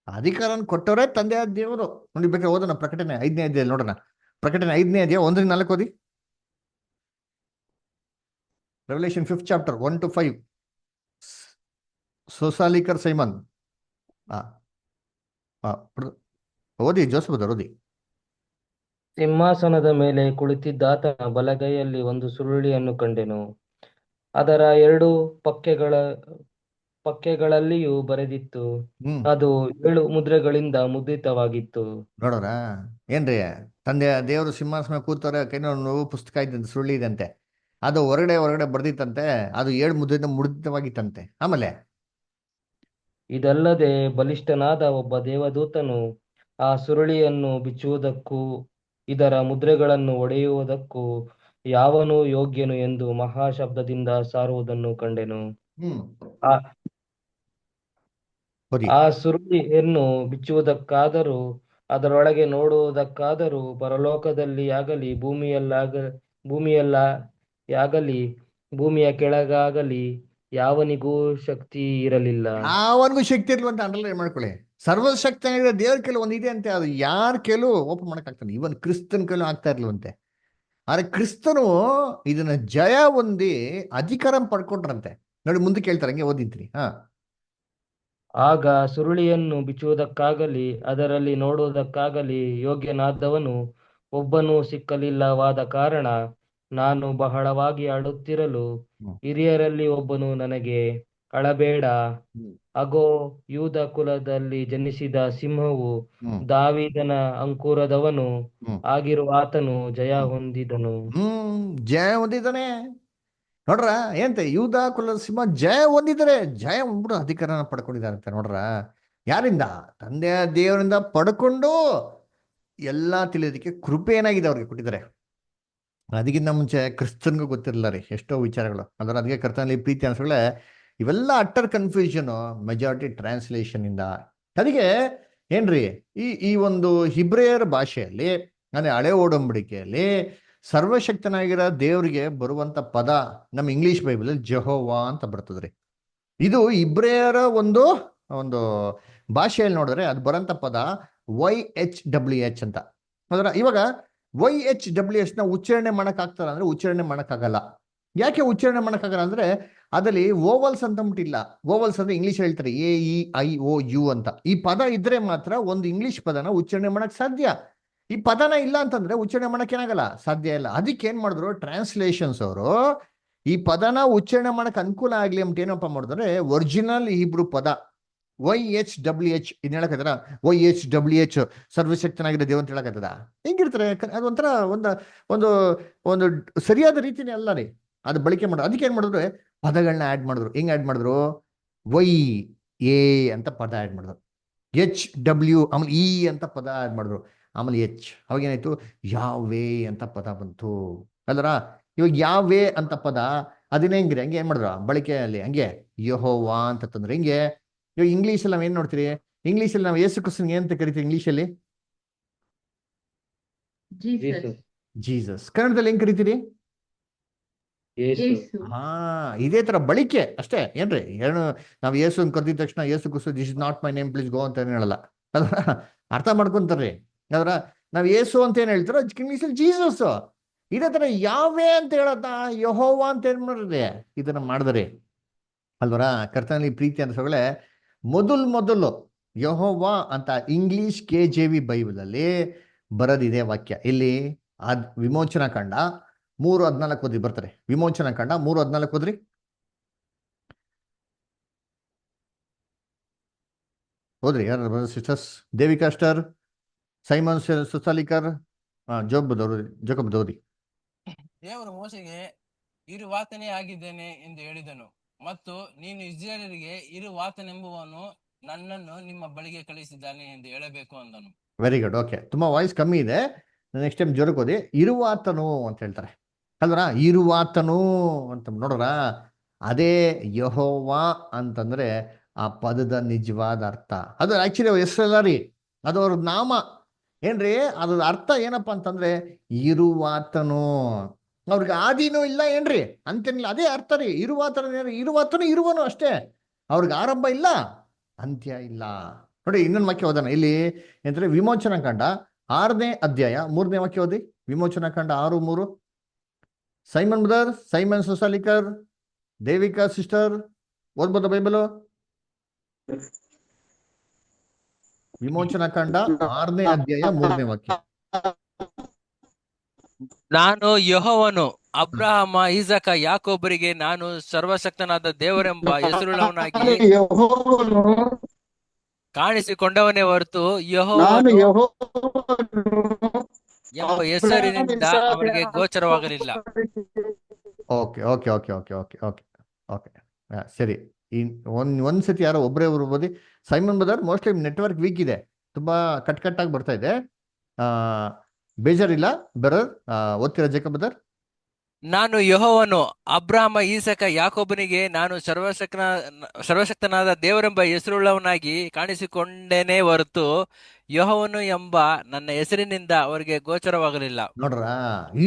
ಅಧಿಕಾರನ ಕೊಟ್ಟವರೇ ತಂದೆಯ ದೇವರು. ನೋಡಿ ಬೇಕಾದ್ರೆ ಓದೋಣ, ಪ್ರಕಟಣೆ 5ನೇ ಅಧ್ಯಾಯ ನೋಡೋಣ. ಪ್ರಕಟಣೆ 5ನೇ ಅಧ್ಯಾಯ 1-4 ಓದಿ. Revolution 5th chapter 1-5. ಸೋಸಾಲಿಕರ್ ಸೈಮನ್ ಓದಿ, ಜೋಸಫ್ ಓದಿ. ಸಿಂಹಾಸನದ ಮೇಲೆ ಕುಳಿತಿದ್ದಾತನ ಬಲಗೈಯಲ್ಲಿ ಒಂದು ಸುರುಳಿಯನ್ನು ಕಂಡೆನು. ಅದರ 2 ಪಕ್ಕೆಗಳಲ್ಲಿಯೂ ಬರೆದಿತ್ತು. ಅದು 7 ಮುದ್ರೆಗಳಿಂದ ಮುದ್ರಿತವಾಗಿತ್ತು. ನೋಡೋರ ಏನ್ರಿ, ತಂದೆಯ ದೇವರು ಸಿಂಹಾಸನ ಕೂತವ್ರೆ, ಕೈನೂ ಪುಸ್ತಕ ಇದ್ದಂತೆ, ಸುಳ್ಳಿ ಇದಂತೆ, ಅದು ಹೊರಗಡೆ ಬರ್ದಿತ್ತಂತೆ, ಅದು 7 ಮುದ್ರೆಯಿಂದ ಮುದ್ರಿತವಾಗಿತ್ತಂತೆ. ಆಮೇಲೆ ಇದಲ್ಲದೆ ಬಲಿಷ್ಠನಾದ ಒಬ್ಬ ದೇವದೂತನು ಆ ಸುರುಳಿಯನ್ನು ಬಿಚ್ಚುವುದಕ್ಕೂ ಇದರ ಮುದ್ರೆಗಳನ್ನು ಒಡೆಯುವುದಕ್ಕೂ ಯಾವನು ಯೋಗ್ಯನು ಎಂದು ಮಹಾಶಬ್ದದಿಂದ ಸಾರುವುದನ್ನು ಕಂಡೆನು. ಆ ಆ ಸುರುಳಿಯನ್ನು ಬಿಚ್ಚುವುದಕ್ಕಾದರೂ ಅದರೊಳಗೆ ನೋಡುವುದಕ್ಕಾದರೂ ಪರಲೋಕದಲ್ಲಿ ಆಗಲಿ ಭೂಮಿಯ ಕೆಳಗಾಗಲಿ ಯಾವನಿಗೂ ಶಕ್ತಿ ಇರಲಿಲ್ಲ. ಯಾವನಿಗೂ ಶಕ್ತಿ ಇರ್ಲಿಲ್ಲ ಅಂತ ಅಂಡರ್ಲೈನ್ ಮಾಡ್ಕೊಳ್ಳಿ. ಸರ್ವಶಕ್ತಿ ದೇವ್ರ ಕೈಲಿ ಒಂದಿದೆ ಅಂತೆ, ಅದು ಯಾರ ಕೈಲೂ ಓಪನ್ ಮಾಡಕ್ ಆಗ್ತಾನೆ, ಇವನ್ ಕ್ರಿಸ್ತನ್ ಕೈಲೂ ಆಗ್ತಾ ಇರ್ಲಿವಂತೆ. ಆದ್ರೆ ಕ್ರಿಸ್ತನು ಇದನ್ನ ಜಯ ಹೊಂದಿ ಅಧಿಕಾರ ಪಡ್ಕೊಂಡ್ರಂತೆ. ನೋಡಿ ಮುಂದೆ ಕೇಳ್ತಾರೆ, ಹಂಗೆ ಓದಿದ್ರಿ. ಆಗ ಸುರುಳಿಯನ್ನು ಬಿಚ್ಚುವುದಕ್ಕಾಗಲಿ ಅದರಲ್ಲಿ ನೋಡುವುದಕ್ಕಾಗಲಿ ಯೋಗ್ಯನಾದವನು ಒಬ್ಬನೂ ಸಿಕ್ಕಲಿಲ್ಲವಾದ ಕಾರಣ ನಾನು ಬಹಳವಾಗಿ ಅಳುತ್ತಿರಲು ಹಿರಿಯರಲ್ಲಿ ಒಬ್ಬನು ನನಗೆ, ಅಳಬೇಡ, ಅಗೋ ಯೂದ ಕುಲದಲ್ಲಿ ಜನಿಸಿದ ಸಿಂಹವು ದಾವೀದನ ಅಂಕುರದವನು ಆಗಿರುವ ಆತನು ಜಯ ಹೊಂದಿದನು. ಜಯ ಹೊಂದಿದ್ದಾನೆ ನೋಡ್ರ. ಏನಂತೆ, ಯೂದ ಕುಲದ ಸಿಂಹ ಜಯ ಹೊಂದಿದ್ದಾರೆ. ಜಯ ಹೊಂದ್ಬಿಟ್ಟು ಅಧಿಕಾರನ ಪಡ್ಕೊಂಡಿದ್ದಾರಂತೆ. ನೋಡ್ರ, ಯಾರಿಂದ? ತಂದೆಯ ದೇವರಿಂದ ಪಡ್ಕೊಂಡು ಎಲ್ಲಾ ತಿಳಿಯೋದಕ್ಕೆ ಕೃಪೆ ಏನಾಗಿದೆ ಅವ್ರಿಗೆ ಕೊಟ್ಟಿದ್ದಾರೆ. ಅದಕ್ಕಿಂತ ಮುಂಚೆ ಕ್ರಿಸ್ತನ್ಗೂ ಗೊತ್ತಿರಲಿಲ್ಲ ರೀ ಎಷ್ಟೋ ವಿಚಾರಗಳು. ಅದಕ್ಕೆ ಕರ್ತನಲ್ಲಿ ಪ್ರೀತಿ ಅನ್ಸಗಳೇ ಇವೆಲ್ಲ ಅಟ್ಟರ್ ಕನ್ಫ್ಯೂಷನ್ ಮೆಜಾರಿಟಿ ಟ್ರಾನ್ಸ್ಲೇಷನ್ ಇಂದ. ಅದಕ್ಕೆ ಏನ್ರಿ, ಈ ಒಂದು ಹಿಬ್ರಿಯರ್ ಭಾಷೆಯಲ್ಲಿ, ಅಂದ್ರೆ ಹಳೆ ಒಡಂಬಡಿಕೆಯಲ್ಲಿ ಸರ್ವಶಕ್ತನಾಗಿರೋ ದೇವರಿಗೆ ಬರುವಂತ ಪದ ನಮ್ಮ ಇಂಗ್ಲಿಷ್ ಬೈಬಲ್ ಜೆಹೋವಾ ಅಂತ ಬರ್ತದ್ರಿ. ಇದು ಇಬ್ರಿಯರ ಒಂದು ಒಂದು ಭಾಷೆಯಲ್ಲಿ ನೋಡಿದ್ರೆ ಅದು ಬರೋಂಥ ಪದ YHWH ಅಂತ. ಅದರ ಇವಾಗ YHWH ನ ಉಚ್ಚಾರಣೆ ಮಾಡಕ್ಕಾಗ್ತಾರ ಅಂದ್ರೆ ಉಚ್ಚಾರಣೆ ಮಾಡಕ್ಕಾಗಲ್ಲ. ಯಾಕೆ ಉಚ್ಚಾರಣೆ ಮಾಡಕ್ಕಾಗಲ್ಲ ಅಂದ್ರೆ ಅದಲ್ಲಿ ಓವಲ್ಸ್ ಅಂತ ಅಂದ್ಬಿಟ್ಟಿಲ್ಲ. ಓವಲ್ಸ್ ಅಂದ್ರೆ ಇಂಗ್ಲಿಷ್ ಹೇಳ್ತಾರೆ AEIOU ಅಂತ. ಈ ಪದ ಇದ್ರೆ ಮಾತ್ರ ಒಂದು ಇಂಗ್ಲಿಷ್ ಪದನ ಉಚ್ಚಾರಣೆ ಮಾಡಕ್ ಸಾಧ್ಯ. ಈ ಪದನ ಇಲ್ಲ ಅಂತಂದ್ರೆ ಉಚ್ಚಾರಣೆ ಮಾಡಕ್ ಏನಾಗಲ್ಲ, ಸಾಧ್ಯ ಇಲ್ಲ. ಅದಕ್ಕೆ ಏನ್ ಮಾಡಿದ್ರು ಟ್ರಾನ್ಸ್ಲೇಷನ್ಸ್ ಅವರು, ಈ ಪದನ ಉಚ್ಚಾರಣೆ ಮಾಡಕ್ ಅನುಕೂಲ ಆಗ್ಲಿ ಅಂತ ಏನಪ್ಪ ಮಾಡಿದ್ರೆ ಒರಿಜಿನಲ್ ಹಿಬ್ರು ಪದ YHWH ಇದ್ ಹೇಳಕತ್ತದ. YHWH ಸರ್ವಶಕ್ತನಾಗಿರೋ ದೇವ ಅಂತ ಹೇಳಕತ್ತದ. ಹೆಂಗಿರ್ತಾರೆ ಅದೊಂಥರ ಒಂದು ಒಂದು ಸರಿಯಾದ ರೀತಿನೇ ಅಲ್ಲ ರೀ ಅದು ಬಳಕೆ ಮಾಡೋದು. ಅದಕ್ಕೆ ಏನ್ ಮಾಡಿದ್ರು, ಪದಗಳನ್ನ ಆಡ್ ಮಾಡಿದ್ರು. ಹೆಂಗ್ ಆಡ್ ಮಾಡಿದ್ರು, YA ಅಂತ ಪದ ಆಡ್ ಮಾಡಿದ್ರು, HW ಆಮೇಲೆ E ಅಂತ ಪದ ಆಡ್ ಮಾಡಿದ್ರು, ಆಮೇಲೆ H. ಅವಾಗೇನಾಯ್ತು, ಯಾವೇ ಅಂತ ಪದ ಬಂತು ಅಲ್ರ. ಇವಾಗ ಯಾವೇ ಅಂತ ಪದ ಅದನ್ನೇ ಹೆಂಗ್ರಿ ಹಂಗೆ ಏನ್ ಮಾಡಿದ್ರು ಬಳಕೆಯಲ್ಲಿ, ಹಂಗೆ ಯೆಹೋವಾ ಅಂತ ತಂದ್ರೆ ಹಿಂಗೆ. ಇವಾಗ ಇಂಗ್ಲೀಷಲ್ಲಿ ನಾವ್ ಏನ್ ನೋಡ್ತೀರಿ, ಇಂಗ್ಲೀಷಲ್ಲಿ ನಾವು ಯೇಸು ಕ್ರಿಸ್ತನಿಗೆ ಏನಂತ ಕರಿತೀವಿ ಇಂಗ್ಲೀಷಲ್ಲಿ? ಜೀಸಸ್. ಕನ್ನಡದಲ್ಲಿ ಹೆಂಗ್ ಕರಿತೀರಿ? ಇದೇ ತರ ಬಳಕೆ ಅಷ್ಟೇ ಏನ್ರಿ. ನಾವ್ ಯೇಸು ಕರೆದಿದ ತಕ್ಷಣ Yesu Krista this is not my name please go ಅಂತ ಏನ್ ಹೇಳಲ್ಲ. ಅರ್ಥ ಮಾಡ್ಕೊಂತಾರ್ರಿ. ಅದರ ನಾವ್ ಯೇಸು ಅಂತ ಏನ್ ಹೇಳ್ತಾರೋ ಇಂಗ್ಲೀಷಲ್ಲಿ ಜೀಸಸ್. ಇದೇ ತರ ಯಾವೇ ಅಂತ ಹೇಳದ ಯೆಹೋವಾ ಅಂತ ಏನ್ ಮಾಡಿದ್ರೆ ಇದನ್ನ ಮಾಡಿದ್ರಿ ಅಲ್ವರ. ಕರ್ತನಲ್ಲಿ ಪ್ರೀತಿ ಅನ್ಸೋಗಳೇ ಮೊದಲು ಯೆಹೋವಾ ಅಂತ ಇಂಗ್ಲಿಷ್ KJV ಬೈಬಲ್ ಅಲ್ಲಿ ಬರದಿದೆ ವಾಕ್ಯ. ಇಲ್ಲಿ ವಿಮೋಚನಾ ಕಾಂಡ 3:14 ಓದಿ ಬರ್ತಾರೆ. ವಿಮೋಚನಾ ಕಂಡ 3:14 ಓದ್ರಿ. ಹೋದ್ರಿ ಯಾರು sisters? Devika sister, Simon Susalikar, Jacob ದೌದಿ. ದೇವರು ಮೋಶೆಗೆ ಇರುವಾತನೇ ಆಗಿದ್ದೇನೆ ಎಂದು ಹೇಳಿದನು, ಮತ್ತು ನೀನು ಇಸ್ರಾಯೇಲರಿಗೆ ಇರುವಾತನೆಂಬುವನು ನನ್ನನ್ನು ನಿಮ್ಮ ಬಳಿಗೆ ಕಳಿಸಿದ್ದಾನೆ ಎಂದು ಹೇಳಬೇಕು ಅಂದನು. Very good. ಓಕೆ, ತುಂಬಾ ವಾಯ್ಸ್ ಕಮ್ಮಿ ಇದೆ. ನೆಕ್ಸ್ಟ್ ಟೈಮ್ ಜೋರಕ್ಕೆ ಓದಿ. ಇರುವಾತನು ಅಂತ ಹೇಳ್ತಾರೆ ಅಲ್ವರ? ಇರುವಾತನು ಅಂತ ನೋಡ್ರ, ಅದೇ ಯೆಹೋವಾ ಅಂತಂದ್ರೆ ಆ ಪದದ ನಿಜವಾದ ಅರ್ಥ. ಅದು ಆಕ್ಚುಲಿ ಹೆಸರಲ್ಲ ರೀ, ಅದು ಅವ್ರ ನಾಮ ಏನ್ರಿ. ಅದ್ರ ಅರ್ಥ ಏನಪ್ಪಾ ಅಂತಂದ್ರೆ ಇರುವಾತನು. ಅವ್ರಿಗೆ ಆದಿನೂ ಇಲ್ಲ ಏನ್ರಿ, ಅಂತೇನಿಲ್ಲ, ಅದೇ ಅರ್ಥ ರೀ. ಇರುವಾತನು ಇರುವನು ಅಷ್ಟೇ, ಅವ್ರಿಗೆ ಆರಂಭ ಇಲ್ಲ, ಅಂತ್ಯ ಇಲ್ಲ. ನೋಡಿ ಇನ್ನೊಂದು ವಾಕ್ಯ ಓದೋಣ ಇಲ್ಲಿ. ಎಂದ್ರೆ ವಿಮೋಚನಾ ಕಾಂಡ 6ನೇ ಅಧ್ಯಾಯ 3ನೇ ವಾಕ್ಯ ಓದಿ. ವಿಮೋಚನಾ ಕಾಂಡ 6:3. Simon brother, Simon Susalikar, Devika sister ಓದ್ಬೋದ ಬೈಬಲು? ವಿಮೋಚನಾ ಕಾಂಡ 6ನೇ ಅಧ್ಯಾಯ 3ನೇ ವಾಕ್ಯ. ನಾನು ಯೆಹೋವನು, ಅಬ್ರಹಾಮ, ಈಸಾಕ, ಯಾಕೋಬರಿಗೆ ನಾನು ಸರ್ವಶಕ್ತನಾದ ದೇವರೆಂಬ ಹೆಸರುಳ್ಳವನಾಗಿ ಕಾಣಿಸಿಕೊಂಡವನೇ ಹೊರತು ಯೆಹೋವನು ಎಂಬ ಹೆಸರಿನಿಂದ ಅವನಿಗೆ ಗೋಚರವಾಗಲಿಲ್ಲ. Okay okay okay okay okay okay okay ಸರಿ. ಒಂದ್ಸತಿ ಯಾರೋ ಒಬ್ಬರೇ ಓದಿ. Simon brother, mostly network weak ಇದೆ, ತುಂಬಾ ಕಟ್ ಆಗಿ ಬರ್ತಾ ಇದೆ. ಬೇಜಾರಿಲ್ಲ ಬ್ರದರ್, ಓದ್ತೀರಾ ಜೇಕಬ್ ಬ್ರದರ್? ನಾನು ಯೆಹೋವನು, ಅಬ್ರಹಾಮ, ಈಸಾಕ, ಯಾಕೋಬನಿಗೆ ನಾನು ಸರ್ವಶಕ್ತನಾದ ದೇವರೆಂಬ ಹೆಸರುಳ್ಳವನಾಗಿ ಕಾಣಿಸಿಕೊಂಡೇನೇ ಹೊರತು ಯೆಹೋವನು ಎಂಬ ನನ್ನ ಹೆಸರಿನಿಂದ ಅವರಿಗೆ ಗೋಚರವಾಗಲಿಲ್ಲ. ನೋಡ್ರ,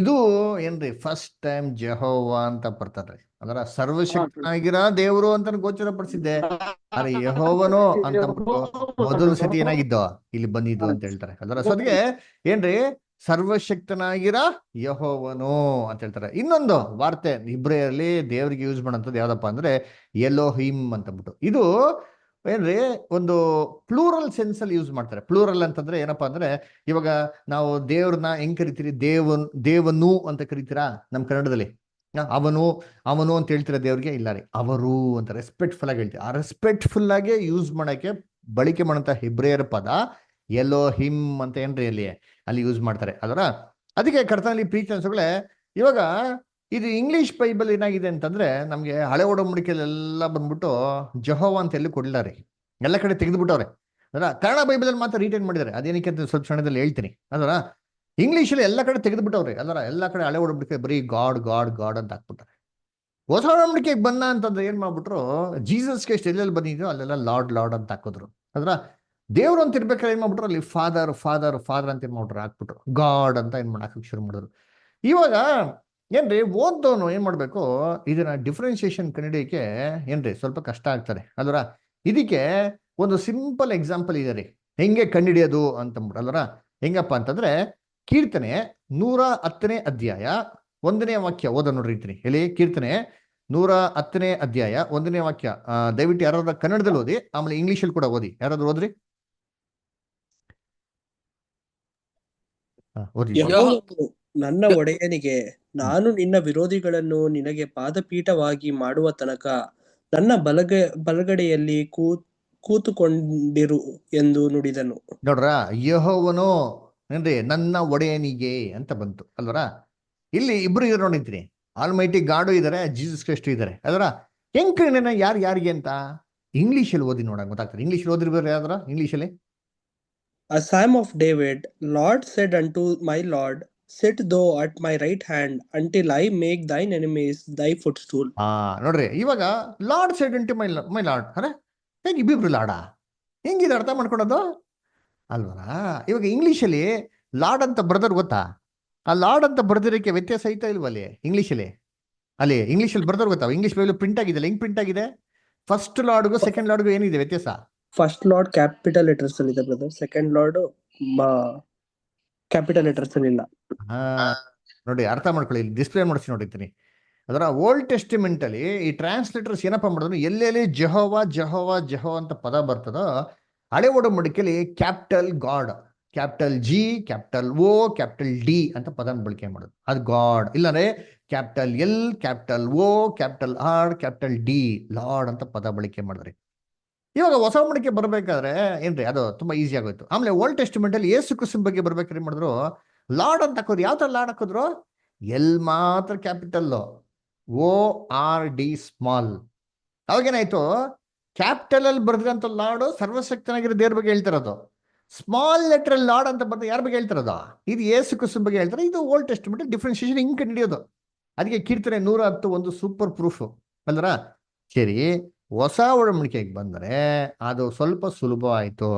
ಇದು ಏನ್ರಿ ಫಸ್ಟ್ ಟೈಮ್ ಜೆಹೋವಾ ಅಂತ ಬರ್ತಾರೆ. ಅದರ ಸರ್ವಶಕ್ತನಾಗಿರ ದೇವರು ಅಂತ ಗೋಚರ ಪಡಿಸಿದ್ದೆ. ಅರೆ ಯೆಹೋವನು ಅಂತ ಮೊದಲು ಸತಿ ಏನಾಗಿದ್ದೋ ಇಲ್ಲಿ ಬಂದಿದ್ದು ಅಂತ ಹೇಳ್ತಾರೆ. ಅದರ ಸದ್ಗೆ ಏನ್ರಿ ಸರ್ವಶಕ್ತನಾಗಿರ ಯೆಹೋವನು ಅಂತ ಹೇಳ್ತಾರೆ. ಇನ್ನೊಂದು ವಾರ್ತೆ ಇಬ್ರಿಯರಲ್ಲಿ ದೇವರಿಗೆ ಯೂಸ್ ಮಾಡೋಂಥದ್ದು ಯಾವ್ದಪ್ಪ ಅಂದ್ರೆ ಎಲೋಹಿಮ್ ಅಂತ ಬಿಟ್ಟು. ಇದು ಏನ್ರಿ ಒಂದು ಪ್ಲೂರಲ್ ಸೆನ್ಸ್ ಅಲ್ಲಿ ಯೂಸ್ ಮಾಡ್ತಾರೆ. ಪ್ಲೂರಲ್ ಅಂತಂದ್ರೆ ಏನಪ್ಪಾ ಅಂದ್ರೆ, ಇವಾಗ ನಾವು ದೇವ್ರನ್ನ ಹೆಂಗ್ ಕರಿತೀರಿ? ದೇವನು ಅಂತ ಕರಿತೀರಾ ನಮ್ ಕನ್ನಡದಲ್ಲಿ? ಅವನು ಅಂತ ಹೇಳ್ತೀರಾ ದೇವ್ರಿಗೆ? ಇಲ್ಲ ರೀ, ಅವರು ಅಂತ ರೆಸ್ಪೆಕ್ಟ್ಫುಲ್ ಆಗಿ ಹೇಳ್ತೀವಿ. ಆ ರೆಸ್ಪೆಕ್ಟ್ಫುಲ್ ಆಗಿ ಯೂಸ್ ಮಾಡಕ್ಕೆ ಬಳಕೆ ಮಾಡೋಂಥ ಹಿಬ್ರಿಯರ ಪದ ಎಲೋಹಿಮ್ ಅಂತ ಏನ್ರಿ ಅಲ್ಲಿ ಯೂಸ್ ಮಾಡ್ತಾರೆ. ಅದರ ಅದಕ್ಕೆ ಕರ್ತನಲ್ಲಿ ಪ್ರೀತಿ ಅನ್ಸೋಗಳೇ, ಇವಾಗ ಇದು ಇಂಗ್ಲಿಷ್ ಬೈಬಲ್ ಏನಾಗಿದೆ ಅಂತಂದ್ರೆ, ನಮ್ಗೆ ಹಳೆ ಒಡಂಬಡಿಕೆಯಲ್ಲೆಲ್ಲ ಬಂದ್ಬಿಟ್ಟು ಜೆಹೋವಾ ಅಂತ ಎಲ್ಲೂ ಕೊಡ್ಲಿಲ್ಲ ರೀ, ಎಲ್ಲ ಕಡೆ ತೆಗೆದುಬಿಟ್ಟವ್ರೆ. ಅದರ ಕನ್ನಡ ಬೈಬಲ್ ಮಾತ್ರ ರಿಟೈನ್ ಮಾಡಿದ್ದಾರೆ. ಅದೇನಕ್ಕೆ ಅಂತ ಸ್ವಲ್ಪ ಕ್ಷಣದಲ್ಲಿ ಹೇಳ್ತೀನಿ. ಅದರ ಇಂಗ್ಲೀಷಲ್ಲಿ ಎಲ್ಲ ಕಡೆ ತೆಗೆದುಬಿಟ್ಟವ್ರೆ. ಅದರ ಎಲ್ಲ ಕಡೆ ಹಳೆ ಒಡಂಬಡಿಕೆ ಬರೀ ಗಾಡ್ ಗಾಡ್ ಗಾಡ್ ಅಂತ ಹಾಕ್ಬಿಟ್ಟಾರೆ. ಹೊಸ ಒಡಂಬಡಿಕೆಗೆ ಬಂದ ಅಂತಂದ್ರೆ ಏನ್ ಮಾಡ್ಬಿಟ್ರು, ಜೀಸಸ್ಗೆ ಎಷ್ಟು ಎಲ್ಲೆಲ್ಲಿ ಬಂದಿದ್ಯೋ ಅಲ್ಲೆಲ್ಲ ಲಾರ್ಡ್ ಲಾರ್ಡ್ ಅಂತ ಹಾಕಿದ್ರು. ಅದರ ದೇವ್ರು ಅಂತ ಇರ್ಬೇಕಾದ್ರೆ ಏನ್ ಮಾಡ್ಬಿಟ್ರು, ಅಲ್ಲಿ ಫಾದರ್ ಫಾದರ್ ಫಾದರ್ ಅಂತ ಏನ್ ಮಾಡ್ಬಿಟ್ರು, ಹಾಕ್ಬಿಟ್ರು ಗಾಡ್ ಅಂತ ಏನ್ ಮಾಡಕ್ಕೆ ಶುರು ಮಾಡಿದ್ರು. ಇವಾಗ ಏನ್ರಿ ಓದ್ದವನು ಏನ್ ಮಾಡ್ಬೇಕು, ಇದನ್ನ ಡಿಫ್ರೆನ್ಸಿಯೇಷನ್ ಕಂಡಿಡಿಯಕ್ಕೆ ಏನ್ರಿ ಸ್ವಲ್ಪ ಕಷ್ಟ ಆಗ್ತಾರೆ. ಅಲ್ವರ ಇದಕ್ಕೆ ಒಂದು ಸಿಂಪಲ್ ಎಕ್ಸಾಂಪಲ್ ಇದೆ ರೀ, ಹೆಂಗೆ ಕಂಡಿಡಿಯೋದು ಅಂತಂದ್ಬಿಟ್ಟು. ಅಲ್ವರ ಹೆಂಗಪ್ಪ ಅಂತಂದ್ರೆ, ಕೀರ್ತನೆ 110ನೇ ಅಧ್ಯಾಯ 1ನೇ ವಾಕ್ಯ ಓದ ನೋಡ್ರಿತೀನಿ. ಹೇಳಿ, ಕೀರ್ತನೆ 110ನೇ ಅಧ್ಯಾಯ 1ನೇ ವಾಕ್ಯ. ದಯವಿಟ್ಟು ಯಾರಾದ್ರೂ ಕನ್ನಡದಲ್ಲಿ ಓದಿ, ಆಮೇಲೆ ಇಂಗ್ಲಿಷಲ್ಲಿ ಕೂಡ ಓದಿ. ಯಾರಾದ್ರೂ ಓದ್ರಿ. ಓದಿ. ಯೆಹೋವನು ನನ್ನ ಒಡೆಯನಿಗೆ, ನಾನು ನಿನ್ನ ವಿರೋಧಿಗಳನ್ನು ನಿನಗೆ ಪಾದಪೀಠವಾಗಿ ಮಾಡುವ ತನಕ ನನ್ನ ಬಲಗಡೆಯಲ್ಲಿ ಕೂತುಕೊಂಡಿರು ಎಂದು ನುಡಿದನು. ನೋಡ್ರ, ಯೆಹೋವನು ಏನ್ರಿ ನನ್ನ ಒಡೆಯನಿಗೆ ಅಂತ ಬಂತು ಅಲ್ವರ. ಇಲ್ಲಿ ಇಬ್ರು ಇದ್ರು ನೋಡಿದ್ರಿ, ಆಲ್ಮೈಟಿ ಗಾಡು ಇದಾರೆ, ಜೀಸಸ್ ಕ್ರೈಸ್ಟ್ ಇದಾರೆ. ಅದರ ಹೆಂಗ್ ಯಾರಿಗೆ ಅಂತ ಇಂಗ್ಲಿಷಲ್ಲಿ ಓದಿ ನೋಡಕ್ ಗೊತ್ತಾಗ್ತದೆ. ಇಂಗ್ಲಿಷ್ ಓದಿರ್ಬೇರೆ ಯಾವ್ದಾರ ಇಂಗ್ಲಿಷಲ್ಲಿ? A Psalm of David, Lord said unto my Lord, sit thou at my right hand until I make thine enemies thy footstool. ನೋಡ್ರಿ, ಇವಾಗ ಲಾರ್ಡ್ ಸೆಡ್ ಅಂಟು ಮೈ ಲಾರ್ಡ್. ಅರೆ ಹೇಗೆ ಇಬ್ಬಿಬ್ರು ಲಾಡಾ? ಹೆಂಗಿದೆ ಅರ್ಥ ಮಾಡ್ಕೊಳೋದು ಅಲ್ವರ? ಇವಾಗ ಇಂಗ್ಲಿಷಲ್ಲಿ ಲಾರ್ಡ್ ಅಂತ ಬರ್ದರ್ ಗೊತ್ತಾ? ಆ ಲಾರ್ಡ್ ಅಂತ ಬರ್ದಿರೋಕ್ಕೆ ವ್ಯತ್ಯಾಸ ಐತಾ ಇಲ್ವಲ್ಲಿ ಇಂಗ್ಲಿಷಲ್ಲಿ? ಅಲ್ಲಿ ಇಂಗ್ಲಿಷಲ್ಲಿ ಬರ್ದರ್ ಗೊತ್ತಾ? ಇಂಗ್ಲಿಷ್ ಬೈಬಲ್ ಪ್ರಿಂಟ್ ಆಗಿದೆ, ಹೆಂಗ್ ಪ್ರಿಂಟ್ ಆಗಿದೆ? ಫಸ್ಟ್ ಲಾರ್ಡ್ಗೂ ಸೆಕೆಂಡ್ ಲಾರ್ಡ್ಗೂ ಏನಿದೆ ವ್ಯತ್ಯಾಸ? ಫಸ್ಟ್ ಲಾರ್ಡ್ ಕ್ಯಾಪಿಟಲ್ ಲೆಟರ್ಸ್ ಅಲ್ಲಿ ಇದೆ brother, second lord capital letters ಅಲ್ಲಿ ಇಲ್ಲ. ನೋಡಿ ಅರ್ಥ ಮಾಡ್ಕೊಳ್ಳಿ, ಡಿಸ್ಪ್ಲೇ ಮಾಡಿಸಿ ನೋಡಿರ್ತೀನಿ. ಅದರ ಓಲ್ಡ್ ಟೆಸ್ಟಿಮೆಂಟ್ ಅಲ್ಲಿ ಈ ಟ್ರಾನ್ಸ್ಲೇಟರ್ಸ್ ಏನಪ್ಪಾ ಮಾಡಿದ್ರು, ಎಲ್ಲೆಲ್ಲಿ ಜೆಹೋವಾ ಜೆಹೋವಾ ಜೆಹೋ ಅಂತ ಪದ ಬರ್ತದೋ ಹಳೆ ಒಡಂಬಡಿಕೆಯಲ್ಲಿ capital God capital G, capital O, capital D ಅಂತ ಪದನ ಬಳಕೆ ಮಾಡೋದು, ಅದು ಗಾಡ್. ಇಲ್ಲಾಂದ್ರೆ capital L, capital O, capital R, capital D, Lord ಅಂತ ಪದ ಬಳಕೆ ಮಾಡಿದ್ರಿ. ಇವಾಗ ಹೊಸ ಒಡಂಬಡಿಕೆ ಬರ್ಬೇಕಾದ್ರೆ ಏನ್ರಿ ಅದು ತುಂಬಾ ಈಸಿ ಆಗೋಯ್ತು. ಆಮೇಲೆ ಓಲ್ಡ್ ಟೆಸ್ಟಿಮೆಂಟ್ ಅಲ್ಲಿ ಯೇಸು ಕ್ರಿಸ್ತನ ಬಗ್ಗೆ ಬರ್ಬೇಕಾದ್ರೆ ಏನ್ ಮಾಡಿದ್ರು, ಲಾರ್ಡ್ ಅಂತ ಹಾಕೋದು. ಯಾವ ತರ ಲಾರ್ಡ್ ಹಾಕಿದ್ರು? ಎಲ್ ಮಾತ್ರ capital, O R D small. ಅವಾಗೇನಾಯ್ತು, ಕ್ಯಾಪಿಟಲ್ ಅಲ್ಲಿ ಬರ್ದಿರಂತ ಲಾರ್ಡ್ ಸರ್ವಶಕ್ತನಾಗಿರೋ ದೇವ್ರ ಬಗ್ಗೆ ಹೇಳ್ತಿರೋದು, ಸ್ಮಾಲ್ ಲೆಟರ್ ಲಾರ್ಡ್ ಅಂತ ಬರ್ದು ಯಾರ ಬಗ್ಗೆ ಹೇಳ್ತಿರೋದು? ಇದು ಯೇಸು ಕ್ರಿಸ್ತನ ಬಗ್ಗೆ ಹೇಳ್ತಾರೆ. ಇದು ಓಲ್ಡ್ ಟೆಸ್ಟಿಮೆಂಟ್ ಡಿಫ್ರೆನ್ಸಿಯೇಷನ್ ಹಿಂಗ್ ಕಂಡಿಡಿಯೋದು. ಅದಕ್ಕೆ ಕೀರ್ತನೆ 110 ಒಂದು ಸೂಪರ್ ಪ್ರೂಫ್ ಅಲ್ರ. ಸರಿ, ಹೊಸ ಒಡಂಬಡಿಕೆಗೆ ಬಂದರೆ ಅದು ಸ್ವಲ್ಪ ಸುಲಭ ಆಯ್ತು.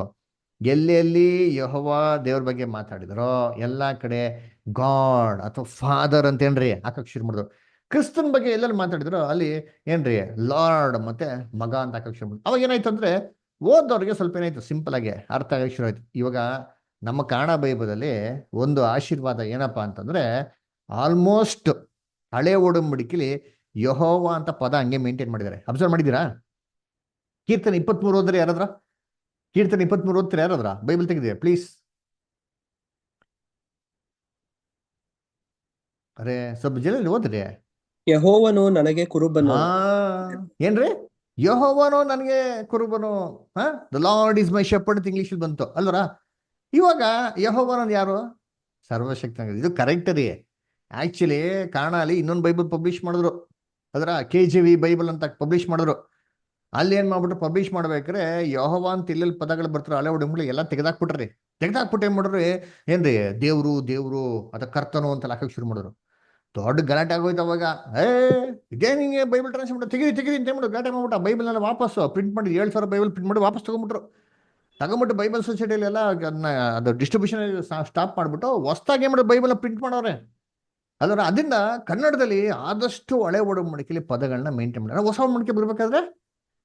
ಎಲ್ಲೆಲ್ಲಿ ಯೆಹೋವ ದೇವ್ರ ಬಗ್ಗೆ ಮಾತಾಡಿದರೋ ಎಲ್ಲ ಕಡೆ ಗಾಡ್ ಅಥವಾ ಫಾದರ್ ಅಂತೇನ್ರಿ ಹಾಕಕ್ ಶುರು ಮಾಡಿದ್ರು. ಕ್ರಿಸ್ತನ್ ಬಗ್ಗೆ ಎಲ್ಲೆಲ್ಲಿ ಮಾತಾಡಿದ್ರು ಅಲ್ಲಿ ಏನ್ರಿ ಲಾರ್ಡ್ ಮತ್ತೆ ಮಗ ಅಂತ ಹಾಕಕ್ ಶುರು ಮಾಡಿದ್ರು. ಅವಾಗ ಏನಾಯ್ತು ಅಂದ್ರೆ ಓದೋರಿಗೆ ಸ್ವಲ್ಪ ಏನಾಯ್ತು, ಸಿಂಪಲ್ ಆಗಿ ಅರ್ಥ ಆಗಕ್ಕೆ ಶುರು ಆಯ್ತು. ಇವಾಗ ನಮ್ಮ ಕನ್ನಡ ಬೈಬಲಲ್ಲಿ ಒಂದು ಆಶೀರ್ವಾದ ಏನಪ್ಪಾ ಅಂತಂದ್ರೆ, ಆಲ್ಮೋಸ್ಟ್ ಹಳೆ ಒಡಂಬಡಿಕೆಲಿ ಯೆಹೋವ ಅಂತ ಪದ ಹಂಗೆ ಮೇಂಟೈನ್ ಮಾಡಿದ್ದಾರೆ. ಅಬ್ಸರ್ವ್ ಮಾಡಿದ್ದೀರಾ? ಕೀರ್ತನೆ 23 ಓದ್ರಿ ಯಾರಾದ್ರ? ಕೀರ್ತನೆ 23 ಓದ್ತೀರಾ ಯಾರಾದ್ರ? Bible ತೆಗೆದಿದೆ please. ಅರೆ ಸ್ವಲ್ಪ ಜನ ಓದ್ರಿ. ಯೆಹೋವನು ನನಗೆ ಕುರುಬನು. ಹಾ ಏನ್ರಿ? ಯೆಹೋವನು ನನಗೆ ಕುರುಬನು. The lord is my shepherd ಅಂತ ಇಂಗ್ಲಿಷ್ ಬಂತು ಅಲ್ವರ. ಇವಾಗ ಯೆಹೋವನು ಯಾರು? ಸರ್ವಶಕ್ತ. ಇದು ಕರೆಕ್ಟ್ ರೀ. ಆಕ್ಚುಲಿ ಕನ್ನಡಲ್ಲಿ ಇನ್ನೊಂದು ಬೈಬಲ್ ಪಬ್ಲಿಷ್ ಮಾಡಿದ್ರು, ಅದರ KJV ಬೈಬಲ್ ಅಂತ ಪಬ್ಲಿಷ್ ಮಾಡಿದ್ರು. ಅಲ್ಲಿ ಏನ್ ಮಾಡ್ಬಿಟ್ರು, ಪಬ್ಲಿಷ್ ಮಾಡ್ಬೇಕ್ರೆ ಯೆಹೋವ ಅಂತ ಇಲ್ಲೆಲ್ಲಿ ಪದಗಳು ಬರ್ತಾರೆ ಹಳೆ ಒಡಂಬಡಿಕೆ ಎಲ್ಲ ತೆಗೆದಾಕ್ಬಿಟ್ರಿ. ತೆಗೆದಾಕ್ಬಿಟ್ಟು ಏನ್ ಮಾಡ್ರಿ, ಏನ್ರಿ ದೇವ್ರು ದೇವ್ರು ಅಥವಾ ಕರ್ತನು ಅಂತ ಹಾಕಕ್ ಶುರು ಮಾಡಿದ್ರು. ದೊಡ್ಡ ಗಲಾಟೆ ಆಗೋಯ್ತು ಅವಾಗ. ಇದೇನು ಹಿಂಗೆ ಬೈಬಲ್ ಟ್ರಾನ್ಸ್ಲೇಟ್ ತೆಗಿರಿ ಅಂತ ಹೇಳ್ಬಿಟ್ಟು ಗಲಾಟೆ ಮಾಡ್ಬಿಟ್ಟು ಆ ಬೈಬಲ್ನೆಲ್ಲ ವಾಪಸ್ ಪ್ರಿಂಟ್ ಮಾಡಿ 7,000 ಬೈಬಲ್ ಪ್ರಿಂಟ್ ಮಾಡಿ ವಾಪಸ್ ತಗೊಂಬಿಟ್ಟು ಬೈಬಲ್ ಸೊಸೈಟಿಯಲ್ಲಿ ಎಲ್ಲ ಅದು ಡಿಸ್ಟ್ರಿಬ್ಯೂಷನ್ ಸ್ಟಾಪ್ ಮಾಡಿಬಿಟ್ಟು ಹೊಸದಾಗಿ ಏನ್ ಮಾಡೋದು, ಬೈಬಲ್ ಪ್ರಿಂಟ್ ಮಾಡೋರೆ. ಅದರ ಅದರಿಂದ ಕನ್ನಡದಲ್ಲಿ ಆದಷ್ಟು ಹಳೆ ಒಡಂಬಡಿಕೆಯಲ್ಲಿ ಪದಗಳನ್ನ ಮೇಂಟೈನ್ ಮಾಡಿ. ಹೊಸ ಒಡಂಬಡಿಕೆ ಬರ್ಬೇಕಾದ್ರೆ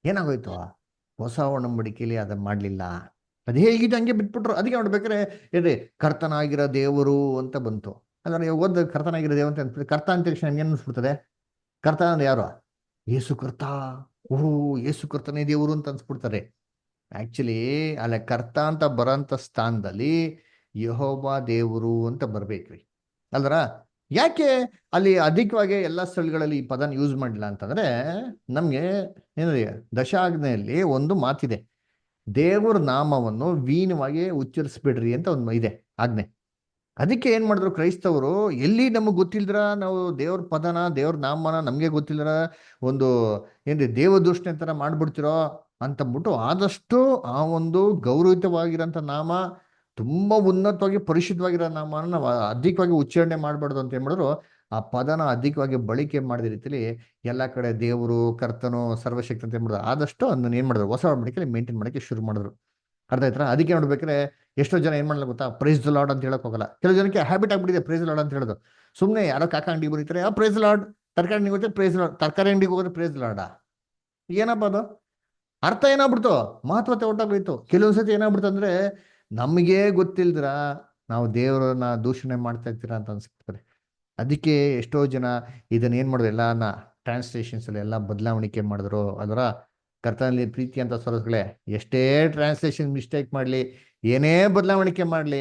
ಏನಾಗೋಯ್ತು, ಹೊಸ ಒಡಂಬಡಿಕೆಯಲ್ಲಿ ಅದನ್ನ ಮಾಡಲಿಲ್ಲ. ಅದು ಹೇಗಿದೆ ಹಂಗೆ ಬಿಟ್ಬಿಟ್ರು. ಅದಕ್ಕೆ ನೋಡ್ಬೇಕಾದ್ರೆ ಏನ್ರಿ ಕರ್ತನಾಗಿರೋ ದೇವರು ಅಂತ ಬಂತು. ಅಂದ್ರೆ ಓದ್ ಕರ್ತನಾಗಿರೋ ದೇವರು ಅಂತ ಕರ್ತ ಅಂತ ತಕ್ಷಣ ಏನ್ ಅನ್ಸ್ಬಿಡ್ತದೆ? ಕರ್ತ ಅಂದ್ರೆ ಯಾರು? ಯೇಸು ಕರ್ತ. ಓಹೋ ಯೇಸು ಕರ್ತನೇ ದೇವರು ಅಂತ ಅನ್ಸ್ಬಿಡ್ತಾರೆ. ಆಕ್ಚುಲಿ ಅಲ್ಲ, ಕರ್ತ ಅಂತ ಬರೋಂಥ ಸ್ಥಾನದಲ್ಲಿ ಯೆಹೋವ ದೇವರು ಅಂತ ಬರ್ಬೇಕ್ರಿ ಅಲ್ರ. ಯಾಕೆ ಅಲ್ಲಿ ಅಧಿಕವಾಗಿ ಎಲ್ಲ ಸ್ಥಳಗಳಲ್ಲಿ ಈ ಪದನ ಯೂಸ್ ಮಾಡಿಲ್ಲ ಅಂತಂದ್ರೆ, ನಮ್ಗೆ ಏನ್ರಿ ದಶಾಜ್ಞೆಯಲ್ಲಿ ಒಂದು ಮಾತಿದೆ, ದೇವರ ನಾಮವನ್ನು ವೀಣವಾಗಿ ಉಚ್ಚರಿಸ್ಬಿಡ್ರಿ ಅಂತ ಒಂದು ಇದೆ ಆಜ್ಞೆ. ಅದಕ್ಕೆ ಏನ್ ಮಾಡಿದ್ರು ಕ್ರೈಸ್ತವರು, ಎಲ್ಲಿ ನಮಗ್ ಗೊತ್ತಿಲ್ದ್ರ ನಾವು ದೇವ್ರ ಪದನ ದೇವ್ರ ನಾಮನ ನಮ್ಗೆ ಗೊತ್ತಿಲ್ದ್ರ ಒಂದು ಏನ್ರಿ ದೇವದೂಷಣೆ ತರ ಮಾಡ್ಬಿಡ್ತಿರೋ ಅಂತಂದ್ಬಿಟ್ಟು ಆದಷ್ಟು ಆ ಒಂದು ಗೌರವಿತವಾಗಿರೋಂಥ ನಾಮ, ತುಂಬಾ ಉನ್ನತವಾಗಿ ಪರಿಶುದ್ಧವಾಗಿರೋ ನಾಮನ ನಾವು ಅಧಿಕವಾಗಿ ಉಚ್ಚಾರಣೆ ಮಾಡ್ಬಾರ್ದು ಅಂತ ಏನ್ ಮಾಡಿದ್ರು, ಆ ಪದನ ಅಧಿಕವಾಗಿ ಬಳಕೆ ಮಾಡಿದ ರೀತಿಲಿ ಎಲ್ಲ ಕಡೆ ದೇವರು ಕರ್ತನು ಸರ್ವಶಕ್ತಿ ಅಂತ ಏನ್ ಆದಷ್ಟು ಅದನ್ನ ಏನ್ ಮಾಡಿದ್ರು ಹೊಸ ಒಡಂಬಡಿಕೆಯಲ್ಲಿ ಮೇಂಟೈನ್ ಮಾಡಕ್ಕೆ ಶುರು ಮಾಡಿದ್ರು. ಅರ್ಥ ಆಯ್ತಾ? ಅದಕ್ಕೆ ನೋಡ್ಬೇಕಾದ್ರೆ ಎಷ್ಟೋ ಜನ ಏನ್ ಮಾಡಲ್ಲ ಗೊತ್ತಾ, ಪ್ರೈಸ್ ದ ಲಾರ್ಡ್ ಅಂತ ಹೇಳಕ್ ಹೋಗಲ್ಲ. ಕೆಲವು ಜನಕ್ಕೆ ಹ್ಯಾಬಿಟ್ ಆಗ್ಬಿಟ್ಟಿದೆ ಪ್ರೈಸ್ ಲಾರ್ಡ್ ಅಂತ ಹೇಳೋದು. ಸುಮ್ಮನೆ ಯಾರೋ ಕಾಕ ಅಂಗಡಿ ಬರೀತಾರೆ ಪ್ರೈಸ್ ಲಾರ್ಡ್, ತರಕಾರಿ ಅಂಗಡಿ ಹೋಗುತ್ತೆ ಪ್ರೈಸ್ ಲಾರ್ಡ್, ತರಕಾರಿ ಅಂಗಡಿಗೆ ಹೋಗೋದು ಪ್ರೈಸ್ ಲಾರ್ಡ. ಏನಪ್ಪ ಅದು ಅರ್ಥ ಏನಾಗ್ಬಿಡ್ತು, ಮಹತ್ವತೆ ಹೊರಟೋಗ್ಬಿಡ್ತು. ಕೆಲವೊಂದ್ಸತಿ ಏನಾಗ್ಬಿಡ್ತು ಅಂದ್ರೆ ನಮಗೆ ಗೊತ್ತಿಲ್ದಿರ ನಾವು ದೇವರನ್ನ ದೂಷಣೆ ಮಾಡ್ತಾ ಇರ್ತೀರಾ ಅಂತ ಅನ್ಸ್ಬಿಡ್ತಾರೆ. ಅದಕ್ಕೆ ಎಷ್ಟೋ ಜನ ಇದನ್ನ ಏನ್ ಮಾಡಿದ್ರು, ಎಲ್ಲಾನ ಟ್ರಾನ್ಸ್ಲೇಷನ್ಸ್ ಅಲ್ಲಿ ಎಲ್ಲ ಬದಲಾವಣಿಕೆ ಮಾಡಿದ್ರು. ಅದರ ಕರ್ತನಲ್ಲಿ ಪ್ರೀತಿ ಅಂತ ಸೊರಸ್ಗಳೇ, ಎಷ್ಟೇ ಟ್ರಾನ್ಸ್ಲೇಷನ್ ಮಿಸ್ಟೇಕ್ ಮಾಡಲಿ, ಏನೇ ಬದಲಾವಣಿಕೆ ಮಾಡಲಿ,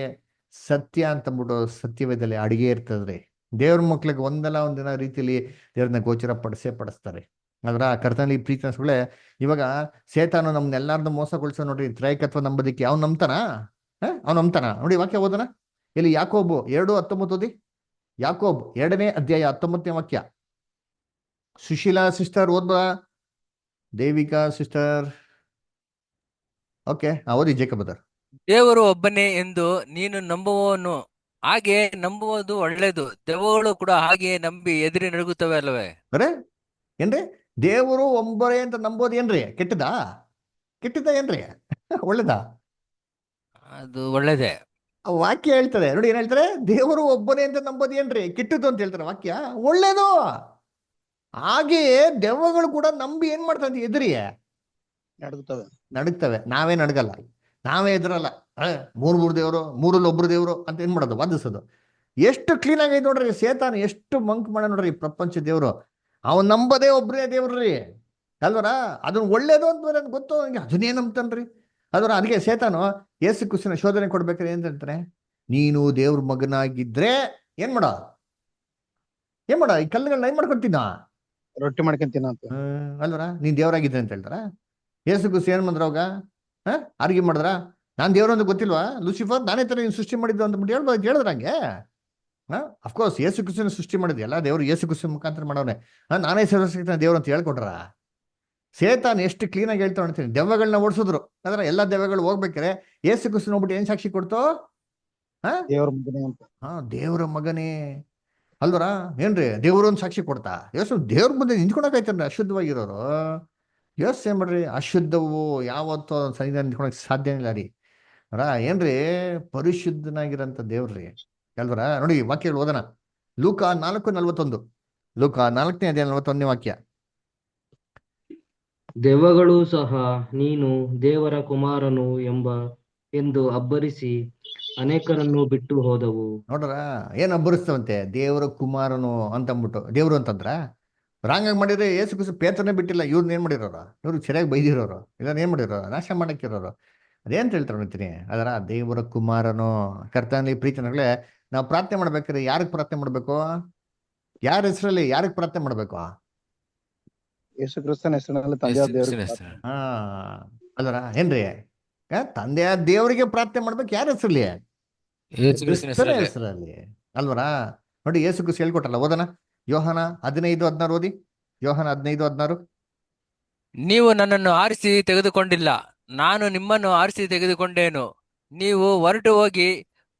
ಸತ್ಯ ಅಂತಂದ್ಬಿಟ್ಟು ಸತ್ಯವೇದದಲ್ಲಿ ಅಡಿಗೆ ಇರ್ತದ್ರಿ. ದೇವ್ರ ಮಕ್ಳಿಗೆ ಒಂದಲ್ಲ ಒಂದಿನ ರೀತಿಯಲ್ಲಿ ದೇವ್ರನ್ನ ಗೋಚರ ಪಡಿಸ್ತಾರೆ. ಅದರ ಕರ್ತನಲ್ಲಿ ಪ್ರೀತಿ ಅನ್ಸ್ಗಳೇ, ಇವಾಗ ಸೇತಾನು ನಮ್ನೆಲ್ಲಾರ್ದು ಮೋಸಗೊಳಿಸೋ ನೋಡ್ರಿ, ತ್ರೈಕತ್ವ ನಂಬೋದಕ್ಕೆ ಅವ್ನು ನಂಬ್ತಾನ ನೋಡಿ. ವಾಕ್ಯ ಓದನ ಇಲ್ಲಿ ಯಾಕೋಬು 2:19 ಓದಿ. ಯಾಕೋಬ್ 2ನೇ ಅಧ್ಯಾಯ 19ನೇ ವಾಕ್ಯ. ಸುಶೀಲಾ ಸಿಸ್ಟರ್ ಓದ್ಬಾ, ದೇವಿಕಾ ಸಿಸ್ಟರ್. ಓಕೆ ಓದಿ ಜೇಕಬ್. ದೇವರು ಒಬ್ಬನೇ ಎಂದು ನೀನು ನಂಬುವವನು ಹಾಗೆ ನಂಬುವುದು ಒಳ್ಳೆಯದು. ದೆವ್ವಗಳು ಕೂಡ ಹಾಗೆಯೇ ನಂಬಿ ಎದುರಿ ನಡುಗುತ್ತವೆ ಅಲ್ಲವೇ? ಅರೆ ಏನ್ರಿ, ದೇವರು ಒಬ್ಬರೇ ಅಂತ ನಂಬೋದು ಏನ್ರಿ ಕೆಟ್ಟದಾ ಏನ್ರಿ ಒಳ್ಳೇದಾ? ಅದು ಒಳ್ಳೇದೇ. ವಾಕ್ಯ ಹೇಳ್ತಾರೆ ನೋಡಿ, ಏನ್ ಹೇಳ್ತಾರೆ, ದೇವರು ಒಬ್ಬನೇ ಅಂತ ನಂಬೋದು ಏನ್ರಿ ಕೆಟ್ಟದ್ದು ಅಂತ ಹೇಳ್ತಾರೆ ವಾಕ್ಯ. ಒಳ್ಳೇದು. ಹಾಗೆಯೇ ದೆವ್ವಗಳು ಕೂಡ ನಂಬಿ ಏನ್ ಮಾಡ್ತಾರೆ, ಎದುರಿ ನಡುಗ್ತವೆ. ನಾವೇ ನಡಗಲ್ಲ, ನಾವೇ ಎದುರಲ್ಲ. ಮೂರು ದೇವರು, ಮೂರಲ್ಲಿ ಒಬ್ರು ದೇವರು ಅಂತ ಏನ್ ಮಾಡೋದು, ವಾದಿಸೋದು. ಎಷ್ಟು ಕ್ಲೀನ್ ಆಗೈತೆ ನೋಡ್ರಿ. ಸೇತಾನ ಎಷ್ಟು ಮಂಕ್ ಮಾಡ ನೋಡ್ರಿ ಪ್ರಪಂಚ ದೇವ್ರು. ಅವನ್ ನಂಬದೇ ಒಬ್ರೇ ದೇವ್ರಿ ಅಲ್ವರ. ಅದನ್ನ ಒಳ್ಳೇದು ಅಂತ ಗೊತ್ತು, ಅದನ್ನೇ ನಂಬ್ತಾನ್ರಿ. ಅದರ ಅದಕ್ಕೆ ಸೇತಾನು ಯೇಸು ಕ್ರಿಸ್ತನ ಶೋಧನೆ ಕೊಡ್ಬೇಕಾದ್ರೆ ಏನ್ ಹೇಳ್ತಾನೆ, ನೀನು ದೇವ್ರ ಮಗನಾಗಿದ್ರೆ ಏನ್ ಮಾಡ ಈ ಕಲ್ಲುಗಳನ್ನ ಏನ್ ಮಾಡ್ಕೊಂತೀನ ರೊಟ್ಟಿ ಮಾಡ್ಕೊಂತೀನಿ ಅಂತ. ಅಲ್ವರ ನೀನ್ ದೇವರಾಗಿದ್ರೆ ಅಂತ ಹೇಳ್ತಾರ. ಯೇಸು ಕ್ರಿಸ್ತ ಏನ್ ಮಾಡಿದ್ರ ಅವಾಗ ಆರ್ಗ್ಯೂ ಮಾಡಿದ್ರ, ನಾನ್ ದೇವ್ರ ಅಂತ ಗೊತ್ತಿಲ್ವಾ, ಲೂಸಿಫರ್ ನಾನೇ ತರ ನೀನು ಸೃಷ್ಟಿ ಮಾಡಿದ್ದು ಅಂದ್ಬಿಟ್ಟು ಹೇಳಿದ್ರ ಹಂಗೆ. ಅಫ್ಕೋರ್ಸ್ ಯೇಸು ಕ್ರಿಸ್ತನ ಸೃಷ್ಟಿ ಮಾಡಿದ್ವಿ ಎಲ್ಲ ದೇವ್ರು ಯೇಸು ಕ್ರಿಸ್ತನ ಮುಖಾಂತರ ಮಾಡವ್ರೆ. ನಾನೇ ಸರ್ವಶಕ್ತನ ದೇವ್ರು ಅಂತ ಹೇಳ್ಕೊಟ್ರ. ಸೇತಾನ್ ಎಷ್ಟು ಕ್ಲೀನ್ ಆಗಿ ಹೇಳ್ತಾ ಅಂತೀನಿ, ದೆವ್ವಗಳನ್ನ ಓಡಿಸಿದ್ರು. ಅಂದ್ರೆ ಎಲ್ಲಾ ದೆವ್ವಗಳು ಹೋಗ್ಬೇಕಾರೆ ಯೇಸು ಕ್ರಿಸ್ತನ ಹೋಗ್ಬಿಟ್ಟು ಏನ್ ಸಾಕ್ಷಿ ಕೊಡ್ತು, ದೇವ್ರ ಮಗನೇ ಅಂತ. ದೇವ್ರ ಮಗನೇ ಅಲ್ವರ. ಏನ್ರಿ ದೇವ್ರು ಒಂದು ಸಾಕ್ಷಿ ಕೊಡ್ತಾ. ಯೇಸು ದೇವ್ರ ಮುಂದೆ ನಿಂತ್ಕೊಳಕಾಯ್ತನ್ರಿ ಅಶುದ್ಧವಾಗಿರೋರು. ಯೋಚನೆ ಮಾಡ್ರಿ, ಅಶುದ್ಧವು ಯಾವತ್ತೂ ಸನ್ನಿಧಾನ ನಿಂತ್ಕೊಳಕ್ ಸಾಧ್ಯ ಇಲ್ಲ ರೀ. ಏನ್ರಿ ಪರಿಶುದ್ಧನಾಗಿರಂತ ದೇವ್ರಿ ಅಲ್ವರ. ನೋಡಿ ವಾಕ್ಯಗಳು ಓದೋಣ. ಲೂಕ 4:41. ಲೂಕ 4:41 ವಾಕ್ಯ. ದೆವ್ವಗಳು ಸಹ ನೀನು ದೇವರ ಕುಮಾರನು ಎಂದು ಅಬ್ಬರಿಸಿ ಅನೇಕರನ್ನು ಬಿಟ್ಟು ಹೋದವು. ನೋಡ್ರ ಏನ್ ಅಬ್ಬರಿಸ್ತವಂತೆ, ದೇವರ ಕುಮಾರನು ಅಂತಂದ್ಬಿಟ್ಟು. ದೇವ್ರು ಅಂತಂದ್ರ ರಾಂಗಾಗಿ ಮಾಡಿದ್ರೆ ಏಸು ಕುಸು ಪೇತ್ರನೇ ಬಿಟ್ಟಿಲ್ಲ. ಇವ್ರನ್ನ ಏನ್ ಮಾಡಿರೋರು, ಇವ್ರು ಸರಿಯಾಗಿ ಬೈದಿರೋರು, ಇದನ್ನ ಏನ್ ಮಾಡಿರೋರು, ನಾಶ ಮಾಡಕ್ಕಿರೋರು. ಅದೇಂತ ಹೇಳ್ತಾರೆ ನೋಡ್ತೀನಿ. ಅದರ ದೇವರ ಕುಮಾರನು ಕರ್ತನಲ್ಲಿ ಪ್ರೀತಿನಗಳೇ. ನಾವು ಪ್ರಾರ್ಥನೆ ಮಾಡ್ಬೇಕಾದ್ರೆ ಯಾರಿಗೆ ಪ್ರಾರ್ಥನೆ ಮಾಡ್ಬೇಕು, ಯಾರ ಹೆಸರಲ್ಲಿ ಯಾರಿಗೆ ಪ್ರಾರ್ಥನೆ ಮಾಡ್ಬೇಕು? ಯೇಸು ಕ್ರಿಸ್ತನ ಹೆಸರಿನಲ್ಲಿ ತಂದೆಯಾದ ದೇವರಿಗೆ ಅಲ್ಲರ ಏನ್ರಿ, ತಂದೆಯ ದೇವರಿಗೆ ಪ್ರಾರ್ಥನೆ ಮಾಡ್ಬೇಕು. ಯಾರ ಹೆಸರಲ್ಲಿ? ಕ್ರಿಸ್ತನ ಹೆಸರಲ್ಲಿ ಅಲ್ವರ. ನೋಡಿ ಯೇಸು ಕ್ರಿಸ್ತ ಹೇಳ್ಕೊಟ್ರಲ್ಲ, ಓದನ ಯೋಹಾನ 15:16 ಓದಿ. ಯೋಹಾನ 15:16. ನೀವು ನನ್ನನ್ನು ಆರಿಸಿ ತೆಗೆದುಕೊಂಡಿಲ್ಲ, ನಾನು ನಿಮ್ಮನ್ನು ಆರಿಸಿ ತೆಗೆದುಕೊಂಡೇನು. ನೀವು ಹೊರಟು ಹೋಗಿ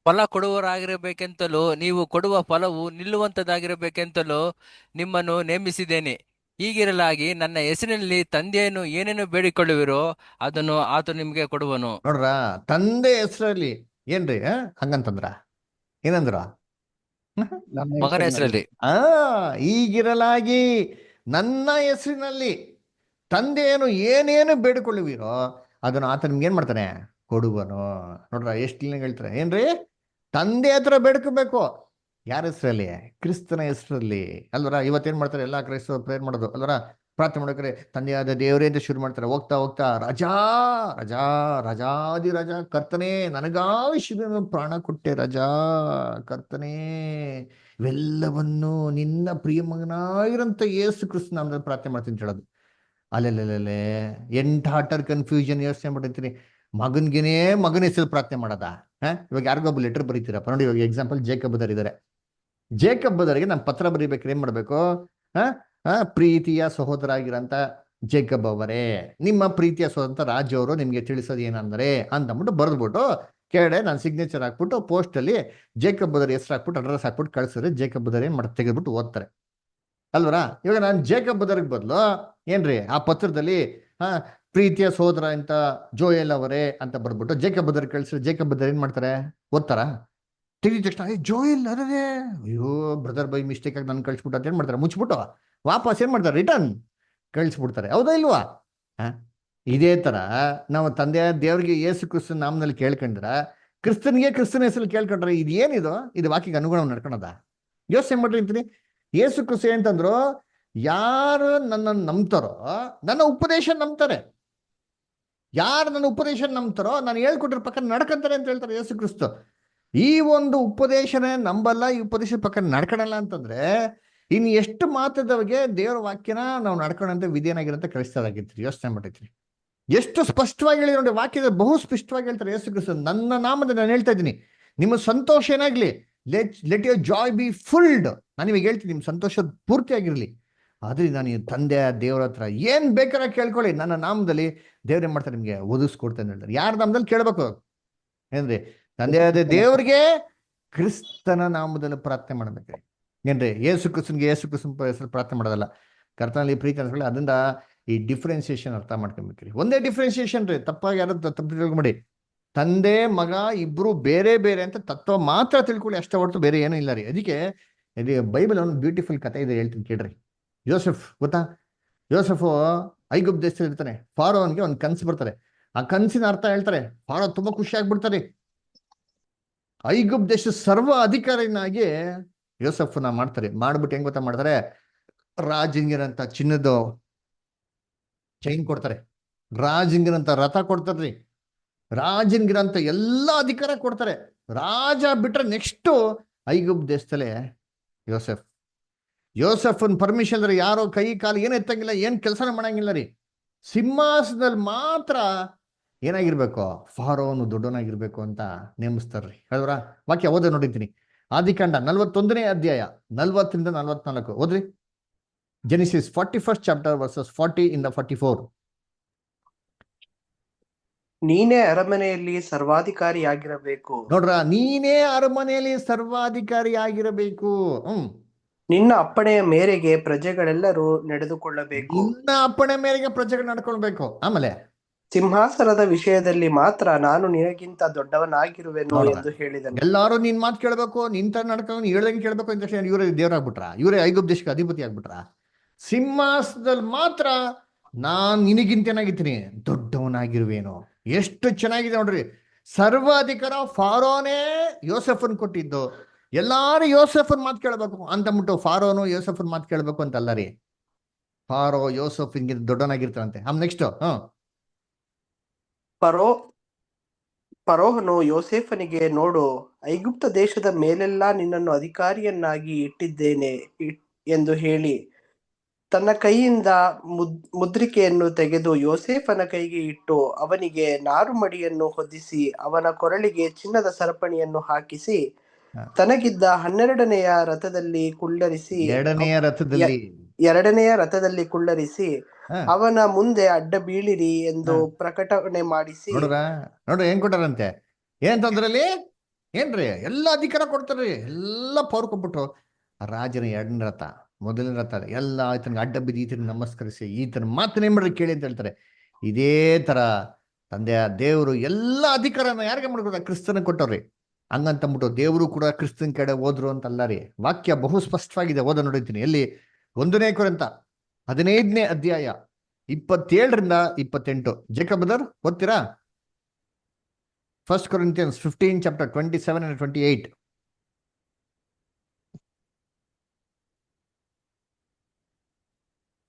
ಫಲ ಕೊಡುವವರಾಗಿರಬೇಕೆಂತಲೂ ನೀವು ಕೊಡುವ ಫಲವು ನಿಲ್ಲುವಂತದ್ದಾಗಿರಬೇಕೆಂತಲೂ ನಿಮ್ಮನ್ನು ನೇಮಿಸಿದ್ದೇನೆ. ಹೀಗಿರಲಾಗಿ ನನ್ನ ಹೆಸರಿನಲ್ಲಿ ತಂದೆಯನ್ನು ಏನೇನು ಬೇಡಿಕೊಳ್ಳುವಿರೋ ಅದನ್ನು ಆತ ನಿಮ್ಗೆ ಕೊಡುವನು. ನೋಡ್ರ, ತಂದೆ ಹೆಸರಲ್ಲಿ ಏನ್ರಿ ಹಂಗಂತಂದ್ರ ಏನಂದ್ರ, ಮಗನ ಹೆಸರಲ್ಲಿ. ಈಗಿರಲಾಗಿ ನನ್ನ ಹೆಸರಿನಲ್ಲಿ ತಂದೆಯನ್ನು ಏನೇನು ಬೇಡಿಕೊಳ್ಳುವಿರೋ ಅದನ್ನು ಆತ ನಿಮ್ಗೆ ಏನ್ ಮಾಡ್ತಾನೆ, ಕೊಡುವನು. ನೋಡ್ರ ಎಷ್ಟು ಹೇಳ್ತಾರೆ ಏನ್ರಿ, ತಂದೆ ಹತ್ರ ಬೇಡ್ಕೋಬೇಕು. ಯಾರ ಹೆಸರಲ್ಲಿ? ಕ್ರಿಸ್ತನ ಹೆಸರಲ್ಲಿ ಅಲ್ವರ. ಇವತ್ತೇನ್ ಮಾಡ್ತಾರೆ ಎಲ್ಲಾ ಕ್ರೈಸ್ತರು ಪ್ರೇಯರ್ ಮಾಡೋದು ಅಲ್ವರ. ಪ್ರಾರ್ಥನೆ ಮಾಡೋಕ್ರೆ ತಂದೆಯಾದ ದೇವರೇ ಅಂತ ಶುರು ಮಾಡ್ತಾರೆ. ಹೋಗ್ತಾ ಹೋಗ್ತಾ ರಾಜಾ ರಾಜಾ ರಾಜಾದಿ ರಾಜ ಕರ್ತನೇ, ನನಗಾವಿಷಯದ ಪ್ರಾಣ ಕೊಟ್ಟೆ ರಾಜಾ ಕರ್ತನೇ, ಇವೆಲ್ಲವನ್ನು ನಿನ್ನ ಪ್ರಿಯ ಮಗನಾಗಿರಂತ ಯೇಸು ಕ್ರಿಸ್ತ ನಾಮದಲ್ಲಿ ಪ್ರಾರ್ಥನೆ ಮಾಡ್ತೀನಿ ಅಂತ ಹೇಳೋದು. ಅಲ್ಲೆಲ್ಲೆಲ್ಲೆ ಎಂಟಾಟರ್ ಕನ್ಫ್ಯೂಷನ್. ಯೋಚನೆ ಮಾಡಿರ್ತೀನಿ, ಮಗನ್ಗೇನೇ ಮಗನ ಹೆಸರು ಪ್ರಾರ್ಥನೆ ಮಾಡೋದ. ಇವಾಗ ಯಾರಿಗೊಬ್ಬ ಲೆಟರ್ ಬರೀತೀರಪ್ಪ ನೋಡಿ. ಇವಾಗ ಎಕ್ಸಾಂಪಲ್ ಜೇಕಬ್ ಇದ್ದಾರೆ. ಜೇಕಬ್ ಬದರಿಗೆ ನಾನು ಪತ್ರ ಬರೀಬೇಕಾದ್ರೆ ಏನ್ ಮಾಡ್ಬೇಕು? ಪ್ರೀತಿಯ ಸಹೋದರ ಆಗಿರಂತ ಜೇಕಬ್ ಅವರೇ, ನಿಮ್ಮ ಪ್ರೀತಿಯ ಸಹೋದರ ರಾಜ್ ಅವರು ನಿಮ್ಗೆ ತಿಳಿಸೋದು ಏನಂದ್ರೆ ಅಂತಂದ್ಬಿಟ್ಟು ಬರೆದ್ಬಿಟ್ಟು ಕೆಳಗಡೆ ನಾನು ಸಿಗ್ನೇಚರ್ ಹಾಕ್ಬಿಟ್ಟು ಪೋಸ್ಟ್ ಅಲ್ಲಿ ಜೇಕಬ್ ಬದರ್ ಹೆಸರು ಹಾಕ್ಬಿಟ್ಟು ಅಡ್ರೆಸ್ ಹಾಕ್ಬಿಟ್ಟು ಕಳ್ಸಿದ್ರೆ ಜೇಕಬ್ ಬದರ್ ಏನ್ ಮಾಡಿ ತೆಗೆದ್ಬಿಟ್ಟು ಓದ್ತಾರೆ ಅಲ್ವರ. ಇವಾಗ ನಾನು ಜೇಕಬ್ ಬದರ್ಗೆ ಬದಲು ಏನ್ರಿ ಆ ಪತ್ರದಲ್ಲಿ ಪ್ರೀತಿಯ ಸಹೋದರ ಅಂತ ಜೋಯಲ್ ಅವರೇ ಅಂತ ಬರ್ಬಿಟ್ಟು ಜೇಕಬ್ ಬದರ್ ಕಳ್ಸಿದ್ರೆ ಜೇಕಬ್ ಬದರ್ ಏನ್ ಮಾಡ್ತಾರೆ, ಓದ್ತಾರ? ತೆಗಿದ ತಕ್ಷಣ ಜೋಯಲ್ ಅದೇ ಅಯ್ಯೋ ಬ್ರದರ್ ಬೈ ಮಿಸ್ಟೇಕ್ ಆಗಿ ನಾನು ಕಳ್ಸಿಬಿಟ್ಟು ಅಂತ ಏನ್ ಮಾಡ್ತಾರೆ, ಮುಚ್ಚಿಬಿಟ್ಟು ವಾಪಸ್ ಏನ್ ಮಾಡ್ತಾರೆ, ರಿಟರ್ನ್ ಕಳಿಸ್ಬಿಡ್ತಾರೆ. ಹೌದಾ ಇಲ್ವಾ? ಇದೇ ತರ ನಾವು ತಂದೆಯ ದೇವರಿಗೆ ಯೇಸು ಕ್ರಿಸ್ತನ ನಾಮದಲ್ಲಿ ಕೇಳ್ಕೊಂಡ್ರ, ಕ್ರಿಸ್ತನ್ಗೆ ಕ್ರಿಸ್ತನ ಹೆಸರಲ್ಲಿ ಕೇಳ್ಕೊಂಡ್ರೆ ಇದು ಏನಿದು? ಇದು ವಾಕ್ಯಕ್ಕೆ ಅನುಗುಣ ನಡ್ಕೊಳದ? ಯೋಚನೆ ಮಾಡ್ರಿ ಅಂತೀನಿ. ಯೇಸು ಕ್ರಿಸ್ತ ಏನಂತಂದ್ರು, ಯಾರು ನನ್ನನ್ನು ನಂಬ್ತಾರೋ ನನ್ನ ಉಪದೇಶ ನಂಬ್ತಾರೆ. ಯಾರು ನನ್ನ ಉಪದೇಶ ನಂಬ್ತಾರೋ ನಾನು ಹೇಳ್ಕೊಟ್ಟಿರೋ ಪ್ರಕಾರ ನಡ್ಕೊಂತಾರೆ ಅಂತ ಹೇಳ್ತಾರೆ ಯೇಸು ಕ್ರಿಸ್ತ. ಈ ಒಂದು ಉಪದೇಶನೇ ನಂಬಲ್ಲ, ಈ ಉಪದೇಶ ಪ್ರಕಾರ ನಡ್ಕೊಳಲ್ಲ ಅಂತಂದ್ರೆ ಇನ್ನು ಎಷ್ಟು ಮಾತ್ರದವರಿಗೆ ದೇವರ ವಾಕ್ಯನ ನಾವು ನಡ್ಕೊಳ್ಳೋಂಥ ವಿಧೇಯನಾಗಿರಂತ ಕ್ರೈಸ್ತರಾಗಿರ್ತೀರಿ. ಯೋಚನೆ ಮಾಡಿರ್ತೀರಿ. ಎಷ್ಟು ಸ್ಪಷ್ಟವಾಗಿ ಹೇಳಿ ನೋಡಿ, ವಾಕ್ಯದ ಬಹು ಸ್ಪಷ್ಟವಾಗಿ ಹೇಳ್ತಾರೆ ಯೇಸು ಕ್ರಿಸ್ತ. ನನ್ನ ನಾಮದ ನಾನು ಹೇಳ್ತಾ ಇದ್ದೀನಿ, ನಿಮ್ಮ ಸಂತೋಷ ಏನಾಗ್ಲಿ, ಲೆಟ್ ಯುವರ್ ಜಾಯ್ ಬಿ ಫುಲ್ಡ್. ನಾನು ಇವಾಗ ಹೇಳ್ತೀನಿ, ನಿಮ್ಮ ಸಂತೋಷ ಪೂರ್ತಿಯಾಗಿರ್ಲಿ. ಆದ್ರೆ ನಾನು ತಂದೆ ದೇವ್ರ ಹತ್ರ ಏನ್ ಬೇಕಾರ ಕೇಳ್ಕೊಳ್ಳಿ, ನನ್ನ ನಾಮದಲ್ಲಿ ದೇವ್ರ ಏನ್ ಮಾಡ್ತಾರೆ, ನಿಮ್ಗೆ ಒದಗಿಸ್ಕೊಡ್ತೇನೆ ಹೇಳ್ತಾರೆ. ಯಾರ ನಾಮದಲ್ಲಿ ಕೇಳ್ಬೇಕು ಏನ್ರಿ? ತಂದೆಯಾದ ದೇವ್ರಿಗೆ ಕ್ರಿಸ್ತನ ನಾಮದಲ್ಲಿ ಪ್ರಾರ್ಥನೆ ಮಾಡ್ಬೇಕ್ರಿ. ಏನ್ರಿ? ಯೇಸು ಕ್ರಿಸ್ತನ್ಗೆ ಯೇಸು ಕ್ರಿಸ್ತನ ಹೆಸರು ಪ್ರಾರ್ಥನೆ ಮಾಡೋದಲ್ಲ. ಕರ್ತನಲ್ಲಿ ಪ್ರೀತಿ ಅನ್ಕೊಳ್ಳಿ. ಅದರಿಂದ ಈ ಡಿಫ್ರೆನ್ಸಿಯೇಷನ್ ಅರ್ಥ ಮಾಡ್ಕೊಬೇಕ್ರಿ. ಒಂದೇ ಡಿಫ್ರೆನ್ಸಿಯೇಷನ್ ರೀ, ತಪ್ಪಾಗಿ ಯಾರು ತಪ್ಪು ತಿಳ್ಕೊಂಬಿಡಿ. ತಂದೆ ಮಗ ಇಬ್ರು ಬೇರೆ ಬೇರೆ ಅಂತ ತತ್ವ ಮಾತ್ರ ತಿಳ್ಕೊಳ್ಳಿ, ಅಷ್ಟೇ ಹೊರತು ಬೇರೆ ಏನೂ ಇಲ್ಲ ರೀ. ಅದಕ್ಕೆ ಇದು ಬೈಬಲ್ ಒಂದು ಬ್ಯೂಟಿಫುಲ್ ಕಥೆ ಇದೆ, ಹೇಳ್ತೀನಿ ಕೇಳ್ರಿ. ಯೋಸೆಫ್ ಗೊತ್ತಾ? ಯೋಸೆಫು ಐಗುಪ್ತ ದೇಶದಲ್ಲಿ ಇರ್ತಾನೆ. ಫಾರೋನ್ಗೆ ಒಂದು ಕನ್ಸು ಬರ್ತಾರೆ. ಆ ಕನ್ಸಿನ ಅರ್ಥ ಹೇಳ್ತಾರೆ. ಫಾರೋ ತುಂಬಾ ಖುಷಿ ಆಗ್ಬಿಡ್ತಾರೆ. ಐಗುಪ್ತ ದೇಶದ ಸರ್ವ ಅಧಿಕಾರಿನಾಗಿ ಯೋಸೆಫ್ನ ಮಾಡ್ತಾರೆ. ಮಾಡ್ಬಿಟ್ಟು ಹೆಂಗ್ ಗೊತ್ತಾ ಮಾಡ್ತಾರೆ, ರಾಜಿಂಗಿರಂತ ಚಿನ್ನದ ಚೈನ್ ಕೊಡ್ತಾರೆ, ರಾಜಿಂಗಿರಂತ ರಥ ಕೊಡ್ತಾರ್ರಿ, ರಾಜನ್ಗಿರಂತ ಎಲ್ಲ ಅಧಿಕಾರ ಕೊಡ್ತಾರೆ. ರಾಜ ಬಿಟ್ರೆ ನೆಕ್ಸ್ಟ್ ಐಗುಪ್ತ ದೇಶದಲ್ಲೇ ಯೋಸೆಫ್. ಯೋಸೆಫನ್ ಪರ್ಮಿಷನ್ ಅಂದ್ರೆ ಯಾರೋ ಕೈ ಕಾಲು ಏನು ಎತ್ತಂಗಿಲ್ಲ, ಏನ್ ಕೆಲಸನ ಮಾಡಂಗಿಲ್ಲ ರೀ. ಸಿಂಹಾಸನದಲ್ಲಿ ಮಾತ್ರ ಏನಾಗಿರ್ಬೇಕು, ಫಾರೋನು ದೊಡ್ಡವನಾಗಿರ್ಬೇಕು ಅಂತ ನೇಮಿಸ್ತಾರ್ರಿ. ಹೇಳಿದ್ರ ವಾಕ್ಯ ಓದ ನೋಡಿದ್ದೀನಿ. ಆದಿಕಾಂಡ 41ನೇ ಅಧ್ಯಾಯ 40ರಿಂದ 44 ಓದ್ರಿ. Genesis 41st chapter verses 40 in the 44. ನೀನೇ ಅರಮನೆಯಲ್ಲಿ ಸರ್ವಾಧಿಕಾರಿಯಾಗಿರಬೇಕು. ನೋಡ್ರ, ನೀನೇ ಅರಮನೆಯಲ್ಲಿ ಸರ್ವಾಧಿಕಾರಿ ಆಗಿರಬೇಕು. ನಿನ್ನ ಅಪ್ಪಣೆಯ ಮೇರೆಗೆ ಪ್ರಜೆಗಳೆಲ್ಲರೂ ನಡೆದುಕೊಳ್ಳಬೇಕು. ನಿನ್ನ ಅಪ್ಪಣೆ ಮೇರೆಗೆ ಪ್ರಜೆಗಳು ನಡ್ಕೊಳ್ಬೇಕು. ಆಮೇಲೆ ಸಿಂಹಾಸನದ ವಿಷಯದಲ್ಲಿ ಮಾತ್ರ ನಾನು ನಿನಗಿಂತ ದೊಡ್ಡವನಾಗಿರುವೆನು ಎಂದು ಹೇಳಿದನು. ಎಲ್ಲಾರು ನಿನ್ ಮಾತು ಕೇಳ್ಬೇಕು, ನಿಂತ ನಡ್ಕೊಂಡು ಹೇಳ್ದಂಗೆ ಕೇಳ್ಬೇಕು ಅಂತ ತಕ್ಷಣ ಇವರೇ ದೇವರಾಗ್ಬಿಟ್ರ, ಇವರೇ ಐಗುಪ್ತ ದೇಶಕ್ಕೆ ಅಧಿಪತಿ ಆಗ್ಬಿಟ್ರ. ಸಿಂಹಾಸನದಲ್ಲಿ ಮಾತ್ರ ನಾನ್ ನಿನಗಿಂತೇನಾಗಿದ್ದೀನಿ, ದೊಡ್ಡವನಾಗಿರುವೇನು. ಎಷ್ಟು ಚೆನ್ನಾಗಿದೆ ನೋಡ್ರಿ. ಸರ್ವಾಧಿಕಾರ ಫಾರೋನೇ ಯೋಸೆಫನ್ ಕೊಟ್ಟಿದ್ದು. ಎಲ್ಲಾರು ಯೋಸೆಫನ್ ಮಾತು ಕೇಳ್ಬೇಕು ಅಂತಂದ್ಬಿಟ್ಟು ಫಾರೋನು ಯೋಸೆಫನ್ ಮಾತು ಕೇಳ್ಬೇಕು ಅಂತಲ್ಲ ರೀ. ಫಾರೋ ಯೋಸೆಫನ್ಗೆ ದೊಡ್ಡವನಾಗಿರ್ತಾರಂತೆ. ನೆಕ್ಸ್ಟ್ ಫರೋಹನು ಯೋಸೇಫನಿಗೆ, ನೋಡು, ಐಗುಪ್ತ ದೇಶದ ಮೇಲೆಲ್ಲಾ ನಿನ್ನನ್ನು ಅಧಿಕಾರಿಯನ್ನಾಗಿ ಇಟ್ಟಿದ್ದೇನೆ ಎಂದು ಹೇಳಿ ತನ್ನ ಕೈಯಿಂದ ಮುದ್ರಿಕೆಯನ್ನು ತೆಗೆದು ಯೋಸೇಫನ ಕೈಗೆ ಇಟ್ಟು ಅವನಿಗೆ ನಾರುಮಡಿಯನ್ನು ಹೊದಿಸಿ ಅವನ ಕೊರಳಿಗೆ ಚಿನ್ನದ ಸರಪಣಿಯನ್ನು ಹಾಕಿಸಿ ತನಗಿದ್ದ 12ನೆಯ ರಥದಲ್ಲಿ ಕುಳ್ಳರಿಸಿ ಎರಡನೆಯ ರಥದಲ್ಲಿ ಕುಳ್ಳರಿಸಿ ಅವನ ಮುಂದೆ ಅಡ್ಡ ಬೀಳಿರಿ ಎಂದು ಪ್ರಕಟಣೆ ಮಾಡಿಸಿ. ನೋಡ್ರಿ ಏನ್ ಕೊಟ್ಟಾರಂತೆ, ಏನಂತಂದ್ರಲ್ಲಿ ಏನ್ರಿ ಎಲ್ಲ ಅಧಿಕಾರ ಕೊಡ್ತಾರ್ರಿ, ಎಲ್ಲ ಪವರ್ ಕೊಟ್ಬಿಟ್ರು. ರಾಜನ 2ನೇ ರಥ, 1ನೇ ರಥ ಎಲ್ಲ ಆತನಿಗೆ ಅಡ್ಡ ಬಿದ್ದು ಈತನ ನಮಸ್ಕರಿಸಿ ಈತನ ಮಾತನ್ನೇ ಮಾಡ್ರಿ ಕೇಳಿ ಅಂತ ಹೇಳ್ತಾರೆ. ಇದೇ ತರ ತಂದೆಯ ದೇವರು ಎಲ್ಲ ಅಧಿಕಾರನ ಯಾರಿಗೆ ಮಾಡ್ಕೊಡ, ಕ್ರಿಸ್ತನ ಕೊಟ್ಟವ್ರಿ. ಹಂಗಂತಂದ್ಬಿಟ್ಟು ದೇವರು ಕೂಡ ಕ್ರಿಸ್ತನ್ ಕಡೆ ಹೋದ್ರು ಅಂತಲ್ಲ ರೀ. ವಾಕ್ಯ ಬಹು ಸ್ಪಷ್ಟವಾಗಿದೆ. ಓದ ನೋಡಿದ್ದೀನಿ. ಎಲ್ಲಿ 1ನೇ ಕೊರಿಂಥ 15ನೇ ಅಧ್ಯಾಯ 27ರಿಂದ 28. ಜೇಕಬ್ ಬ್ರದರ್ ಓದ್ತೀರಾ? 1 Corinthians 15 chapter 27 and 28.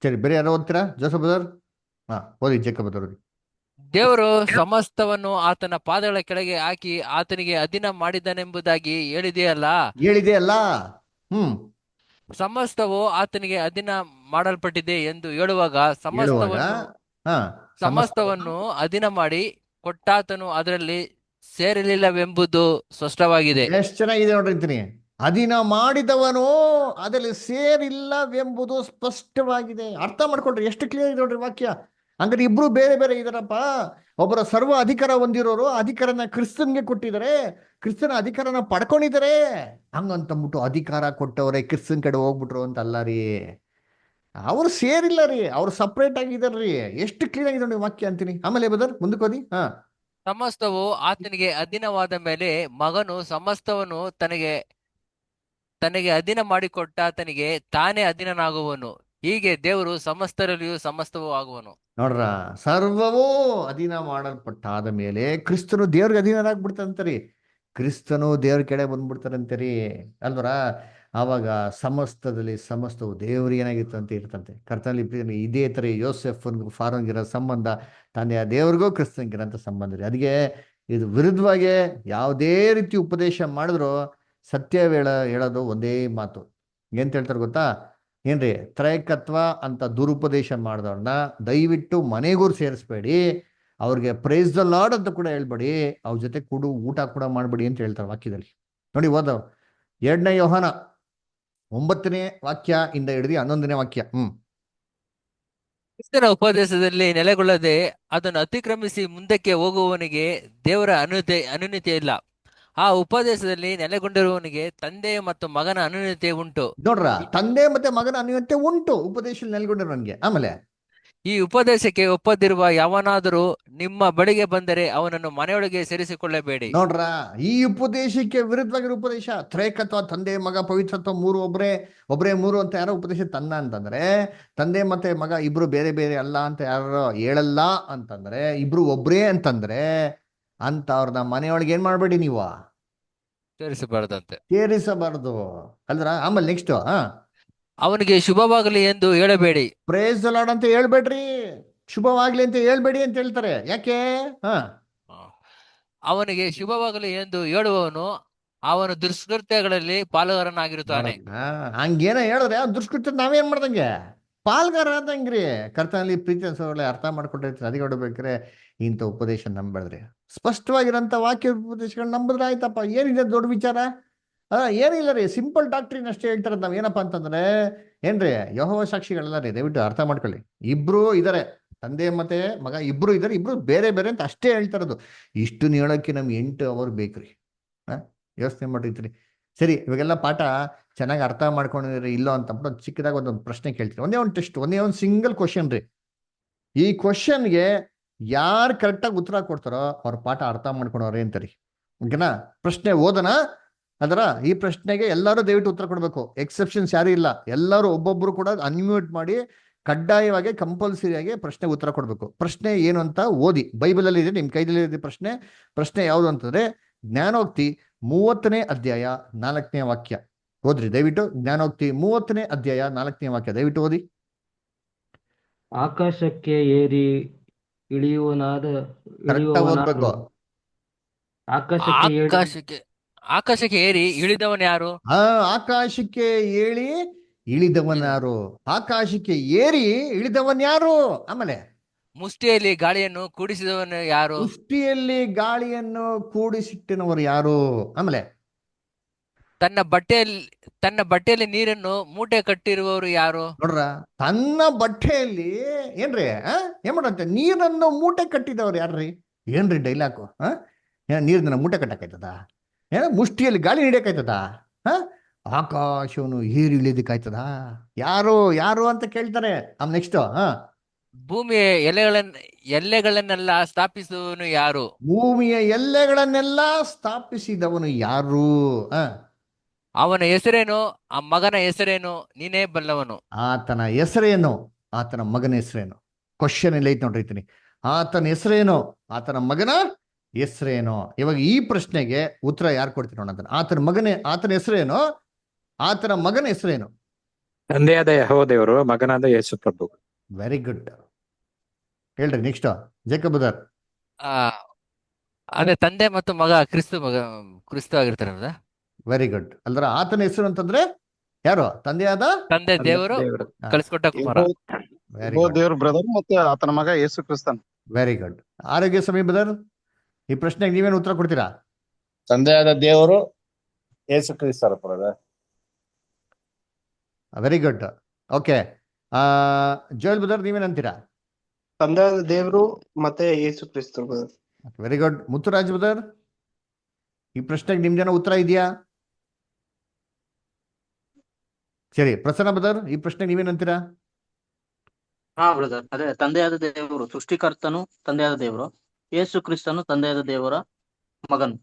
ಸರಿ, ಬೇರೆ ಯಾರೋ ಓದ್ತೀರಾ? ಜೋಸಫ್ ಬ್ರದರ್ ಓದಿ. ಜೇಕಬ್ ಬ್ರದರ್ ಓದಿ. ದೇವರು ಸಮಸ್ತವನ್ನು ಆತನ ಪಾದಗಳ ಕೆಳಗೆ ಹಾಕಿ ಆತನಿಗೆ ಅಧೀನ ಮಾಡಿದನೆಂಬುದಾಗಿ ಹೇಳಿದೆಯಲ್ಲ. ಸಮಸ್ತವು ಆತನಿಗೆ ಅಧೀನ ಮಾಡಲ್ಪಟ್ಟಿದೆ ಎಂದು ಹೇಳುವಾಗ ಸಮಸ್ತವನ್ನು ಅಧೀನ ಮಾಡಿ ಕೊಟ್ಟಾತನು ಅದರಲ್ಲಿ ಸೇರಲಿಲ್ಲವೆಂಬುದು ಸ್ಪಷ್ಟವಾಗಿದೆ. ಎಷ್ಟು ಚೆನ್ನಾಗಿದೆ ನೋಡ್ರಿ. ಅಧೀನ ಮಾಡಿದವನು ಅದರಲ್ಲಿ ಸೇರಿಲ್ಲವೆಂಬುದು ಸ್ಪಷ್ಟವಾಗಿದೆ. ಅರ್ಥ ಮಾಡ್ಕೊಳ್ರಿ, ಎಷ್ಟು ಕ್ಲಿಯರ್ ಇದೆ ನೋಡ್ರಿ ವಾಕ್ಯ. ಹಂಗಾರೆ ಇಬ್ರು ಬೇರೆ ಬೇರೆ ಇದಾರಪ್ಪ. ಒಬ್ಬರ ಸರ್ವ ಅಧಿಕಾರ ಹೊಂದಿರೋರು ಅಧಿಕಾರನ ಕ್ರಿಸ್ತನ್ಗೆ ಕೊಟ್ಟಿದ್ದಾರೆ, ಕ್ರಿಸ್ತನ ಅಧಿಕಾರನ ಪಡ್ಕೊಂಡಿದ್ದಾರೆ. ಹಂಗಂತಂದ್ಬಿಟ್ಟು ಅಧಿಕಾರ ಕೊಟ್ಟವ್ರೆ ಕ್ರಿಸ್ತನ್ ಕಡೆ ಹೋಗ್ಬಿಟ್ರು ಅಂತಲ್ಲ ರೀ. ಅವ್ರು ಸೇರಿಲ್ಲ ರೀ, ಅವ್ರು ಸಪ್ರೇಟ್ ಆಗಿದಾರ್ರಿ. ಎಷ್ಟು ಕ್ಲೀನ್ ಆಗಿದೆ ನೋಡಿ ವಾಕ್ಯ ಅಂತೀನಿ. ಆಮೇಲೆ ಬದರ್ ಮುಂದಕ್ಕೆ ಓದಿ. ಸಮಸ್ತವು ಆತನಿಗೆ ಅಧೀನವಾದ ಮೇಲೆ ಮಗನು ಸಮಸ್ತವನ್ನು ತನಗೆ ಅಧೀನ ಮಾಡಿಕೊಟ್ಟ ಆತನಿಗೆ ತಾನೇ ಅಧೀನನಾಗುವನು. ಹೀಗೆ ದೇವರು ಸಮಸ್ತರಲ್ಲಿಯೂ ಸಮಸ್ತವೂ ಆಗುವನು. ನೋಡ್ರ, ಸರ್ವವೂ ಅಧೀನ ಮಾಡಲ್ಪಟ್ಟಾದ ಮೇಲೆ ಕ್ರಿಸ್ತನು ದೇವ್ರಿಗೆ ಅಧೀನರಾಗ್ಬಿಡ್ತಾರಂತರಿ. ಕ್ರಿಸ್ತನು ದೇವ್ರ ಕೆಡೆ ಬಂದ್ಬಿಡ್ತಾರಂತರಿ ಅಲ್ವರ. ಆವಾಗ ಸಮಸ್ತವು ದೇವ್ರಿಗೆ ಏನಾಗಿತ್ತು ಅಂತ ಇರ್ತಂತೆ. ಕರ್ತನಲ್ಲಿ ಇದೇ ತರ ಯೋಸೆಫ್ಗೂ ಫಾರೋನ್ಗಿರೋ ಸಂಬಂಧ ತಂದೆಯ ದೇವ್ರಿಗೂ ಕ್ರಿಸ್ತನ್ಗಿರೋಂಥ ಸಂಬಂಧ ರೀ. ಅದಕ್ಕೆ ಇದು ವಿರುದ್ಧವಾಗಿ ಯಾವುದೇ ರೀತಿ ಉಪದೇಶ ಮಾಡಿದ್ರು ಸತ್ಯ ಹೇಳೋದು ಒಂದೇ ಮಾತು. ಎಂತ ಹೇಳ್ತಾರೆ ಗೊತ್ತಾ? ಏನ್ರಿ, ತ್ರೈಕತ್ವ ಅಂತ ದುರುಪದೇಶ ಮಾಡಿದವ್ರನ್ನ ದಯವಿಟ್ಟು ಮನೆಗೂರು ಸೇರಿಸ್ಬೇಡಿ, ಅವ್ರಿಗೆ ಪ್ರೈಸ್ ದ ಲಾರ್ಡ್ ಅಂತ ಕೂಡ ಹೇಳ್ಬೇಡಿ, ಅವ್ರ ಜೊತೆ ಊಟ ಕೂಡ ಮಾಡ್ಬೇಡಿ ಅಂತ ಹೇಳ್ತಾರೆ ವಾಕ್ಯದಲ್ಲಿ. ನೋಡಿ ಓದವ್ 2ನೇ ಯೋಹಾನ 9ನೇ ವಾಕ್ಯ ಇಂದ ಹಿಡಿದು 11ನೇ ವಾಕ್ಯ. ಕ್ರಿಸ್ತನ ಉಪದೇಶದಲ್ಲಿ ನೆಲೆಗೊಳ್ಳದೆ ಅದನ್ನು ಅತಿಕ್ರಮಿಸಿ ಮುಂದಕ್ಕೆ ಹೋಗುವವನಿಗೆ ದೇವರ ಅನುನ್ನತಿ ಇಲ್ಲ. ಆ ಉಪದೇಶದಲ್ಲಿ ನೆಲೆಗೊಂಡಿರುವವನಿಗೆ ತಂದೆ ಮತ್ತು ಮಗನ ಅನುನ್ನತಿ ಉಂಟು. ನೋಡ್ರ, ತಂದೆ ಮತ್ತೆ ಮಗನ ಅನುನ್ನತಿ ಉಂಟು ಉಪದೇಶದಲ್ಲಿ ನೆಲೆಗೊಂಡಿರೋನ್ಗೆ. ಆಮೇಲೆ ಈ ಉಪದೇಶಕ್ಕೆ ಒಪ್ಪದಿರುವ ಯಾವನಾದರೂ ನಿಮ್ಮ ಬಳಿಗೆ ಬಂದರೆ ಅವನನ್ನು ಮನೆಯೊಳಗೆ ಸೇರಿಸಿಕೊಳ್ಳಬೇಡಿ. ನೋಡ್ರ, ಈ ಉಪದೇಶಕ್ಕೆ ವಿರುದ್ಧವಾಗಿರೋ ಉಪದೇಶ ತ್ರೈಕತ್ವ, ತಂದೆ ಮಗ ಪವಿತ್ರತ್ವ ಮೂರು ಒಬ್ರೇ ಮೂರು ಅಂತ ಯಾರೋ ಉಪದೇಶ ಅಂತಂದ್ರೆ, ತಂದೆ ಮತ್ತೆ ಮಗ ಇಬ್ರು ಬೇರೆ ಬೇರೆ ಅಲ್ಲ ಅಂತ ಯಾರೋ ಹೇಳಲ್ಲ ಅಂತಂದ್ರೆ, ಇಬ್ರು ಒಬ್ರೇ ಅಂತಂದ್ರೆ ಅಂತ ಅವ್ರನ್ನ ಮನೆಯೊಳಗೆ ಏನ್ ಮಾಡ್ಬೇಡಿ, ನೀವು ಸೇರಿಸಬಾರ್ದು ಅಲ್ದ್ರ. ಆಮೇಲೆ ನೆಕ್ಸ್ಟ್ ಅವನಿಗೆ ಶುಭವಾಗಲಿ ಎಂದು ಹೇಳಬೇಡಿ. ಪ್ರೈಸ್ ದ ಲಾರ್ಡ್ ಅಂತ ಹೇಳ್ಬೇಡ್ರಿ, ಶುಭವಾಗ್ಲಿ ಅಂತ ಹೇಳ್ಬೇಡಿ ಅಂತ ಹೇಳ್ತಾರೆ. ಯಾಕೆ? ಅವನಿಗೆ ಶುಭವಾಗಲಿ ಎಂದು ಹೇಳುವವನು ಅವನ ದುಷ್ಕೃತ್ಯಗಳಲ್ಲಿ ಪಾಲುಗಾರನಾಗಿರುತ್ತಾನೆ. ಹಂಗೇನ ಹೇಳಿದ್ರೆ ಆ ದುಷ್ಕೃತ್ಯ ನಾವೇನ್ ಮಾಡ್ದಂಗೆ ಪಾಲ್ಗಾರ ಆದಂಗ್ರಿ. ಕರ್ತನಲ್ಲಿ ಪ್ರೀತಿ ಅನ್ಸೋಳೆ ಅರ್ಥ ಮಾಡ್ಕೊಂಡಿರ್ತೀರಿ. ಅದಕ್ಕೆ ಹೊಡಬೇಕಾರೆ ಇಂಥ ಉಪದೇಶ ನಂಬಳ್ರಿ, ಸ್ಪಷ್ಟವಾಗಿರೋಂಥ ವಾಕ್ಯ ಉಪದೇಶಗಳು ನಂಬಿದ್ರೆ ಆಯ್ತಪ್ಪ. ಏನಿದೆ ದೊಡ್ಡ ವಿಚಾರ? ಏನಿಲ್ಲ ರೀ, ಸಿಂಪಲ್ ಡಾಕ್ಟ್ರಿನ್ ಅಷ್ಟೇ ಹೇಳ್ತಾರ. ನಾವ್ ಏನಪ್ಪಾ ಅಂತಂದ್ರೆ ಏನ್ರಿ, ಯೆಹೋವ ಸಾಕ್ಷಿಗಳೆಲ್ಲ ರೀ, ದಯವಿಟ್ಟು ಅರ್ಥ ಮಾಡ್ಕೊಳ್ಳಿ. ಇಬ್ರು ಇದಾರೆ, ತಂದೆ ಮತ್ತೆ ಮಗ ಇಬ್ರು ಇದಾರೆ, ಇಬ್ರು ಬೇರೆ ಬೇರೆ ಅಂತ ಅಷ್ಟೇ ಹೇಳ್ತಾ ಇರೋದು. ಇಷ್ಟು ಹೇಳೋಕ್ಕೆ ನಮ್ಗೆ 8 ಅವರ್ ಬೇಕ್ರಿ. ಯೋಚನೆ ಮಾಡಿರ್ತೀರಿ. ಸರಿ, ಇವಾಗೆಲ್ಲ ಪಾಠ ಚೆನ್ನಾಗಿ ಅರ್ಥ ಮಾಡ್ಕೊಂಡಿದ್ರೆ ಇಲ್ಲೋ ಅಂತ ಚಿಕ್ಕದಾಗ ಒಂದೊಂದು ಪ್ರಶ್ನೆ ಕೇಳ್ತೀರಿ. ಒಂದೇ ಒಂದು ಟೆಸ್ಟ್, ಒಂದೇ ಒಂದು ಸಿಂಗಲ್ ಕ್ವಶನ್ ರೀ. ಈ ಕ್ವಶನ್ಗೆ ಯಾರು ಕರೆಕ್ಟಾಗಿ ಉತ್ತರ ಕೊಡ್ತಾರೋ ಅವ್ರ ಪಾಠ ಅರ್ಥ ಮಾಡ್ಕೊಳೋರೆ ಅಂತಾರಿ. ಓಕೆನಾ? ಪ್ರಶ್ನೆ ಓದನ ಅದರ ಈ ಪ್ರಶ್ನೆಗೆ ಎಲ್ಲರೂ ದಯವಿಟ್ಟು ಉತ್ತರ ಕೊಡಬೇಕು. ಎಕ್ಸೆಪ್ಷನ್ಸ್ ಯಾರು ಇಲ್ಲ. ಎಲ್ಲರೂ ಒಬ್ಬೊಬ್ರು ಕೂಡ ಅನ್ಮ್ಯೂಟ್ ಮಾಡಿ ಕಡ್ಡಾಯವಾಗಿ ಕಂಪಲ್ಸರಿಯಾಗಿ ಪ್ರಶ್ನೆ ಉತ್ತರ ಕೊಡಬೇಕು. ಪ್ರಶ್ನೆ ಏನು ಅಂತ ಓದಿ, ಬೈಬಲಲ್ಲಿ ಇದೆ, ನಿಮ್ಮ ಕೈದಲ್ಲಿ ಇದೆ ಪ್ರಶ್ನೆ. ಪ್ರಶ್ನೆ ಯಾವುದು ಅಂತಂದ್ರೆ ಜ್ಞಾನೋಕ್ತಿ 30ನೇ ಅಧ್ಯಾಯ 4ನೇ ವಾಕ್ಯ. ಓದ್ರಿ ದಯವಿಟ್ಟು. ಜ್ಞಾನೋಕ್ತಿ 30ನೇ ಅಧ್ಯಾಯ 4ನೇ ವಾಕ್ಯ ದಯವಿಟ್ಟು ಓದಿ. ಆಕಾಶಕ್ಕೆ ಏರಿ ಓದ್ಬೇಕು. ಆಕಾಶಕ್ಕೆ ಏರಿ ಇಳಿದವನು ಯಾರು? ಆಕಾಶಕ್ಕೆ ಏಳಿ ಇಳಿದವನ್ಯಾರು? ಆಕಾಶಕ್ಕೆ ಏರಿ ಇಳಿದವನ್ ಯಾರು? ಆಮೇಲೆ ಮುಷ್ಟಿಯಲ್ಲಿ ಗಾಳಿಯನ್ನು ಕೂಡಿಸಿದವನು ಯಾರು? ಮುಷ್ಟಿಯಲ್ಲಿ ಗಾಳಿಯನ್ನು ಕೂಡಿಸಿಟ್ಟಿನವರು ಯಾರು? ಆಮೇಲೆ ತನ್ನ ಬಟ್ಟೆಯಲ್ಲಿ ನೀರನ್ನು ಮೂಟೆ ಕಟ್ಟಿರುವವರು ಯಾರು? ನೋಡ್ರ, ತನ್ನ ಬಟ್ಟೆಯಲ್ಲಿ ಏನ್ರಿ ಏನ್ ಮಾಡಂತೆ ನೀರನ್ನು ಮೂಟೆ ಕಟ್ಟಿದವ್ರು ಯಾರ್ರಿ? ಏನ್ರಿ ಡೈಲಾಗು? ನೀರನ್ನ ಮೂಟೆ ಕಟ್ಟಕ್ಕಾಯ್ತದ? ಮುಷ್ಟಿಯಲ್ಲಿ ಗಾಳಿ ಹಿಡಿಯಕಾಯ್ತದ? ಆಕಾಶವನ್ನು ಏರಿ ಇಳಿದಕ್ಕಾಯ್ತದ? ಯಾರು ಯಾರು ಅಂತ ಕೇಳ್ತಾರೆ. ನೆಕ್ಸ್ಟ್ ಭೂಮಿಯ ಎಲ್ಲೆಗಳನ್ನೆಲ್ಲ ಸ್ಥಾಪಿಸುವವನು ಯಾರು? ಭೂಮಿಯ ಎಲ್ಲೆಗಳನ್ನೆಲ್ಲ ಸ್ಥಾಪಿಸಿದವನು ಯಾರು? ಅವನ ಹೆಸರೇನು? ಆ ಮಗನ ಹೆಸರೇನು? ನೀನೇ ಬಲ್ಲವನು. ಆತನ ಹೆಸರೇನು? ಆತನ ಮಗನ ಹೆಸರೇನು? ಕ್ವಶನ್ ಎಲ್ಲ ಐತೆ ನೋಡ್ರಿ. ಆತನ ಹೆಸರೇನು? ಆತನ ಮಗನ ಹೆಸರೇನು? ಇವಾಗ ಈ ಪ್ರಶ್ನೆಗೆ ಉತ್ತರ ಯಾರು ಕೊಡ್ತೀನಿ ನೋಡಂತ. ಆತನ ಹೆಸರೇನು? ಆತನ ಮಗನ ಹೆಸರೇನು? ತಂದೆಯಾದ ಯೆಹೋವ ದೇವರು, ಮಗನಾದ ಯೇಸು ಪ್ರಭು. Very good. ಹೇಳ್ರಿ ನೆಕ್ಸ್ಟ್. ಜೇಕಬದರ್. ಅದೇ ತಂದೆ ಮತ್ತು ಮಗ ಕ್ರಿಸ್ತು ಆಗಿರ್ತಾರ. Very good. ಅಲ್ದ್ರ ಆತನ ಹೆಸರು ಅಂತಂದ್ರೆ ಯಾರು? ತಂದೆ ದೇವರು ಕಳಿಸ್ಕೊಟ್ಟ ಕುಮಾರ. Very good. ದೇವ್ರ ಬ್ರದರ್ ಮತ್ತೆ ಆತನ ಮಗ ಯೇಸು ಕ್ರಿಸ್ತನ್. Very good. ಆರೋಗ್ಯ ಸಮೀ ಬ್ರದರ್, ಈ ಪ್ರಶ್ನೆಗೆ ನೀವೇನು ಉತ್ತರ ಕೊಡ್ತೀರಾ? ತಂದೆಯಾದ ದೇವರು ಯೇಸು ಕ್ರಿಸ್ತರ brother. Very good. Okay. Joel brother, ನೀವೇನಂತೀರಾ? ತಂದೆಯಾದ ದೇವರು ಮತ್ತೆ Yesu Krista brother. Very good. Muthuraj brother, ಈ ಪ್ರಶ್ನೆಗೆ ನಿಮ್ದೇನೋ ಉತ್ತರ ಇದೆಯಾ? ಸರಿ. ಪ್ರಸನ್ನ ಬ್ರದರ್, ಈ ಪ್ರಶ್ನೆ ನೀವೇನಂತೀರಾ? ಬ್ರದರ್, ಅದೇ ತಂದೆಯಾದ ದೇವರು ಸೃಷ್ಟಿಕರ್ತನು, ತಂದೆಯಾದ ದೇವರು ಯೇಸು ಕ್ರಿಸ್ತನು ತಂದೆಯಾದ ದೇವರ ಮಗನು.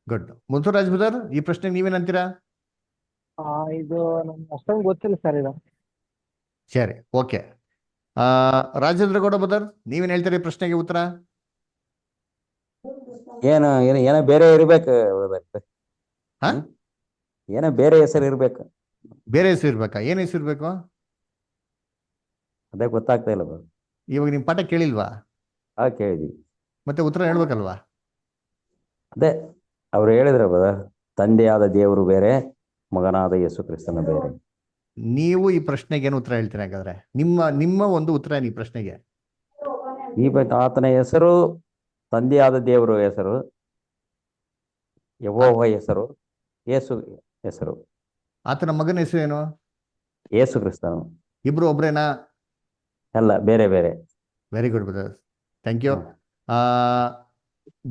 ಗುಡ್. ಮುತ್ತುರಾಜ್ ಬ್ರದರ್, ಈ ಪ್ರಶ್ನೆ ನೀವೇನಂತೀರಾ? ಇದು ನಮ್ಗೆ ಅಷ್ಟೊಂದು ಗೊತ್ತಿಲ್ಲ ಸರ್ ಇದು. ಸರಿ, ಓಕೆ. ರಾಜೇಂದ್ರ ಗೌಡ ಬ್ರದರ್, ನೀವೇನ್ ಹೇಳ್ತೀರಿ ಈ ಪ್ರಶ್ನೆಗೆ ಉತ್ತರ? ಏನೋ ಬೇರೆ ಇರ್ಬೇಕು. ಏನೋ ಬೇರೆ ಹೆಸರು ಇರ್ಬೇಕು. ಬೇರೆ ಹೆಸರು ಇರ್ಬೇಕಾ? ಏನ್ ಹೆಸರು ಇರ್ಬೇಕು? ಅದೇ ಗೊತ್ತಾಗ್ತಾ ಇಲ್ಲ. ಇವಾಗ ನಿಮ್ ಪಾಠ ಕೇಳಿಲ್ವಾ? ಕೇಳಿದೀವಿ. ಮತ್ತೆ ಉತ್ತರ ಹೇಳ್ಬೇಕಲ್ವಾ? ಅದೇ ಅವ್ರು ಹೇಳಿದ್ರ ಬ್ರದರ್, ತಂದೆಯಾದ ದೇವರು ಬೇರೆ, ಮಗನಾದ ಯೇಸು ಕ್ರಿಸ್ತನ ಬೇರೆ. ನೀವು ಈ ಪ್ರಶ್ನೆಗೆ ಏನು ಉತ್ತರ ಹೇಳ್ತೀರಾ ಹಾಗಾದ್ರೆ? ನಿಮ್ಮ ಒಂದು ಉತ್ತರ ಏನು ಈ ಪ್ರಶ್ನೆಗೆ? ಆತನ ಹೆಸರು ತಂದೆಯಾದ ದೇವರು ಹೆಸರು, ಯೆಹೋವ ಹೆಸರು, ಯೇಸು ಹೆಸರು. ಆತನ ಮಗನ ಹೆಸರು ಏನು? ಯೇಸು ಕ್ರಿಸ್ತನು. ಇಬ್ರು ಒಬ್ರೇನಾ? ಅಲ್ಲ, ಬೇರೆ ಬೇರೆ. Very good brother, thank you.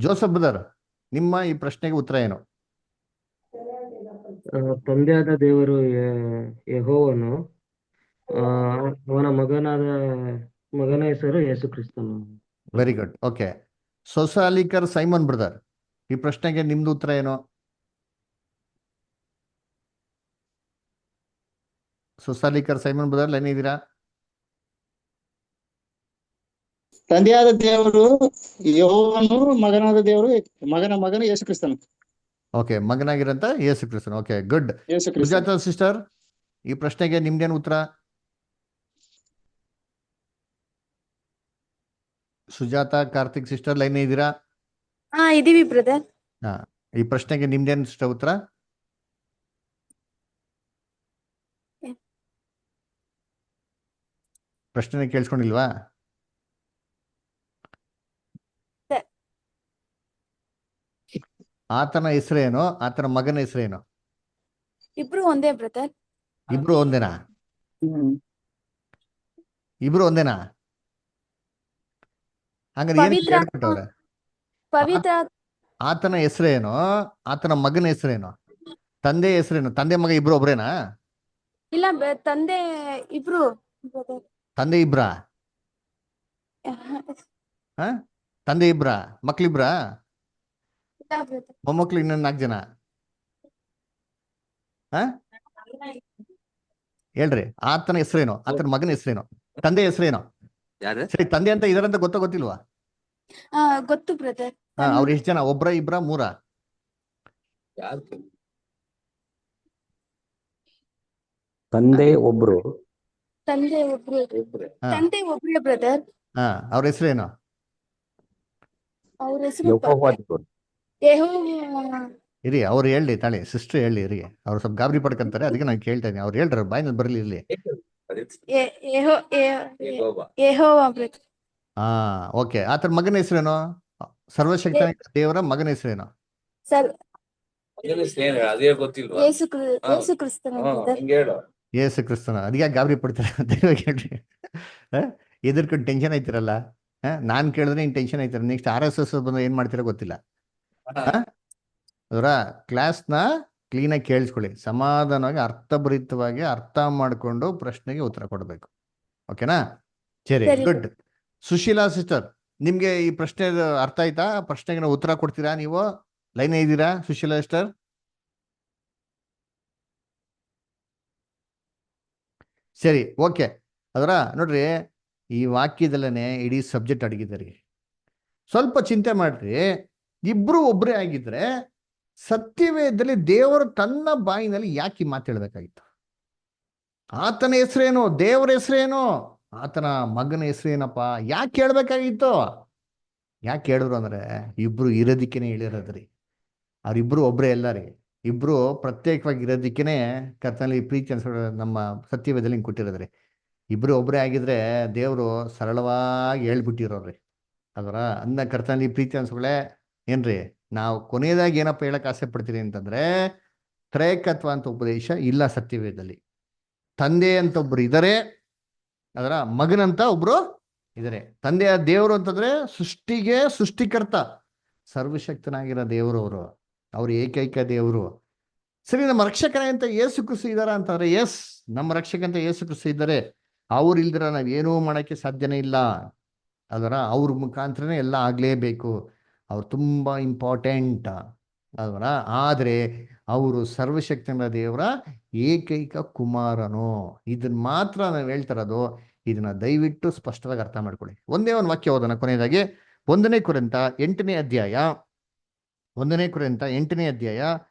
Joseph brother, ನಿಮ್ಮ ಈ ಪ್ರಶ್ನೆಗೆ ಉತ್ತರ ಏನು? ತಂದೆಯಾದ ದೇವರು ಯೆಹೋವನು, ಅವನ ಮಗನ ಹೆಸರು ಯೇಸು ಕ್ರಿಸ್ತನು. Very good. Okay. Sosalikar Simon brother, ಈ ಪ್ರಶ್ನೆಗೆ ನಿಮ್ದು ಉತ್ತರ ಏನು? ಸೊಸಾಲಿಕರ್ ಸೈಮನ್ ಬ್ರದರ್, ಲೈನ್ ಇದ್ದೀರಾ? ತಂದೆಯಾದ ದೇವರು ಯೆಹೋವನು, ಮಗನಾದ ದೇವರು ಮಗನ ಯೇಸು ಕ್ರಿಸ್ತನು. ಓಕೆ, ಮಗನಾಗಿರಂತ ಯೇಸು ಕ್ರಿಸ್ತನು. Okay, good. ಸುಜಾತ ಸಿಸ್ಟರ್, ಈ ಪ್ರಶ್ನೆಗೆ ನಿಮ್ದೇನು ಉತ್ತರ? ಸುಜಾತ ಕಾರ್ತಿಕ್ ಸಿಸ್ಟರ್, ಲೈನ್ ಇದ್ದೀರಾ? ಇದೀವಿ ಬ್ರದರ್. ಹಾ, ಈ ಪ್ರಶ್ನೆಗೆ ನಿಮ್ದೇನು ಇಷ್ಟ ಉತ್ತರ? ಪ್ರಶ್ನೆ ಕೇಳಿಸ್ಕೊಂಡಿಲ್ವಾ? ಆತನ ಹೆಸರೇನು, ಆತನ ಮಗನ ಹೆಸರೇನು? ಇಬ್ರು ಒಂದೇ ಬ್ರದರ್. ಇಬ್ರು ಒಂದೇನಾ? ಇಬ್ರು ಒಂದೇನಾ? ಹಂಗಾರೆ ಏನಕ್ಕೆ ಪವಿತ್ರ ಹೇಳ್ಕೊಟ್ಟವ್ರೆ? ಪವಿತ್ರ ಆತನ ಹೆಸರೇನು, ಆತನ ಮಗನ ಹೆಸರೇನು, ತಂದೆ ಹೆಸರೇನು? ತಂದೆ ಮಗ ಇಬ್ರು ಒಬ್ರೇನಾ? ಇಲ್ಲ ತಂದೆ ಇಬ್ರು ಬ್ರದರ್. ತಂದೆ ಇಬ್ರಾ? ಹಾ, ತಂದೆ ಇಬ್ರಾ? ಮಕ್ಳಿಬ್ರಾ? ಇಲ್ಲ ಬ್ರದರ್. ಮೊಮ್ಮಕ್ಳು ಇನ್ನೊಂದು 4 ಜನ? ಹಾ, ಹೇಳ್ರಿ. ಆತನ ಹೆಸರೇನು, ಆತನ ಮಗನ ಹೆಸರೇನು, ತಂದೆ ಹೆಸರೇನು? ಸರಿ, ತಂದೆ ಅಂತ ಇದರಂತ ಗೊತ್ತಿಲ್ವಾ? ಗೊತ್ತು ಬ್ರದರ್. ಹಾ, ಅವ್ರು ಎಷ್ಟು ಜನ? ಒಬ್ರ, ಇಬ್ರ, ಮೂರ? ತಂದೆ ಒಬ್ರು. ತಂದೆ ಒಬ್ರು. ಹಾ, ತಂದೆ ಒಬ್ರೇ ಬ್ರದರ್. ಹಾ, ಅವ್ರ ಹೆಸರೇನು? ಅವ್ರ ಹೆಸರು ಯೆಹೋವ ದೇವರು. ಇರಿ, ಅವ್ರು ಹೇಳಿ ತಾಳಿ, ಸಿಸ್ಟರ್ ಹೇಳಿ ಇರಿ. ಅವ್ರು ಸ್ವಲ್ಪ ಗಾಬರಿ ಪಡ್ಕೊಂತಾರೆ, ಅದಕ್ಕೆ ನಾನು ಕೇಳ್ತಾ ಇದ್ದೀನಿ. ಅವ್ರು ಹೇಳ್ರ, ಬಾಯಿನಲ್ಲಿ ಬರಲಿ ಇರ್ಲಿ. ಯೆಹೋವ ಬ್ರದರ್. ಹಾ, ಓಕೆ. ಆತನ ಮಗನ ಹೆಸರೇನು? ಸರ್ವಶಕ್ತ ದೇವರ ಮಗನ ಹೆಸರೇನು? ಸರ್ ಅದೇ ಗೊತ್ತಿಲ್ವಾ? ಯೇಸು ಕ್ರಿಸ್ತನ ಬ್ರದರ್. ಯೇಸು ಕ್ರಿಸ್ತನ. ಅದಕ್ಕೆ ಗಾಬರಿ ಪಡ್ತಾರೆ ಅಂತ ಹೇಳ್ರಿ. ಎದುರ್ಕೊಂಡು ಟೆನ್ಷನ್ ಆಯ್ತಿರಲ್ಲ. ನಾನು ಕೇಳಿದ್ರೆ ಇನ್ ಟೆನ್ಷನ್ ಆಯ್ತಾರೆ. ನೆಕ್ಸ್ಟ್ RSS ಬಂದು ಏನ್ ಮಾಡ್ತೀರಾ ಗೊತ್ತಿಲ್ಲ. ಅದರ ಕ್ಲಾಸ್ನ ಕ್ಲೀನಾಗಿ ಕೇಳಿಸ್ಕೊಳ್ಳಿ, ಸಮಾಧಾನವಾಗಿ ಅರ್ಥಭರಿತವಾಗಿ ಅರ್ಥ ಮಾಡಿಕೊಂಡು ಪ್ರಶ್ನೆಗೆ ಉತ್ತರ ಕೊಡಬೇಕು. ಓಕೆನಾ? ಸರಿ, ಗುಡ್. ಸುಶೀಲಾ ಸಿಸ್ಟರ್, ನಿಮ್ಗೆ ಈ ಪ್ರಶ್ನೆ ಅರ್ಥ ಆಯ್ತಾ? ಪ್ರಶ್ನೆಗೆ ಉತ್ತರ ಕೊಡ್ತೀರಾ? ನೀವು ಲೈನ್ ಇದ್ದೀರಾ ಸುಶೀಲಾ ಸಿಸ್ಟರ್? ಸರಿ, ಓಕೆ. ಅದರ ನೋಡ್ರಿ, ಈ ವಾಕ್ಯದಲ್ಲೇ ಇಡೀ ಸಬ್ಜೆಕ್ಟ್ ಅಡಗಿದ್ದಾರೆ. ಸ್ವಲ್ಪ ಚಿಂತೆ ಮಾಡ್ರಿ. ಇಬ್ರು ಒಬ್ಬರೇ ಆಗಿದ್ರೆ ಸತ್ಯವೇದದಲ್ಲಿ ದೇವರು ತನ್ನ ಬಾಯಿನಲ್ಲಿ ಯಾಕೆ ಮಾತಾಡ್ಬೇಕಾಗಿತ್ತು? ಆತನ ಹೆಸರೇನು, ದೇವರ ಹೆಸರೇನು, ಆತನ ಮಗನ ಹೆಸರೇನಪ್ಪ ಯಾಕೆ ಹೇಳ್ಬೇಕಾಗಿತ್ತು? ಯಾಕೆ ಹೇಳಿದ್ರು ಅಂದ್ರೆ ಇಬ್ರು ಇರೋದಿಕ್ಕೇನೆ ಹೇಳಿರೋದ್ರಿ. ಅವ್ರಿಬ್ರು ಒಬ್ರೇ ಅಲ್ಲ ರೀ. ಇಬ್ರು ಪ್ರತ್ಯೇಕವಾಗಿ ಇರೋದಿಕ್ಕೇನೆ ಕರ್ತನಲ್ಲಿ ಪ್ರೀತಿ ಅನ್ಸೋ ನಮ್ಮ ಸತ್ಯವೇದದಲ್ಲಿ ಹಿಂಗೆ ಕೊಟ್ಟಿರೋದ್ರಿ. ಇಬ್ರು ಒಬ್ಬರೇ ಆಗಿದ್ರೆ ದೇವರು ಸರಳವಾಗಿ ಹೇಳ್ಬಿಟ್ಟಿರೋರಿ. ಅದರ ಅನ್ನ ಕರ್ತನಲ್ಲಿ ಪ್ರೀತಿ ಅನ್ಸೋಳೆ ಏನ್ರಿ, ನಾವು ಕೊನೆಯದಾಗಿ ಏನಪ್ಪ ಹೇಳಕ್ ಆಸೆ ಪಡ್ತೀರಿ ಅಂತಂದ್ರೆ, ತ್ರೈಕತ್ವ ಅಂತ ಉಪದೇಶ ಇಲ್ಲ ಸತ್ಯವೇದದಲ್ಲಿ. ತಂದೆ ಅಂತ ಒಬ್ರು ಇದ್ದಾರೆ, ಅದರ ಮಗನಂತ ಒಬ್ರು ಇದ್ದಾರೆ. ತಂದೆಯ ದೇವರು ಅಂತಂದ್ರೆ ಸೃಷ್ಟಿಗೆ ಸೃಷ್ಟಿಕರ್ತ, ಸರ್ವಶಕ್ತನಾಗಿರೋ ದೇವರು. ಅವರು ಏಕೈಕ ದೇವರು. ಸರಿ, ನಮ್ಮ ರಕ್ಷಕನೇ ಅಂತ ಯೇಸು ಕ್ರಿಸ್ತ ಇದ್ದಾರ ಅಂತಂದ್ರೆ ಎಸ್, ನಮ್ಮ ರಕ್ಷಕಂತ ಯೇಸು ಕ್ರಿಸ್ತ ಇದ್ದಾರೆ. ಅವ್ರು ಇಲ್ದಿರ ನಾವ್ ಏನೂ ಮಾಡಕ್ಕೆ ಸಾಧ್ಯನೇ ಇಲ್ಲ. ಅದರ ಅವ್ರ ಮುಖಾಂತರನೇ ಎಲ್ಲ ಆಗ್ಲೇಬೇಕು. ಅವ್ರು ತುಂಬಾ ಇಂಪಾರ್ಟೆಂಟ್. ಅದರ ಆದ್ರೆ ಅವರು ಸರ್ವಶಕ್ತನ ದೇವರ ಏಕೈಕ ಕುಮಾರನು. ಇದನ್ನ ಮಾತ್ರ ನಾವು ಹೇಳ್ತಿರೋದು. ಇದನ್ನ ದಯವಿಟ್ಟು ಸ್ಪಷ್ಟವಾಗಿ ಅರ್ಥ ಮಾಡ್ಕೊಳ್ಳಿ. ಒಂದೇ ಒಂದು ವಾಕ್ಯ ಓದೋಣ ಕೊನೆಯದಾಗಿ. 1 ಕೊರಿಂಥ 8ನೇ ಅಧ್ಯಾಯ, 1 ಕೊರಿಂಥ 8ನೇ ಅಧ್ಯಾಯ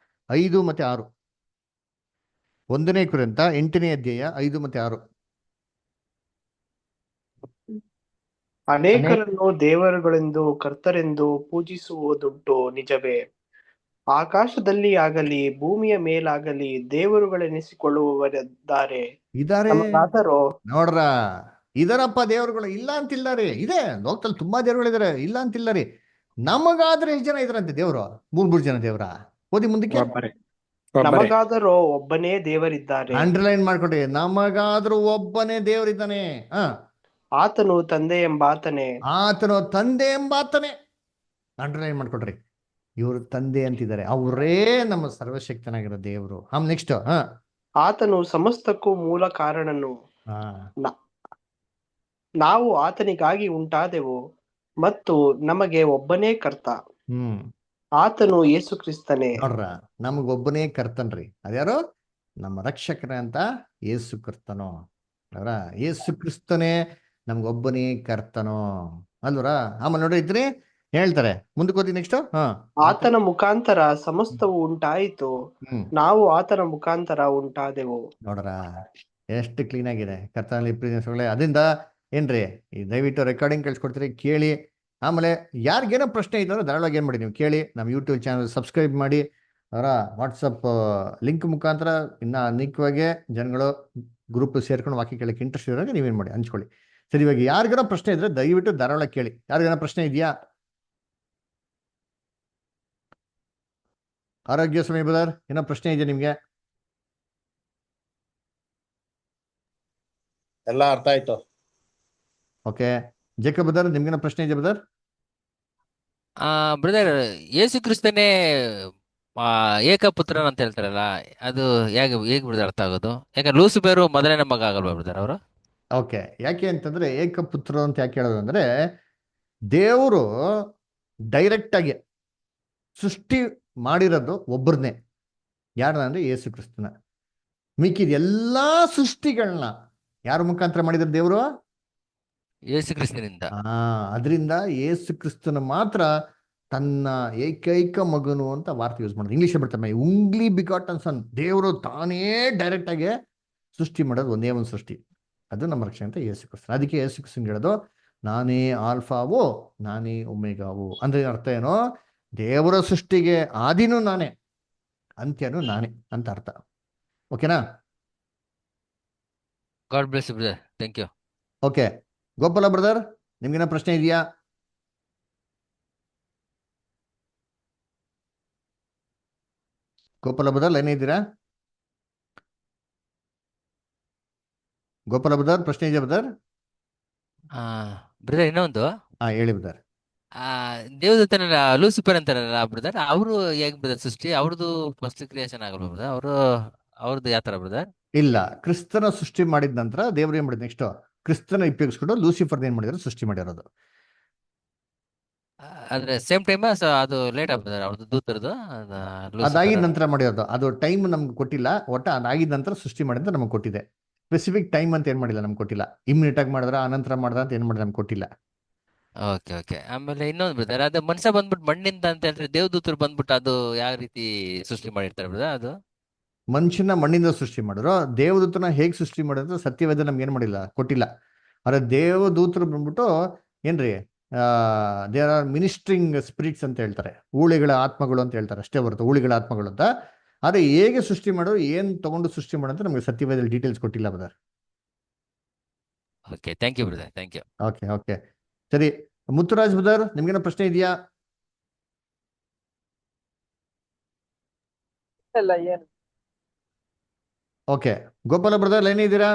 5 ಮತ್ತು 6. 1 ಕೊರಿಂಥ 8ನೇ ಅಧ್ಯಾಯ 5 ಮತ್ತು 6. ಅನೇಕರನ್ನು ದೇವರುಗಳೆಂದು ಕರ್ತರೆಂದು ಪೂಜಿಸುವುದುಂಟು, ನಿಜವೇ. ಆಕಾಶದಲ್ಲಿ ಆಗಲಿ ಭೂಮಿಯ ಮೇಲಾಗಲಿ ದೇವರುಗಳೆನಿಸಿಕೊಳ್ಳುವವರಿದ್ದಾರೆ. ಇದಾರೆ ನಮಗಾದರೋ ನೋಡ್ರ, ಇದರಪ್ಪ ದೇವರುಗಳು ಇಲ್ಲ ಅಂತಿಲ್ಲ ರೀ. ಇದೆ, ಲೋಕದಲ್ಲಿ ತುಂಬಾ ದೇವರುಗಳಿದ್ದಾರೆ, ಇಲ್ಲ ಅಂತಿಲ್ಲ ರೀ. ನಮಗಾದ್ರೆ ಎಷ್ಟು ಜನ ಇದ್ರಂತೆ ದೇವ್ರು? 3 ಜನ ದೇವ್ರ? ಓದಿ ಮುಂದಕ್ಕೆ. ನಮಗಾದರೋ ಒಬ್ಬನೇ ದೇವರಿದ್ದಾರೆ. ಅಂಡರ್ಲೈನ್ ಮಾಡ್ಕೊಡ್ರಿ, ನಮಗಾದ್ರೂ ಒಬ್ಬನೇ ದೇವರಿದ್ದಾನೆ. ಆತನು ತಂದೆ ಎಂಬಾತನೇ. ಆತನು ತಂದೆ ಎಂಬಾತನೇ. ಅಂಡರ್ಲೈನ್ ಮಾಡ್ಕೊಡ್ರಿ. ಇವರು ತಂದೆ ಅಂತಿದ್ದಾರೆ, ಅವರೇ ನಮ್ಮ ಸರ್ವಶಕ್ತನಾಗಿರೋ ದೇವರು. ನೆಕ್ಸ್ಟ್, ಆತನು ಸಮಸ್ತಕ್ಕೂ ಮೂಲ ಕಾರಣನು. ನಾವು ಆತನಿಗಾಗಿ ಉಂಟಾದೆವು ಮತ್ತು ನಮಗೆ ಒಬ್ಬನೇ ಕರ್ತ. ಆತನು ಯೇಸು ಕ್ರಿಸ್ತನೇ. ನೋಡ್ರ, ನಮಗೊಬ್ಬನೇ ಕರ್ತನ್ರಿ. ಅದ್ಯಾರು? ನಮ್ಮ ರಕ್ಷಕರ ಅಂತ ಯೇಸು ಕ್ರಿಸ್ತನು. ಅವರ ಯೇಸು ಕ್ರಿಸ್ತನೇ ನಮ್ಗೊಬ್ಬನೇ ಕರ್ತನು ಅಲ್ವರ. ಆಮೇಲೆ ನೋಡಿ ಇದ್ರಿ ಹೇಳ್ತಾರೆ, ಮುಂದಕ್ಕೆ ಹೋಗಿ ನೆಕ್ಸ್ಟ್. ಆತನ ಮುಖಾಂತರ ಸಮಸ್ತವು ಉಂಟಾಯಿತು, ನಾವು ಆತನ ಮುಖಾಂತರ ಉಂಟಾದೆವು. ನೋಡ್ರ, ಎಷ್ಟು ಕ್ಲೀನ್ ಆಗಿದೆ ಕರ್ತನಲ್ಲಿ ಪ್ರೀತಿಸೋಳೆ. ಅದರಿಂದ ಏನ್ರಿ, ಈ ದಯವಿಟ್ಟು ರೆಕಾರ್ಡಿಂಗ್ ಕಳ್ಸಿಕೊಡ್ತೀರಿ, ಕೇಳಿ ಆಮೇಲೆ ಯಾರಿಗೇನೋ ಪ್ರಶ್ನೆ ಇದ್ದರೆ ಧಾರಾಳವಾಗಿ ಏನು ಮಾಡಿ ನೀವು ಕೇಳಿ. ನಮ್ಮ ಯೂಟ್ಯೂಬ್ ಚಾನಲ್ ಸಬ್ಸ್ಕ್ರೈಬ್ ಮಾಡಿ, ಅವರ ವಾಟ್ಸಪ್ ಲಿಂಕ್ ಮುಖಾಂತರ ಇನ್ನು ಅನೇಕವಾಗಿ ಜನಗಳು ಗ್ರೂಪ್ ಸೇರ್ಕೊಂಡು ವಾಕ್ಯ ಕೇಳಕ್ಕೆ ಇಂಟ್ರೆಸ್ಟ್ ಇರೋರಿಗೆ ನೀವೇನು ಮಾಡಿ ಹಂಚ್ಕೊಳ್ಳಿ. ಸರಿ, ಇವಾಗ ಯಾರಿಗಾರ ಪ್ರಶ್ನೆ ಇದ್ರೆ ದಯವಿಟ್ಟು ಧಾರಾಳವಾಗಿ ಕೇಳಿ. ಯಾರಿಗಾರ ಪ್ರಶ್ನೆ ಇದೆಯಾ? ಆರೋಗ್ಯ ಸಮಯ ಬ್ರದರ್, ಏನೋ ಪ್ರಶ್ನೆ ಇದೆಯಾ ನಿಮಗೆ? ಎಲ್ಲ ಅರ್ಥ ಆಯ್ತು. ಓಕೆ, ಜೇಕಬ್ ಬ್ರದರ್, ನಿಮ್ಗೇನೋ ಪ್ರಶ್ನೆ ಇದೆಯಾ ಬ್ರದರ್? ಬ್ರದರ್, ಯೇಸು ಕ್ರಿಸ್ತನೇ ಏಕಪುತ್ರನ್ ಅಂತ ಹೇಳ್ತಾರಲ್ಲ, ಅದು ಹೇಗೆ ಬ್ರದರ್ ಅರ್ಥ ಆಗೋದು? ಯಾಕಂದ್ರೆ ಲೂಸಿಫರು ಮೊದಲನೇ ಮಗ ಆಗಲ್ವಾ ಬ್ರದರ್ ಅವರು? ಓಕೆ, ಯಾಕೆ ಅಂತಂದ್ರೆ ಏಕಪುತ್ರ ಅಂತ ಯಾಕೆ ಹೇಳೋದು ಅಂದ್ರೆ, ದೇವರು ಡೈರೆಕ್ಟ್ ಆಗಿ ಸೃಷ್ಟಿ ಮಾಡಿರೋದು ಒಬ್ಬರನ್ನೇ. ಯಾರನ್ನ ಅಂದ್ರೆ ಯೇಸು ಕ್ರಿಸ್ತನ. ಮಿಕ್ಕಿದ ಎಲ್ಲಾ ಸೃಷ್ಟಿಗಳನ್ನ ಯಾರ ಮುಖಾಂತರ ಮಾಡಿದ್ರು ದೇವರು? ಯೇಸು ಕ್ರಿಸ್ತನಿಂದ. ಅದರಿಂದ ಯೇಸು ಕ್ರಿಸ್ತನ ಮಾತ್ರ ತನ್ನ ಏಕೈಕ ಮಗನು ಅಂತ ವಾರ್ತೆ ಯೂಸ್ ಮಾಡೋದು. ಇಂಗ್ಲಿಷ್ ಬರ್ತದೆ ಉಂಗ್ಲಿ ಬಿಗಾಟನ್ ಸನ್. ದೇವರು ತಾನೇ ಡೈರೆಕ್ಟ್ ಆಗಿ ಸೃಷ್ಟಿ ಮಾಡೋದು ಒಂದೇ ಒಂದು ಸೃಷ್ಟಿ, ಅದು ನಮ್ಮ ರಕ್ಷಣೆ ಅಂತ ಯೇಸು ಕ್ರಿಸ್ತ. ಅದಕ್ಕೆ ಯೇಸು ಕ್ರಿಸ್ತನ್ ಹೇಳೋದು ನಾನೇ ಆಲ್ಫಾವೋ ನಾನೇ ಒಮೆಗಾವೋ. ಅಂದ್ರೆ ಅರ್ಥ ಏನೋ, ದೇವರ ಸೃಷ್ಟಿಗೆ ಆದಿನೂ ನಾನೇ, ಅಂತ್ಯನೂ ನಾನೇ ಅಂತ ಅರ್ಥ. ಓಕೆನಾ? God bless you brother, thank you. Okay, Gopala brother, ನಿಮ್ಗೇನೋ ಪ್ರಶ್ನೆ ಇದೆಯಾ? ಗೋಪಾಲ ಬ್ರದರ್ ಲೈನ್ ಇದ್ದೀರಾ? ಗೋಪಾಲ ಬ್ರದರ್, ಪ್ರಶ್ನೆ ಇದೆಯಾ ಬ್ರದರ್? ಬ್ರದರ್, ಇನ್ನೊಂದು. ಹೇಳಿ ಬ್ರದರ್. ದೇವದೂತನ ಲೂಸಿಫರ್ ಅಂತಾರಲ್ಲ ಬ್ರದರ್, ಅವರು ಹೇಗೆ ಬ್ರದರ್ ಸೃಷ್ಟಿ? ಅವ್ರದ್ದು ಫಸ್ಟ್ ಕ್ರಿಯೇಷನ್ ಆಗಲ್ವಾ ಬ್ರದರ್? ಅವ್ರದ್ದು ಯಾವ ತರ ಬ್ರದರ್? ಇಲ್ಲ, ಕ್ರಿಸ್ತನ ಸೃಷ್ಟಿ ಮಾಡಿದ ನಂತರ ದೇವ್ರು ಏನ್ ಮಾಡಿದ್ ನೆಕ್ಸ್ಟ್ ಕ್ರಿಸ್ತನ ಉಪಯೋಗಿಸ್ಕೊಂಡು ಲೂಸಿಫರ್ ಏನ್ ಮಾಡಿದ್ರು ಸೃಷ್ಟಿ ಮಾಡಿರೋದು. ಆದ್ರೆ ಸೇಮ್ ಟೈಮ್ ಅದು ಲೇಟ್ ಆಗ್ತದೆ ಅವ್ರದ್ದು ದೂತರದು. ಅದಾಗಿದ ನಂತರ ಮಾಡಿರೋದು. ಅದು ಟೈಮ್ ನಮ್ಗೆ ಕೊಟ್ಟಿಲ್ಲ, ಒಟ್ಟ ಅದಾಗಿದ ನಂತರ ಸೃಷ್ಟಿ ಮಾಡಿದ ನಮ್ಗೆ ಕೊಟ್ಟಿದೆ. ಸ್ಪೆಸಿಫಿಕ್ ಟೈಮ್ ಅಂತ ಏನ್ ಮಾಡಿಲ್ಲ ನಮ್ಗೆ ಕೊಟ್ಟಿಲ್ಲ. ಇಮ್ಮಿಡಿಯೇಟ್ ಆಗಿ ಮಾಡಿದ್ರ ಅನಂತರ ಮಾಡಿದ್ರ ಅಂತ ಏನ್ ಮಾಡಿದ್ರೆ ನಮ್ಗೆ ಕೊಟ್ಟಿಲ್ಲ. Okay okay. ಆಮೇಲೆ ಇನ್ನೊಂದು ಬ್ರದರ್, ಅದು ಮನುಷ್ಯ ಬಂದ್ಬಿಟ್ಟು ಮಣ್ಣಿಂದ ಅಂತ ಹೇಳಿದ್ರೆ ದೇವದೂತರು ಬಂದ್ಬಿಟ್ಟು ಅದು ಯಾವ ರೀತಿ ಸೃಷ್ಟಿ ಮಾಡಿರ್ತಾರೆ ಬ್ರದರ್? ಅದು ಮನುಷ್ಯನ ಮಣ್ಣಿಂದ ಸೃಷ್ಟಿ ಮಾಡಿದ್ರು. ದೇವದೂತನ ಹೇಗೆ ಸೃಷ್ಟಿ ಮಾಡಿದ್ರು ಸತ್ಯವೇದ ನಮ್ಗೆ ಏನ್ ಮಾಡಿಲ್ಲ, ಕೊಟ್ಟಿಲ್ಲ. ಆದ್ರೆ ದೇವದೂತರು ಬಂದ್ಬಿಟ್ಟು ಏನ್ರಿ, ದೇರ್ ಆರ್ ಮಿನಿಸ್ಟ್ರಿಂಗ್ ಸ್ಪಿರಿಟ್ಸ್ ಅಂತ ಹೇಳ್ತಾರೆ, ಊಳಿಗಳ ಆತ್ಮಗಳು ಅಂತ ಹೇಳ್ತಾರೆ, ಅಷ್ಟೇ ಬರುತ್ತೆ ಊಳಿಗಳ ಆತ್ಮಗಳು ಅಂತ. ಆದ್ರೆ ಹೇಗೆ ಸೃಷ್ಟಿ ಮಾಡೋದು, ಏನ್ ತಗೊಂಡು ಸೃಷ್ಟಿ ಮಾಡೋದು ನಮಗೆ ಸತ್ಯವೇದಲ್ಲಿ ಡೀಟೇಲ್ಸ್ ಕೊಟ್ಟಿಲ್ಲ brother. Okay, thank you brother, thank you. Okay okay, ಸರಿ. ಮುತ್ತುರಾಜ್ ಬ್ರದರ್, ನಿಮ್ಗೇನೋ ಪ್ರಶ್ನೆ ಇದೆಯಾ? ಓಕೆ, ಗೋಪಾಲ ಬ್ರದರ್ ಲೈನ್ ಇದ್ದೀರಾ?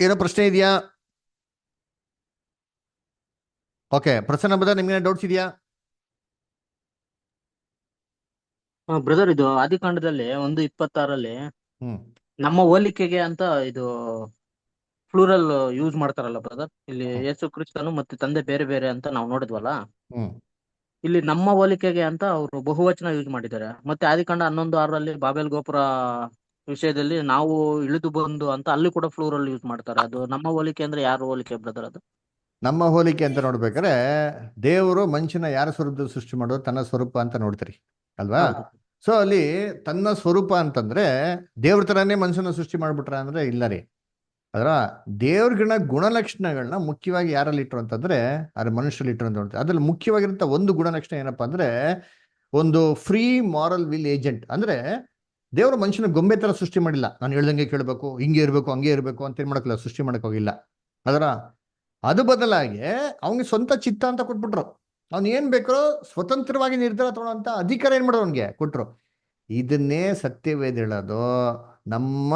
ಏನೋ ಪ್ರಶ್ನೆ ಇದೆಯಾ? ಓಕೆ, ಪ್ರಸನ್ನ ಬ್ರದರ್, ನಿಮ್ಗೇನೋ ಡೌಟ್ಸ್ ಇದೆಯಾ? ಬ್ರದರ್, ಇದು ಆದಿಕಾಂಡದಲ್ಲಿ 1:26 ನಮ್ಮ ಹೋಲಿಕೆಗೆ ಅಂತ ಇದು ಫ್ಲೂರಲ್ ಯೂಸ್ ಮಾಡ್ತಾರಲ್ಲ ಬ್ರದರ್. ಇಲ್ಲಿ ಯೇಸು ಕ್ರಿಸ್ತನು ಮತ್ತೆ ತಂದೆ ಬೇರೆ ಬೇರೆ ಅಂತ ನಾವು ನೋಡಿದ್ವಲ್ಲ, ಇಲ್ಲಿ ನಮ್ಮ ಹೋಲಿಕೆಗೆ ಅಂತ ಅವರು ಬಹುವಚನ ಯೂಸ್ ಮಾಡಿದ್ದಾರೆ. ಮತ್ತೆ ಆದಿಕಾಂಡ 11:6 ಬಾಬೆಲ್ ಗೋಪುರ ವಿಷಯದಲ್ಲಿ ನಾವು ಇಳಿದು ಬಂದು ಅಂತ ಅಲ್ಲಿ ಕೂಡ ಫ್ಲೂರಲ್ ಯೂಸ್ ಮಾಡ್ತಾರೆ. ಅದು ನಮ್ಮ ಹೋಲಿಕೆ ಅಂದ್ರೆ ಯಾರು ಹೋಲಿಕೆ ಬ್ರದರ್? ಅದು ನಮ್ಮ ಹೋಲಿಕೆ ಅಂತ ನೋಡ್ಬೇಕಾದ್ರೆ ದೇವರು ಮನುಷ್ಯನ ಯಾರ ಸ್ವರೂಪದಲ್ಲಿ ಸೃಷ್ಟಿ ಮಾಡೋದು? ತನ್ನ ಸ್ವರೂಪ ಅಂತ ನೋಡ್ತೀರಿ ಅಲ್ವಾ? ಸೊ ಅಲ್ಲಿ ತನ್ನ ಸ್ವರೂಪ ಅಂತಂದ್ರೆ ದೇವ್ರ ತರಾನೇ ಮನುಷ್ಯನ ಸೃಷ್ಟಿ ಮಾಡ್ಬಿಟ್ರ ಅಂದ್ರೆ ಇಲ್ಲ ರೀ. ಅದರ ದೇವ್ರಗಿನ ಗುಣಲಕ್ಷಣಗಳನ್ನ ಮುಖ್ಯವಾಗಿ ಯಾರಲ್ಲಿ ಇಟ್ರು ಅಂತಂದ್ರೆ ಅದು ಮನುಷ್ಯರಲ್ಲಿ ಇಟ್ರು ಅಂತ ನೋಡ್ತಾರೆ. ಅದ್ರಲ್ಲಿ ಮುಖ್ಯವಾಗಿರಂತ ಒಂದು ಗುಣಲಕ್ಷಣ ಏನಪ್ಪಾ ಅಂದ್ರೆ ಒಂದು ಫ್ರೀ ಮಾರಲ್ ವಿಲ್ ಏಜೆಂಟ್. ಅಂದ್ರೆ ದೇವರು ಮನುಷ್ಯನ ಗೊಂಬೆ ತರ ಸೃಷ್ಟಿ ಮಾಡಿಲ್ಲ, ನಾನು ಹೇಳ್ದಂಗೆ ಕೇಳಬೇಕು, ಹಿಂಗೆ ಇರಬೇಕು ಹಂಗೆ ಇರಬೇಕು ಅಂತ ಏನ್ ಮಾಡಕ್ಕಿಲ್ಲ, ಸೃಷ್ಟಿ ಮಾಡಕ್ ಹೋಗಿಲ್ಲ. ಅದರ ಅದು ಬದಲಾಗಿ ಅವನಿಗೆ ಸ್ವಂತ ಚಿತ್ತ ಅಂತ ಕೊಟ್ಬಿಟ್ರು. ಅವ್ನು ಏನ್ ಬೇಕೋ ಸ್ವತಂತ್ರವಾಗಿ ನಿರ್ಧಾರ ತಗೊಳ್ಳೋಂತ ಅಧಿಕಾರ ಏನ್ ಮಾಡೋದು ಅವನಿಗೆ ಕೊಟ್ರು. ಇದನ್ನೇ ಸತ್ಯವೇದ ಹೇಳೋದು, ನಮ್ಮ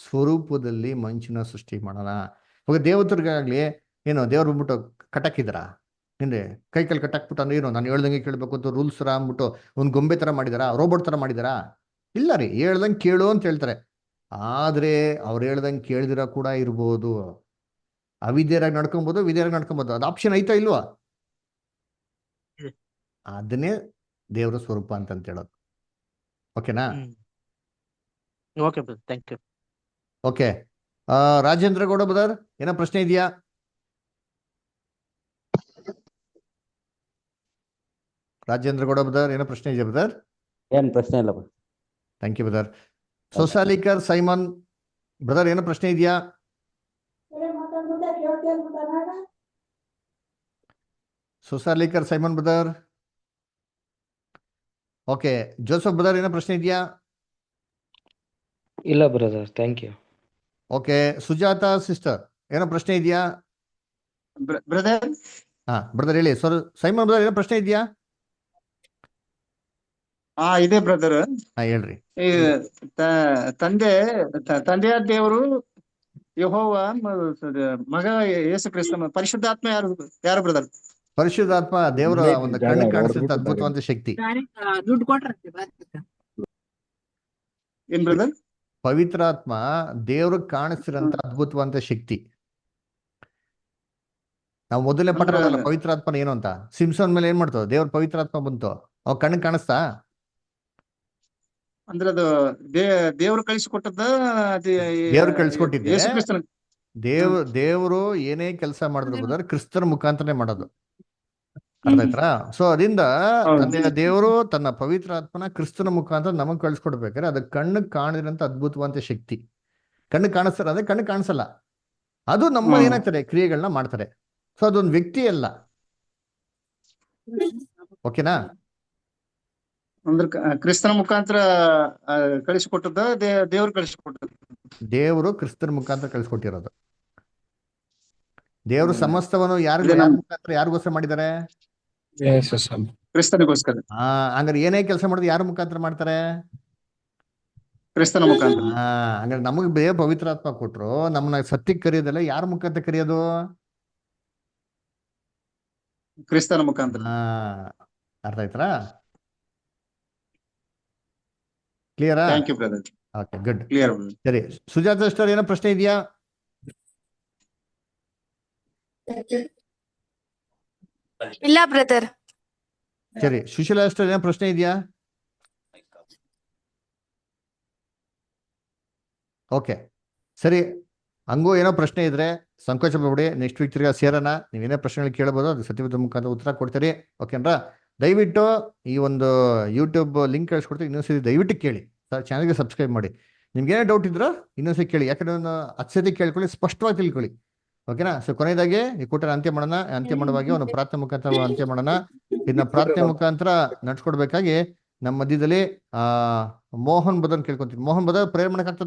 ಸ್ವರೂಪದಲ್ಲಿ ಮನುಷ್ಯನ ಸೃಷ್ಟಿ ಮಾಡೋಣ. ಇವಾಗ ದೇವತರಿಗಾಗ್ಲಿ ಏನೋ ದೇವ್ರು ಬಂದ್ಬಿಟ್ಟು ಕಟಾಕಿದ್ರ ಏನ್ರಿ, ಕೈ ಕಲ್ ಕಟ್ಟಾಕ್ಬಿಟ್ಟು ಅಂದ್ರೆ ಏನು ನಾನು ಹೇಳ್ದಂಗೆ ಕೇಳ್ಬೇಕು ಅಂತ ರೂಲ್ಸ್ ತರ ಅಂದ್ಬಿಟ್ಟು ಒಂದು ಗೊಂಬೆ ತರ ಮಾಡಿದಾರಾ, ರೋಬೋಟ್ ತರ ಮಾಡಿದಾರಾ? ಇಲ್ಲ ರೀ, ಹೇಳ್ದಂಗೆ ಕೇಳು ಅಂತ ಹೇಳ್ತಾರೆ. ಆದ್ರೆ ಅವ್ರು ಹೇಳ್ದಂಗೆ ಕೇಳಿದಿರ ಕೂಡ ಇರ್ಬೋದು, ಅವಿದ್ಯರಾಗಿ ನಡ್ಕೊಬೋದು, ವಿದ್ಯರಾಗಿ ನಡ್ಕೊಬೋದು. ಅದು ಆಪ್ಷನ್ ಐತಾ ಇಲ್ವಾ? ಅದನ್ನೇ ದೇವರ ಸ್ವರೂಪ ಅಂತ ಹೇಳೋದು. ಓಕೆನಾ? Okay brother, thank you. Okay, Rajendra Gowda brother, ಏನೋ ಪ್ರಶ್ನೆ ಇದೆಯಾ? ರಾಜೇಂದ್ರ ಗೌಡ ಬ್ರದರ್, ಏನೋ ಪ್ರಶ್ನೆ ಇದೆಯಾ ಬ್ರದರ್? ಏನ್ ಪ್ರಶ್ನೆ ಇಲ್ಲ. Thank you brother. Sosalikar Simon brother, ಏನೋ ಪ್ರಶ್ನೆ ಇದೆಯಾ? Susalikar Simon brother. Okay, Joseph brother ಏನೋ ಪ್ರಶ್ನೆ ಇದೆಯಾ? ಇಲ್ಲ brother, thank you. Okay, Sujata sister ಏನೋ ಪ್ರಶ್ನೆ ಇದೆಯಾ? ಬ್ರದರ್, ಹಾ ಬ್ರದರ್ ಹೇಳಿ. ಸೈಮನ್ ಬ್ರದರ್ ಏನೋ ಪ್ರಶ್ನೆ ಇದೆಯಾ? ಇದೆ ಬ್ರದರ್. ಹೇಳ್ರಿ. ಈ ತಂದೆಯ ದೇವರು ಯೆಹೋವ, ಮಗ ಯೇಸು ಕ್ರಿಸ್ತನ, ಪರಿಶುದ್ಧಾತ್ಮ ಯಾರು ಬ್ರದರ್? ಪರಿಶುದ್ಧಾತ್ಮ ದೇವರ ಒಂದು ಕಣ್ಣು ಕಾಣಿಸಿದಂತ ಅದ್ಭುತವಾದ ಶಕ್ತಿ. ಏನ್ ಬ್ರದರ್? ಪವಿತ್ರಾತ್ಮ ದೇವ್ರ ಕಾಣಿಸ್ತಿರಂತ ಅದ್ಭುತವಾದ ಶಕ್ತಿ. ನಾವು ಮೊದಲನೇ ಪಾಠ ನೋಡಲ್ಲ ಪವಿತ್ರಾತ್ಮನ ಏನು ಅಂತ. ಸಿಂಸನ್ ಮೇಲೆ ಏನ್ ಮಾಡ್ತಾವ? ದೇವ್ರ ಪವಿತ್ರಾತ್ಮ ಬಂತು, ಅವ್ ಕಣ್ಣು ಕಾಣಿಸ್ತಾ? ಅಂದ್ರೆ ಅದು ದೇವ್ರು ಕಳಿಸಿಕೊಟ್ಟದ್ದ? ದೇವ್ರು ಕಳಿಸ್ಕೊಟ್ಟಿದ್ದೆ. ಯೇಸು ಕ್ರಿಸ್ತನ ದೇವ್ರು ಏನೇ ಕೆಲಸ ಮಾಡಿದ್ರು ಬ್ರದರ್ ಕ್ರಿಸ್ತನ ಮುಖಾಂತರನೇ ಮಾಡೋದು. ಅರ್ಥ ಆಯ್ತಾ? ಸೊ ಅದರಿಂದ ತಂದೆಯ ದೇವರು ತನ್ನ ಪವಿತ್ರಾತ್ಮನ ಕ್ರಿಸ್ತನ ಮುಖಾಂತರ ನಮಗ್ ಕಳ್ಸಿಕೊಡ್ಬೇಕಾದ್ರೆ ಅದು ಕಣ್ಣು ಕಾಣಿರಂತ ಅದ್ಭುತವಾದ ಶಕ್ತಿ. ಕಣ್ಣು ಕಾಣಿಸ್ತಾರೆ ಅಂದ್ರೆ ಕಣ್ಣು ಕಾಣಿಸಲ್ಲ, ಅದು ನಮ್ಮ ಏನಾಗ್ತಾರೆ ಕ್ರಿಯೆಗಳನ್ನ ಮಾಡ್ತಾರೆ. ಸೊ ಅದೊಂದು ವ್ಯಕ್ತಿ ಅಲ್ಲ. ಓಕೆನಾ? ಅಂದ್ರೆ ಕ್ರಿಸ್ತನ ಮುಖಾಂತರ ಕಳಿಸಿಕೊಟ್ಟದ್ದ, ದೇವ್ರು ಕಳಿಸಿಕೊಟ್ಟದ? ದೇವರು ಕ್ರಿಸ್ತನ ಮುಖಾಂತರ ಕಳಿಸ್ಕೊಟ್ಟಿರೋದು. ದೇವರು ಸಮಸ್ತವನ್ನು ಯಾರಿಗೋಸ್ಕರ ಮಾಡಿದ್ದಾರೆ? ಕ್ರಿಸ್ತನಿಗೋಸ್ಕರ. ಹಂಗಾರೆ ಏನೇ ಕೆಲಸ ಮಾಡಿದ್ರೆ ಯಾರ ಮುಖಾಂತರ ಮಾಡ್ತಾರೆ? ಕ್ರಿಸ್ತನ ಮುಖಾಂತರ. ಹಂಗಾರೆ ನಮಗ್ ಪವಿತ್ರಾತ್ಮ ಕೊಟ್ರು, ನಮ್ಮನ್ನ ಸತ್ಯಕ್ಕೆ ಕರೆಯೋದಲ್ಲ, ಯಾರ ಮುಖಾಂತರ ಕರೆಯೋದು? ಕ್ರಿಸ್ತನ ಮುಖಾಂತರ. ಅರ್ಥ ಆಯ್ತಾ? ಕ್ಲಿಯರಾ? Thank you brother. Okay, good. Clear. ಸರಿ, ಸುಜಾತ ಸಿಸ್ಟರ್ ಏನೋ ಪ್ರಶ್ನೆ ಇದೆಯಾ? ಇಲ್ಲ ಬ್ರದರ್. ಸರಿ, ಸುಶೀಲಾ ಸಿಸ್ಟರ್ ಏನೋ ಪ್ರಶ್ನೆ ಇದೆಯಾ? ಓಕೆ, ಸರಿ. ಹಂಗೂ ಏನೋ ಪ್ರಶ್ನೆ ಇದ್ರೆ ಸಂಕೋಚ ಪಡ್ಬೇಡಿ, ನೆಕ್ಸ್ಟ್ ವೀಕ್ ತಿರ್ಗಾ ಸೇರೋಣ. ನೀವೇನೇ ಪ್ರಶ್ನೆಗಳು ಕೇಳ್ಬೋದು, ಅದು ಸತ್ಯವಾದ ಮುಖಾಂತರ ಉತ್ತರ ಕೊಡ್ತೀರಿ. ಓಕೆನಾ? ದಯವಿಟ್ಟು ಈ ಒಂದು ಯೂಟ್ಯೂಬ್ ಲಿಂಕ್ ಕಳಿಸ್ಕೊಡ್ತೀವಿ, ಇನ್ನೊಂದ್ಸತಿ ದಯವಿಟ್ಟು ಕೇಳಿ. ಚಾನಲ್ಗೆ ಸಬ್ಸ್ಕ್ರೈಬ್ ಮಾಡಿ. ನಿಮ್ಗೆ ಏನೇ ಡೌಟ್ ಇದ್ರೋ ಇನ್ನೊಂದ್ಸತಿ ಕೇಳಿ, ಯಾಕಂದ್ರೆ ಒಂದು 10 ಸತಿ ಕೇಳ್ಕೊಳ್ಳಿ, ಸ್ಪಷ್ಟವಾಗಿ ತಿಳ್ಕೊಳ್ಳಿ. ಓಕೆನಾ? ಸೊ ಕೊನೆಯದಾಗಿ ಈ ಕೂಟ ಅಂತ್ಯ ಮಾಡೋಣ. ಅಂತ್ಯ ಮಾಡುವಾಗಿ ಒಂದು ಪ್ರಾರ್ಥನೆ ಮುಖಾಂತರ ಅಂತ್ಯ ಮಾಡೋಣ. ಇದನ್ನ ಪ್ರಾರ್ಥನೆ ಮುಖಾಂತರ ನಡ್ಸ್ಕೊಡ್ಬೇಕಾಗಿ ನಮ್ಮ ಮಧ್ಯದಲ್ಲಿ ಮೋಹನ್ ಬದನ್ ಕೇಳ್ಕೊಂತೀವಿ. ಮೋಹನ್ ಬದನ್ ಪ್ರೇರಣೆ ಮಾಡಕ್ಕಾಗ್ತದೆ?